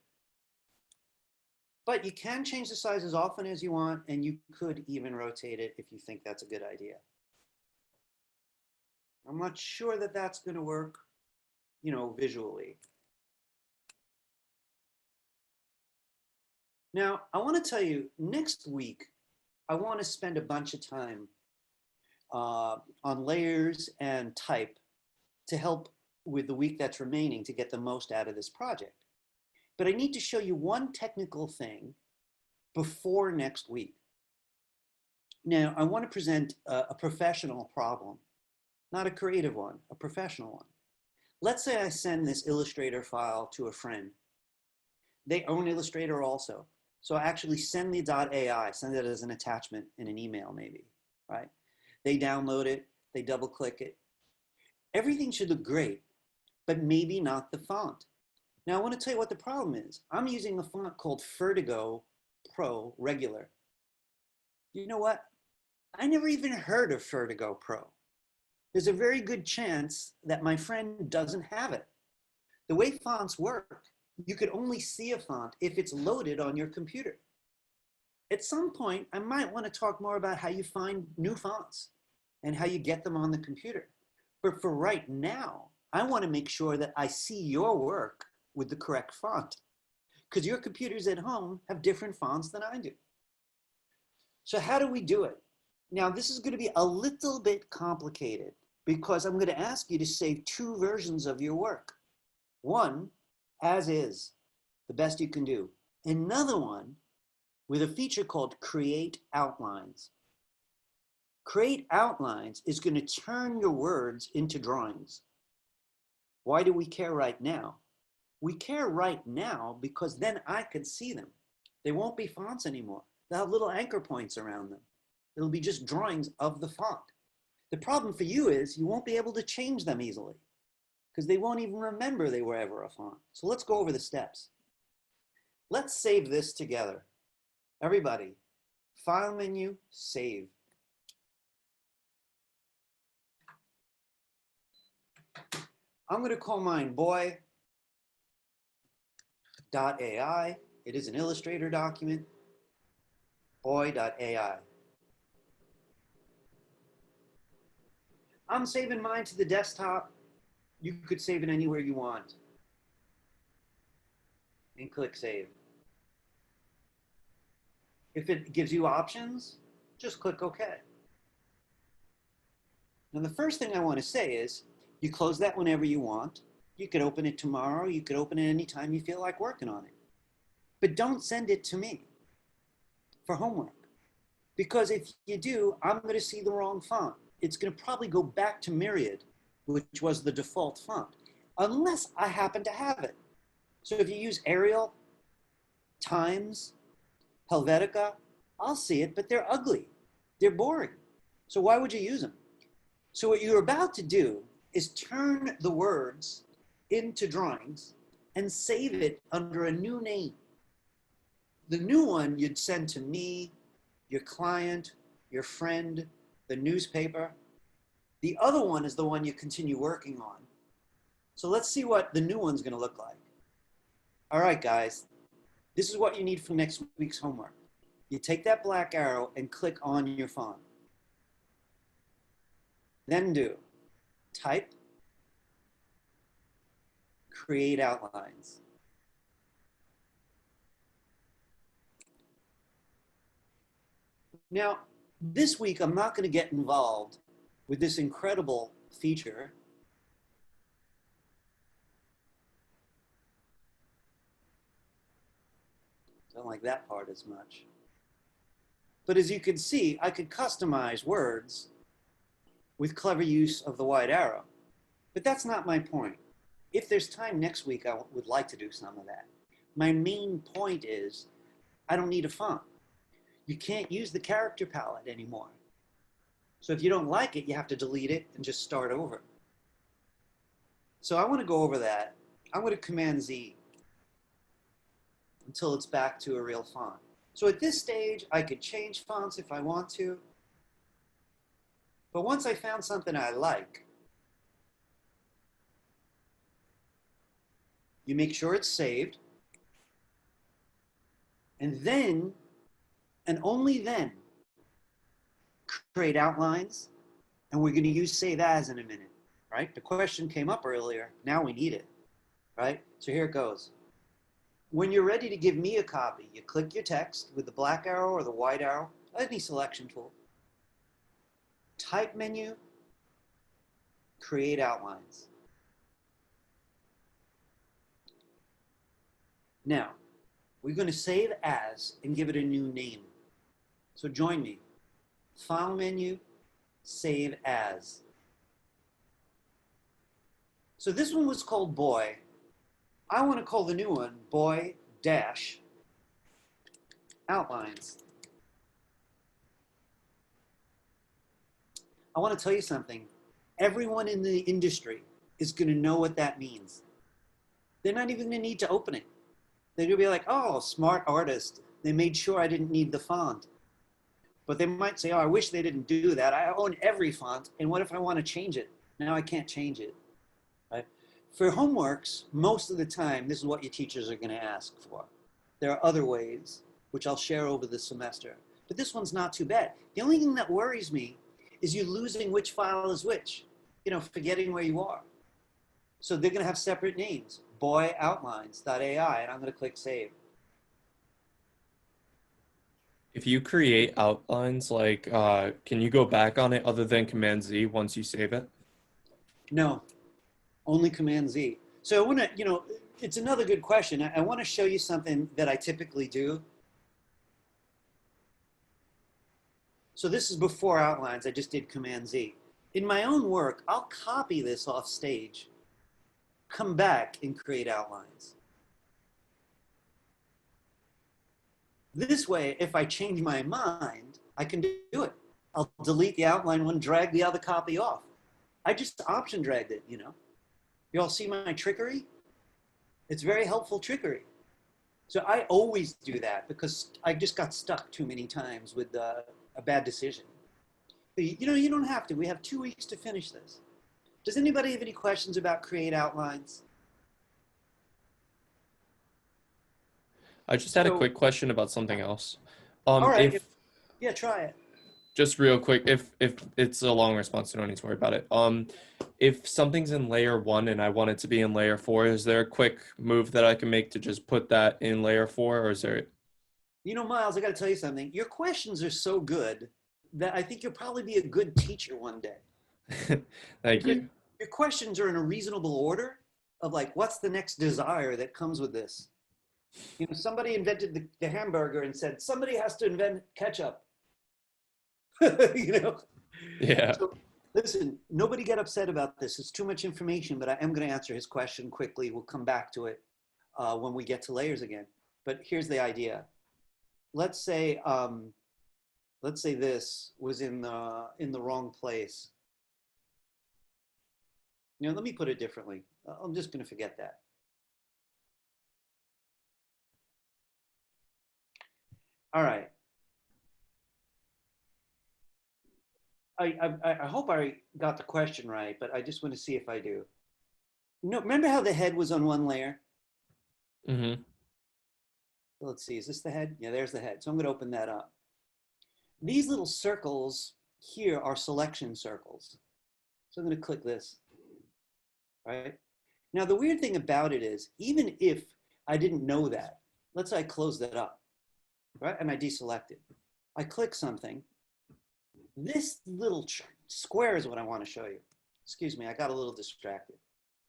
But you can change the size as often as you want, and you could even rotate it if you think that's a good idea. I'm not sure that that's going to work, you know, visually. Now, I want to tell you, next week, I want to spend a bunch of time on layers and type to help with the week that's remaining to get the most out of this project. But I need to show you one technical thing before next week. Now, I want to present a professional problem, not a creative one, a professional one. Let's say I send this Illustrator file to a friend. They own Illustrator also. So I actually send the .ai, send it as an attachment in an email maybe, right? They download it, they double click it. Everything should look great, but maybe not the font. Now I want to tell you what the problem is. I'm using a font called Vertigo Pro Regular. You know what? I never even heard of Vertigo Pro. There's a very good chance that my friend doesn't have it. The way fonts work, you could only see a font if it's loaded on your computer. At some point, I might want to talk more about how you find new fonts and how you get them on the computer. But for right now, I want to make sure that I see your work with the correct font, because your computers at home have different fonts than I do. So how do we do it? Now, this is going to be a little bit complicated because I'm going to ask you to save 2 versions of your work. One, as is, the best you can do. Another one with a feature called Create Outlines. Create Outlines is going to turn your words into drawings. Why do we care right now? We care right now because then I could see them. They won't be fonts anymore. They'll have little anchor points around them. It'll be just drawings of the font. The problem for you is you won't be able to change them easily because they won't even remember they were ever a font. So let's go over the steps. Let's save this together. Everybody, File menu, Save. I'm going to call mine boy.ai. It is an Illustrator document. Boy.ai. I'm saving mine to the desktop. You could save it anywhere you want. And click Save. If it gives you options, just click OK. Now, the first thing I want to say is you close that whenever you want. You could open it tomorrow. You could open it anytime you feel like working on it. But don't send it to me for homework. Because if you do, I'm going to see the wrong font. It's going to probably go back to Myriad, which was the default font, unless I happen to have it. So if you use Arial, Times, Helvetica, I'll see it, but they're ugly. They're boring. So why would you use them? So what you're about to do is turn the words into drawings and save it under a new name. The new one you'd send to me, your client, your friend, the newspaper. The other one is the one you continue working on. So let's see what the new one's going to look like. All right, guys, this is what you need for next week's homework. You take that black arrow and click on your font. Then do type, create outlines. Now, this week, I'm not going to get involved with this incredible feature. Don't like that part as much. But as you can see, I could customize words with clever use of the white arrow. But that's not my point. If there's time next week, I would like to do some of that. My main point is I don't need a font. You can't use the character palette anymore. So if you don't like it, you have to delete it and just start over. So I want to go over that. I'm going to Command Z until it's back to a real font. So at this stage, I could change fonts if I want to. But once I found something I like, you make sure it's saved. And then, and only then, create outlines. And we're going to use Save As in a minute, right? The question came up earlier. Now we need it, right? So here it goes. When you're ready to give me a copy, you click your text with the black arrow or the white arrow, any selection tool. Type menu, create outlines. Now, we're going to save as and give it a new name. So join me. File menu, save as. So this one was called boy. I want to call the new one boy dash outlines. I want to tell you something. Everyone in the industry is going to know what that means. They're not even going to need to open it. They're going to be like, oh, smart artist. They made sure I didn't need the font. But they might say, oh, I wish they didn't do that. I own every font. And what if I want to change it? Now I can't change it. Right? For homeworks, most of the time, this is what your teachers are going to ask for. There are other ways, which I'll share over the semester. But this one's not too bad. The only thing that worries me is you losing which file is which, you know, forgetting where you are. So they're going to have separate names, boyoutlines.ai, and I'm going to click Save. If you create outlines, like, can you go back on it other than Command Z once you save it? No, only Command Z. So I want to, you know, it's another good question. I want to show you something that I typically do. So this is before outlines. I just did Command Z. In my own work, I'll copy this off stage, come back and create outlines. This way, if I change my mind, I can do it. I'll delete the outline one, drag the other copy off. I just option dragged it, you know. You all see my trickery? It's very helpful trickery. So I always do that because I just got stuck too many times with a bad decision. But, you know, you don't have to. We have 2 weeks to finish this. Does anybody have any questions about create outlines? I just had a quick question about something else. All right. If Yeah, try it. just real quick, if it's a long response, you don't need to worry about it. If something's in layer 1 and I want it to be in layer 4, is there a quick move that I can make to just put that in layer 4, or is there? You know, Miles, I got to tell you something. Your questions are so good that I think you'll probably be a good teacher one day. Thank you. Your questions are in a reasonable order of like, what's the next desire that comes with this? You know, somebody invented the hamburger and said, somebody has to invent ketchup. You know? Yeah. So, listen, nobody get upset about this. It's too much information, but I am going to answer his question quickly. We'll come back to it when we get to layers again. But here's the idea. Let's say this was in the wrong place. Let me put it differently. I'm just going to forget that. All right. I hope I got the question right, but I just want to see if I do. Remember how the head was on one layer? Mm-hmm. Let's see, is this the head? Yeah, there's the head. So I'm going to open that up. These little circles here are selection circles. So I'm going to click this, right? Now, the weird thing about it is, even if I didn't know that, let's say I close that up, right? And I deselect it. I click something. This little square is what I want to show you. Excuse me, I got a little distracted.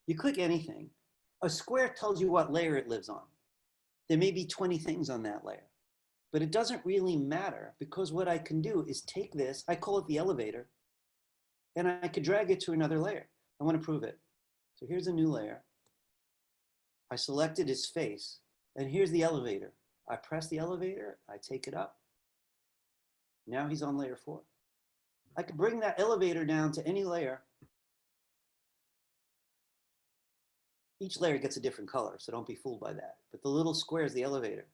You click anything, a square tells you what layer it lives on. There may be 20 things on that layer, but it doesn't really matter because what I can do is take this, I call it the elevator, and I could drag it to another layer. I want to prove it. So here's a new layer. I selected his face, and here's the elevator. I press the elevator, I take it up. Now he's on layer 4. I could bring that elevator down to any layer. Each layer gets a different color, so don't be fooled by that. But the little square is the elevator.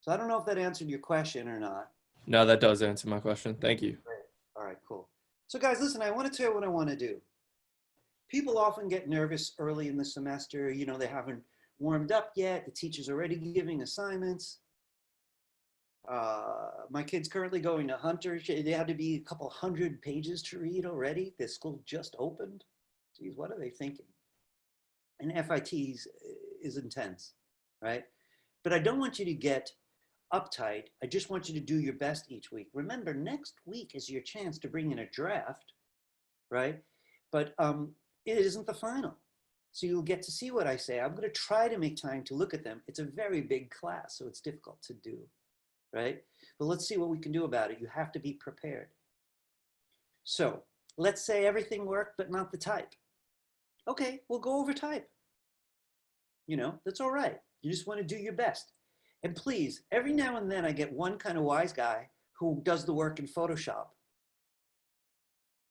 So I don't know if that answered your question or not. No, that does answer my question. Thank you. Great. All right, cool. So guys, listen, I want to tell you what I want to do. People often get nervous early in the semester. They haven't warmed up yet. The teacher's already giving assignments. My kid's currently going to Hunter. They had to be a couple hundred pages to read already. The school just opened. Geez, what are they thinking? And FITs is intense, right? But I don't want you to get uptight. I just want you to do your best each week. Remember, next week is your chance to bring in a draft, right? But it isn't the final. So you'll get to see what I say. I'm going to try to make time to look at them. It's a very big class, so it's difficult to do, right? But let's see what we can do about it. You have to be prepared. So let's say everything worked, but not the type. Okay, we'll go over type. That's all right. You just want to do your best. And please, every now and then I get one kind of wise guy who does the work in Photoshop,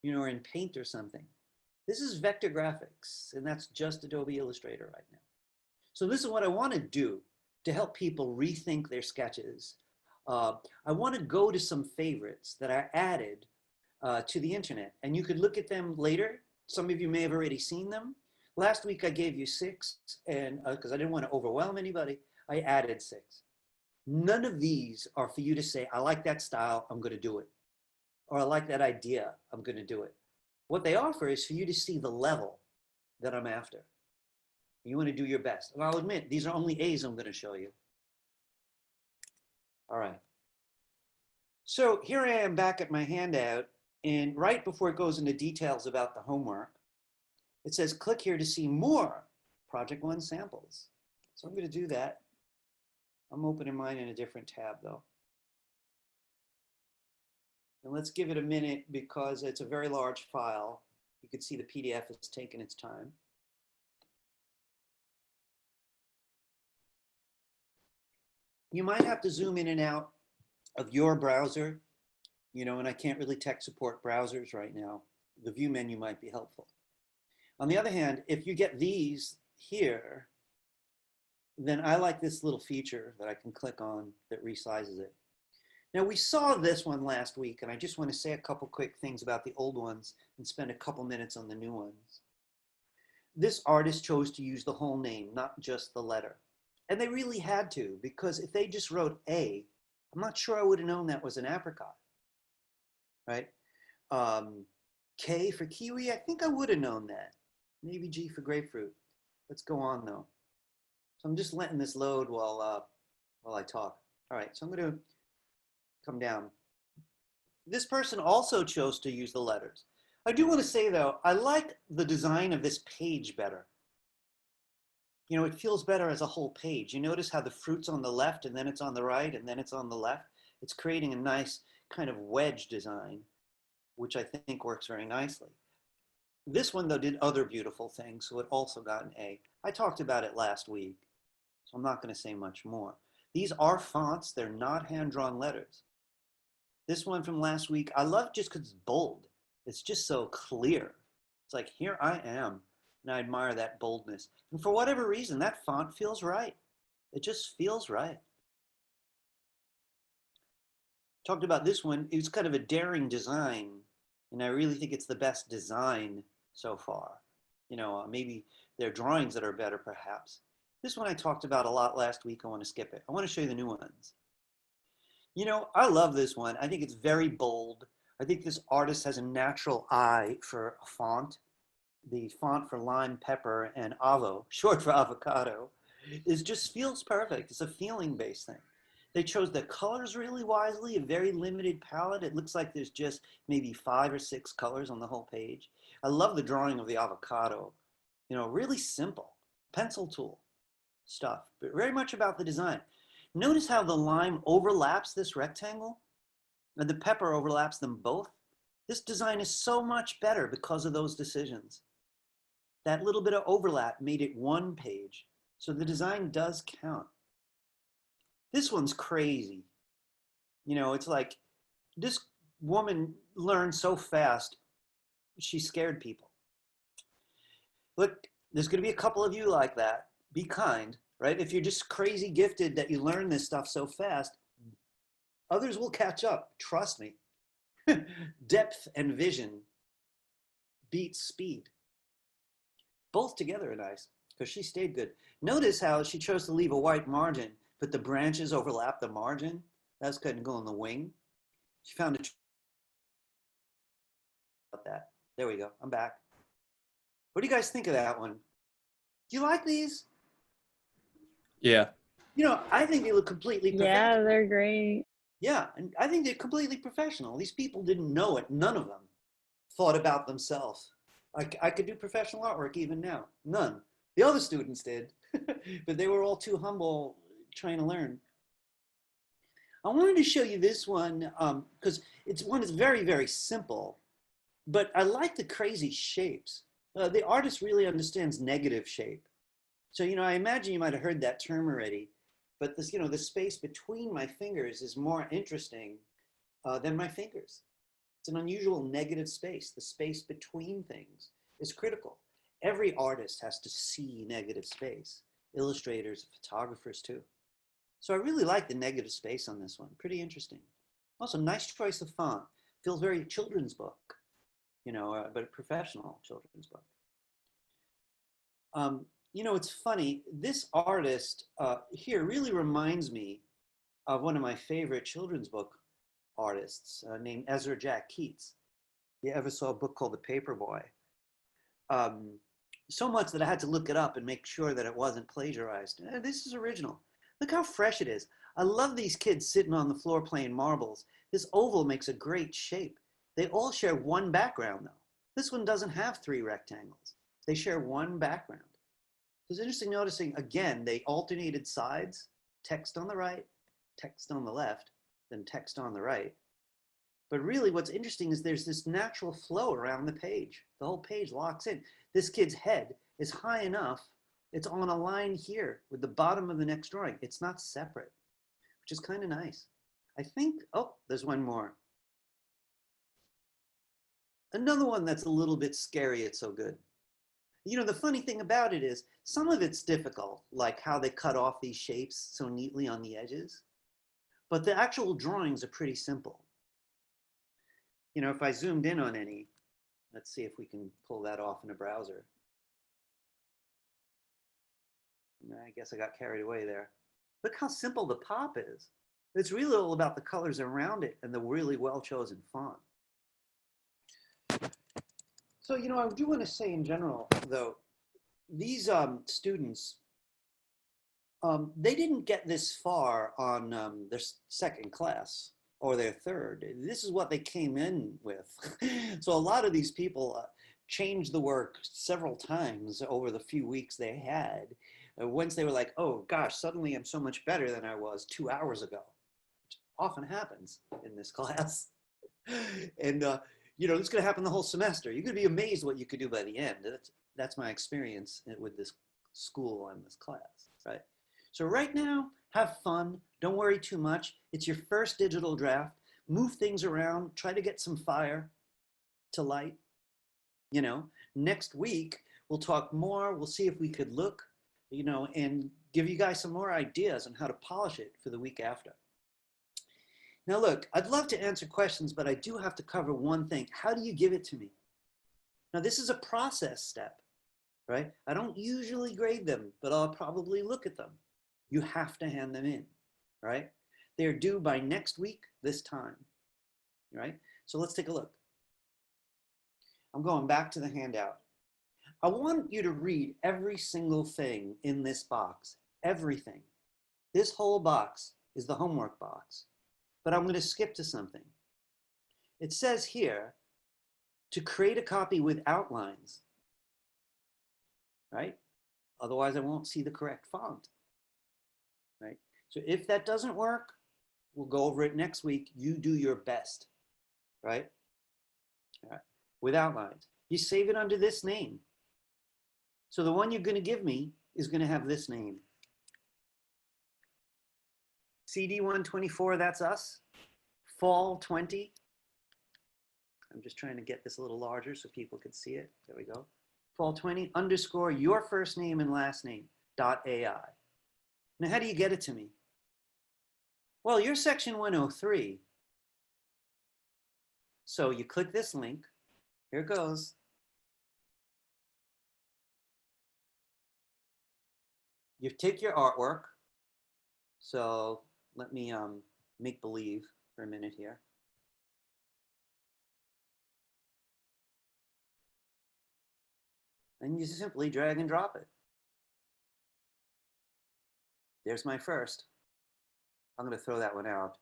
or in Paint or something. This is vector graphics, and that's just Adobe Illustrator right now. So this is what I want to do to help people rethink their sketches. I want to go to some favorites that I added to the internet, and you could look at them later. Some of you may have already seen them. Last week I gave you 6, and because I didn't want to overwhelm anybody, I added 6. None of these are for you to say, I like that style, I'm going to do it. Or I like that idea, I'm going to do it. What they offer is for you to see the level that I'm after. You want to do your best. And I'll admit, these are only A's I'm going to show you. All right. So here I am back at my handout, and right before it goes into details about the homework, it says click here to see more Project 1 samples. So I'm going to do that. I'm opening mine in a different tab though. And let's give it a minute because it's a very large file. You can see the PDF has taken its time. You might have to zoom in and out of your browser, and I can't really tech support browsers right now. The view menu might be helpful. On the other hand, if you get these here, then I like this little feature that I can click on that resizes it. Now we saw this one last week, and I just want to say a couple quick things about the old ones and spend a couple minutes on the new ones. This artist chose to use the whole name, not just the letter. And they really had to, because if they just wrote A, I'm not sure I would have known that was an apricot, right? K for kiwi, I think I would have known that. Maybe G for grapefruit. Let's go on though. So I'm just letting this load while I talk. All right, so I'm going to come down. This person also chose to use the letters. I do want to say though, I like the design of this page better. It feels better as a whole page. You notice how the fruit's on the left and then it's on the right and then it's on the left. It's creating a nice kind of wedge design, which I think works very nicely. This one though did other beautiful things, so it also got an A. I talked about it last week, so I'm not going to say much more. These are fonts, they're not hand-drawn letters. This one from last week, I love just because it's bold. It's just so clear. It's like, here I am. And I admire that boldness. And for whatever reason, that font feels right. It just feels right. Talked about this one. It was kind of a daring design. And I really think it's the best design so far. You know, maybe there are drawings that are better, perhaps. This one I talked about a lot last week. I want to skip it. I want to show you the new ones. You know, I love this one. I think it's very bold. I think this artist has a natural eye for a font. The font for lime, pepper, and avo, short for avocado, just feels perfect. It's a feeling-based thing. They chose the colors really wisely, a very limited palette. It looks like there's just maybe 5 or 6 colors on the whole page. I love the drawing of the avocado. You know, really simple, pencil tool stuff, but very much about the design. Notice how the lime overlaps this rectangle and the pepper overlaps them both. This design is so much better because of those decisions. That little bit of overlap made it one page. So the design does count. This one's crazy. You know, it's like this woman learned so fast, she scared people. Look, there's going to be a couple of you like that. Be kind, right? If you're just crazy gifted that you learn this stuff so fast, others will catch up. Trust me. Depth and vision beats speed. Both together are nice because she stayed good. Notice how she chose to leave a white margin, but the branches overlap the margin. That's couldn't go in the wing. She found a about that. There we go. I'm back. What do you guys think of that one? Do you like these? Yeah. You know, I think they look completely professional. Yeah, they're great. Yeah, and I think they're completely professional. These people didn't know it. None of them thought about themselves. I could do professional artwork even now. None. The other students did, but they were all too humble trying to learn. I wanted to show you this one because it's one that's very, very simple, but I like the crazy shapes. The artist really understands negative shape. So, you know, I imagine you might have heard that term already, but this, you know, the space between my fingers is more interesting than my fingers. It's an unusual negative space. The space between things is critical. Every artist has to see negative space. Illustrators, photographers too. So I really like the negative space on this one. Pretty interesting. Also, nice choice of font. Feels very children's book, you know, but a professional children's book. You know, it's funny. This artist here really reminds me of one of my favorite children's book artists named Ezra Jack Keats. You ever saw a book called The Paperboy? So much that I had to look it up and make sure that it wasn't plagiarized. This is original. Look how fresh it is. I love these kids sitting on the floor playing marbles. This oval makes a great shape. They all share one background though. This one doesn't have 3 rectangles. They share one background. It's interesting noticing, again, they alternated sides, text on the right, text on the left, then text on the right. But really what's interesting is there's this natural flow around the page. The whole page locks in. This kid's head is high enough. It's on a line here with the bottom of the next drawing. It's not separate, which is kind of nice. I think, oh, there's one more. Another one that's a little bit scary, it's so good. You know, the funny thing about it is some of it's difficult, like how they cut off these shapes so neatly on the edges. But the actual drawings are pretty simple. You know, if I zoomed in on any, let's see if we can pull that off in a browser. I guess I got carried away there. Look how simple the pop is. It's really all about the colors around it and the really well-chosen font. So, you know, I do want to say in general, though, these students, they didn't get this far on their second class or their third. This is what they came in with. So a lot of these people changed the work several times over the few weeks they had. Once they were like, oh gosh, suddenly I'm so much better than I was 2 hours ago, which often happens in this class. And you know, it's going to happen the whole semester. You're going to be amazed what you could do by the end. That's my experience with this school and this class, right? So right now, have fun. Don't worry too much. It's your first digital draft. Move things around. Try to get some fire to light. You know, next week, We'll talk more. We'll see if we could look, you know, and give you guys some more ideas on how to polish it for the week after. Now look, I'd love to answer questions, but I do have to cover one thing. How do you give it to me? Now this is a process step, right? I don't usually grade them, but I'll probably look at them. You have to hand them in, right? They're due by next week, this time, right? So let's take a look. I'm going back to the handout. I want you to read every single thing in this box, everything. This whole box is the homework box, but I'm going to skip to something. It says here to create a copy with outlines, right? Otherwise I won't see the correct font, right? So if that doesn't work, we'll go over it next week. You do your best, right? All right. With outlines. You save it under this name. So the one you're going to give me is going to have this name. CD 124, that's us. Fall 20. I'm just trying to get this a little larger so people can see it. There we go. Fall 20 underscore your first name and last name .ai. Now, how do you get it to me? Well, you're section 103. So you click this link. Here it goes. You take your artwork. So let me make believe for a minute here. And you simply drag and drop it. There's my first. I'm going to throw that one out.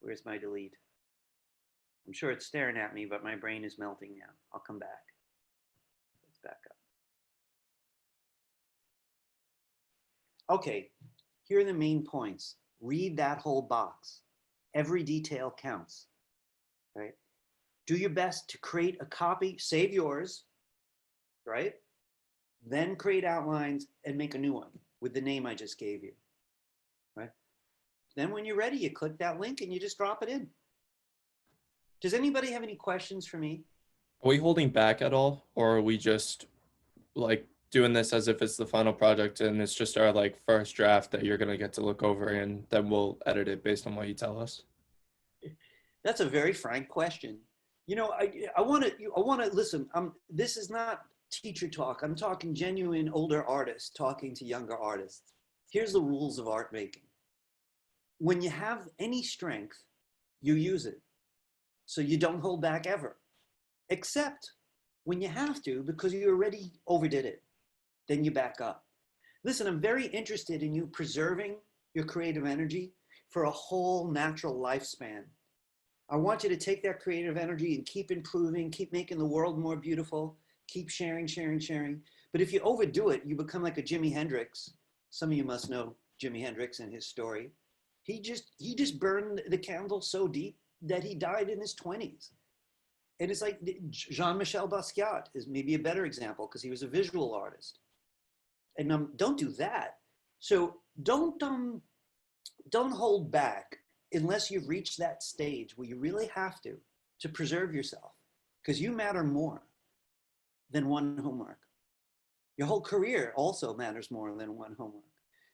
Where's my delete? I'm sure it's staring at me, but my brain is melting now. I'll come back. Let's back up. Okay, here are the main points. Read that whole box. Every detail counts, right? Do your best to create a copy, save yours, right? Then create outlines and make a new one with the name I just gave you, right? Then when you're ready, you click that link and you just drop it in. Does anybody have any questions for me? Are we holding back at all, or are we just like doing this as if it's the final project and it's just our like first draft that you're gonna get to look over and then we'll edit it based on what you tell us? That's a very frank question. You know, I want to listen. This is not teacher talk. I'm talking genuine older artists talking to younger artists. Here's the rules of art making. When you have any strength, you use it. So you don't hold back ever, except when you have to because you already overdid it. Then you back up. Listen, I'm very interested in you preserving your creative energy for a whole natural lifespan. I want you to take that creative energy and keep improving, keep making the world more beautiful, keep sharing, sharing, sharing. But if you overdo it, you become like a Jimi Hendrix. Some of you must know Jimi Hendrix and his story. He just burned the candle so deep that he died in his 20s. And it's like Jean-Michel Basquiat is maybe a better example because he was a visual artist. And don't do that. So don't hold back unless you've reached that stage where you really have to preserve yourself, because you matter more than one homework. Your whole career also matters more than one homework.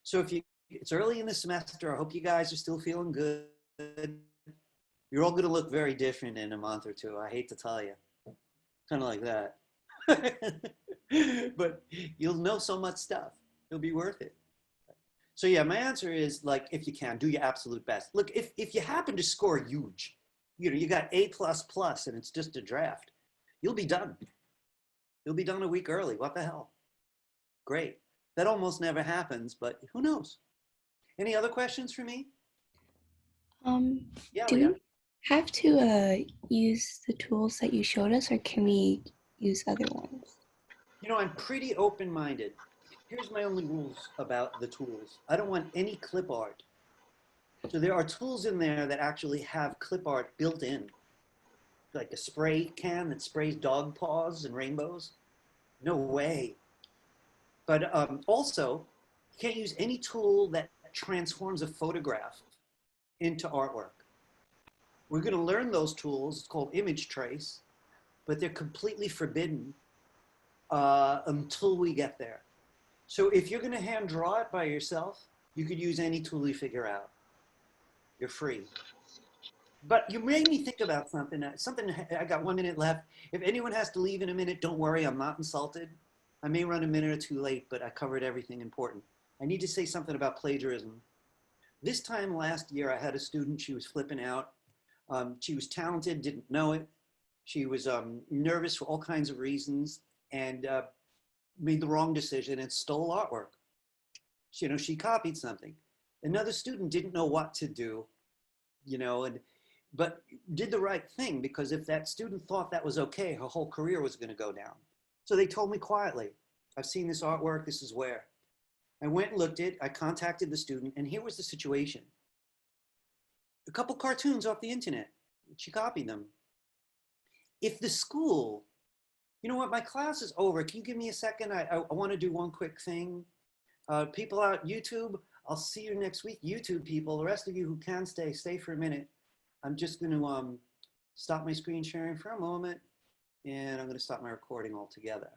So it's early in the semester, I hope you guys are still feeling good. You're all gonna look very different in a month or two. I hate to tell you, kind of like that. But you'll know so much stuff. It'll be worth it. So yeah, my answer is like, if you can, do your absolute best. Look, if you happen to score huge, you know, you got A++ and it's just a draft, you'll be done. You'll be done a week early. What the hell? Great. That almost never happens, but who knows? Any other questions for me? Yeah, Do Leah. we have to use the tools that you showed us, or can we use other ones? You know, I'm pretty open-minded. Here's my only rules about the tools. I don't want any clip art. So there are tools in there that actually have clip art built in, like a spray can that sprays dog paws and rainbows. No way. But also, you can't use any tool that transforms a photograph into artwork. We're going to learn those tools. It's called image trace, but they're completely forbidden until we get there. So if you're going to hand draw it by yourself, you could use any tool you figure out. You're free. But you made me think about something. I got 1 minute left. If anyone has to leave in a minute, don't worry, I'm not insulted. I may run a minute or two late, but I covered everything important. I need to say something about plagiarism. This time last year, I had a student, she was flipping out. She was talented, didn't know it. She was nervous for all kinds of reasons and made the wrong decision and stole artwork. She copied something. Another student didn't know what to do, but did the right thing, because if that student thought that was okay, her whole career was going to go down. So they told me quietly, I've seen this artwork, this is where. I went and looked at it, I contacted the student, and here was the situation. A couple cartoons off the internet, she copied them. If the school, you know what, my class is over, can you give me a second? I want to do one quick thing. People out YouTube, I'll see you next week. YouTube people, the rest of you who can stay for a minute. I'm just going to stop my screen sharing for a moment, and I'm going to stop my recording altogether.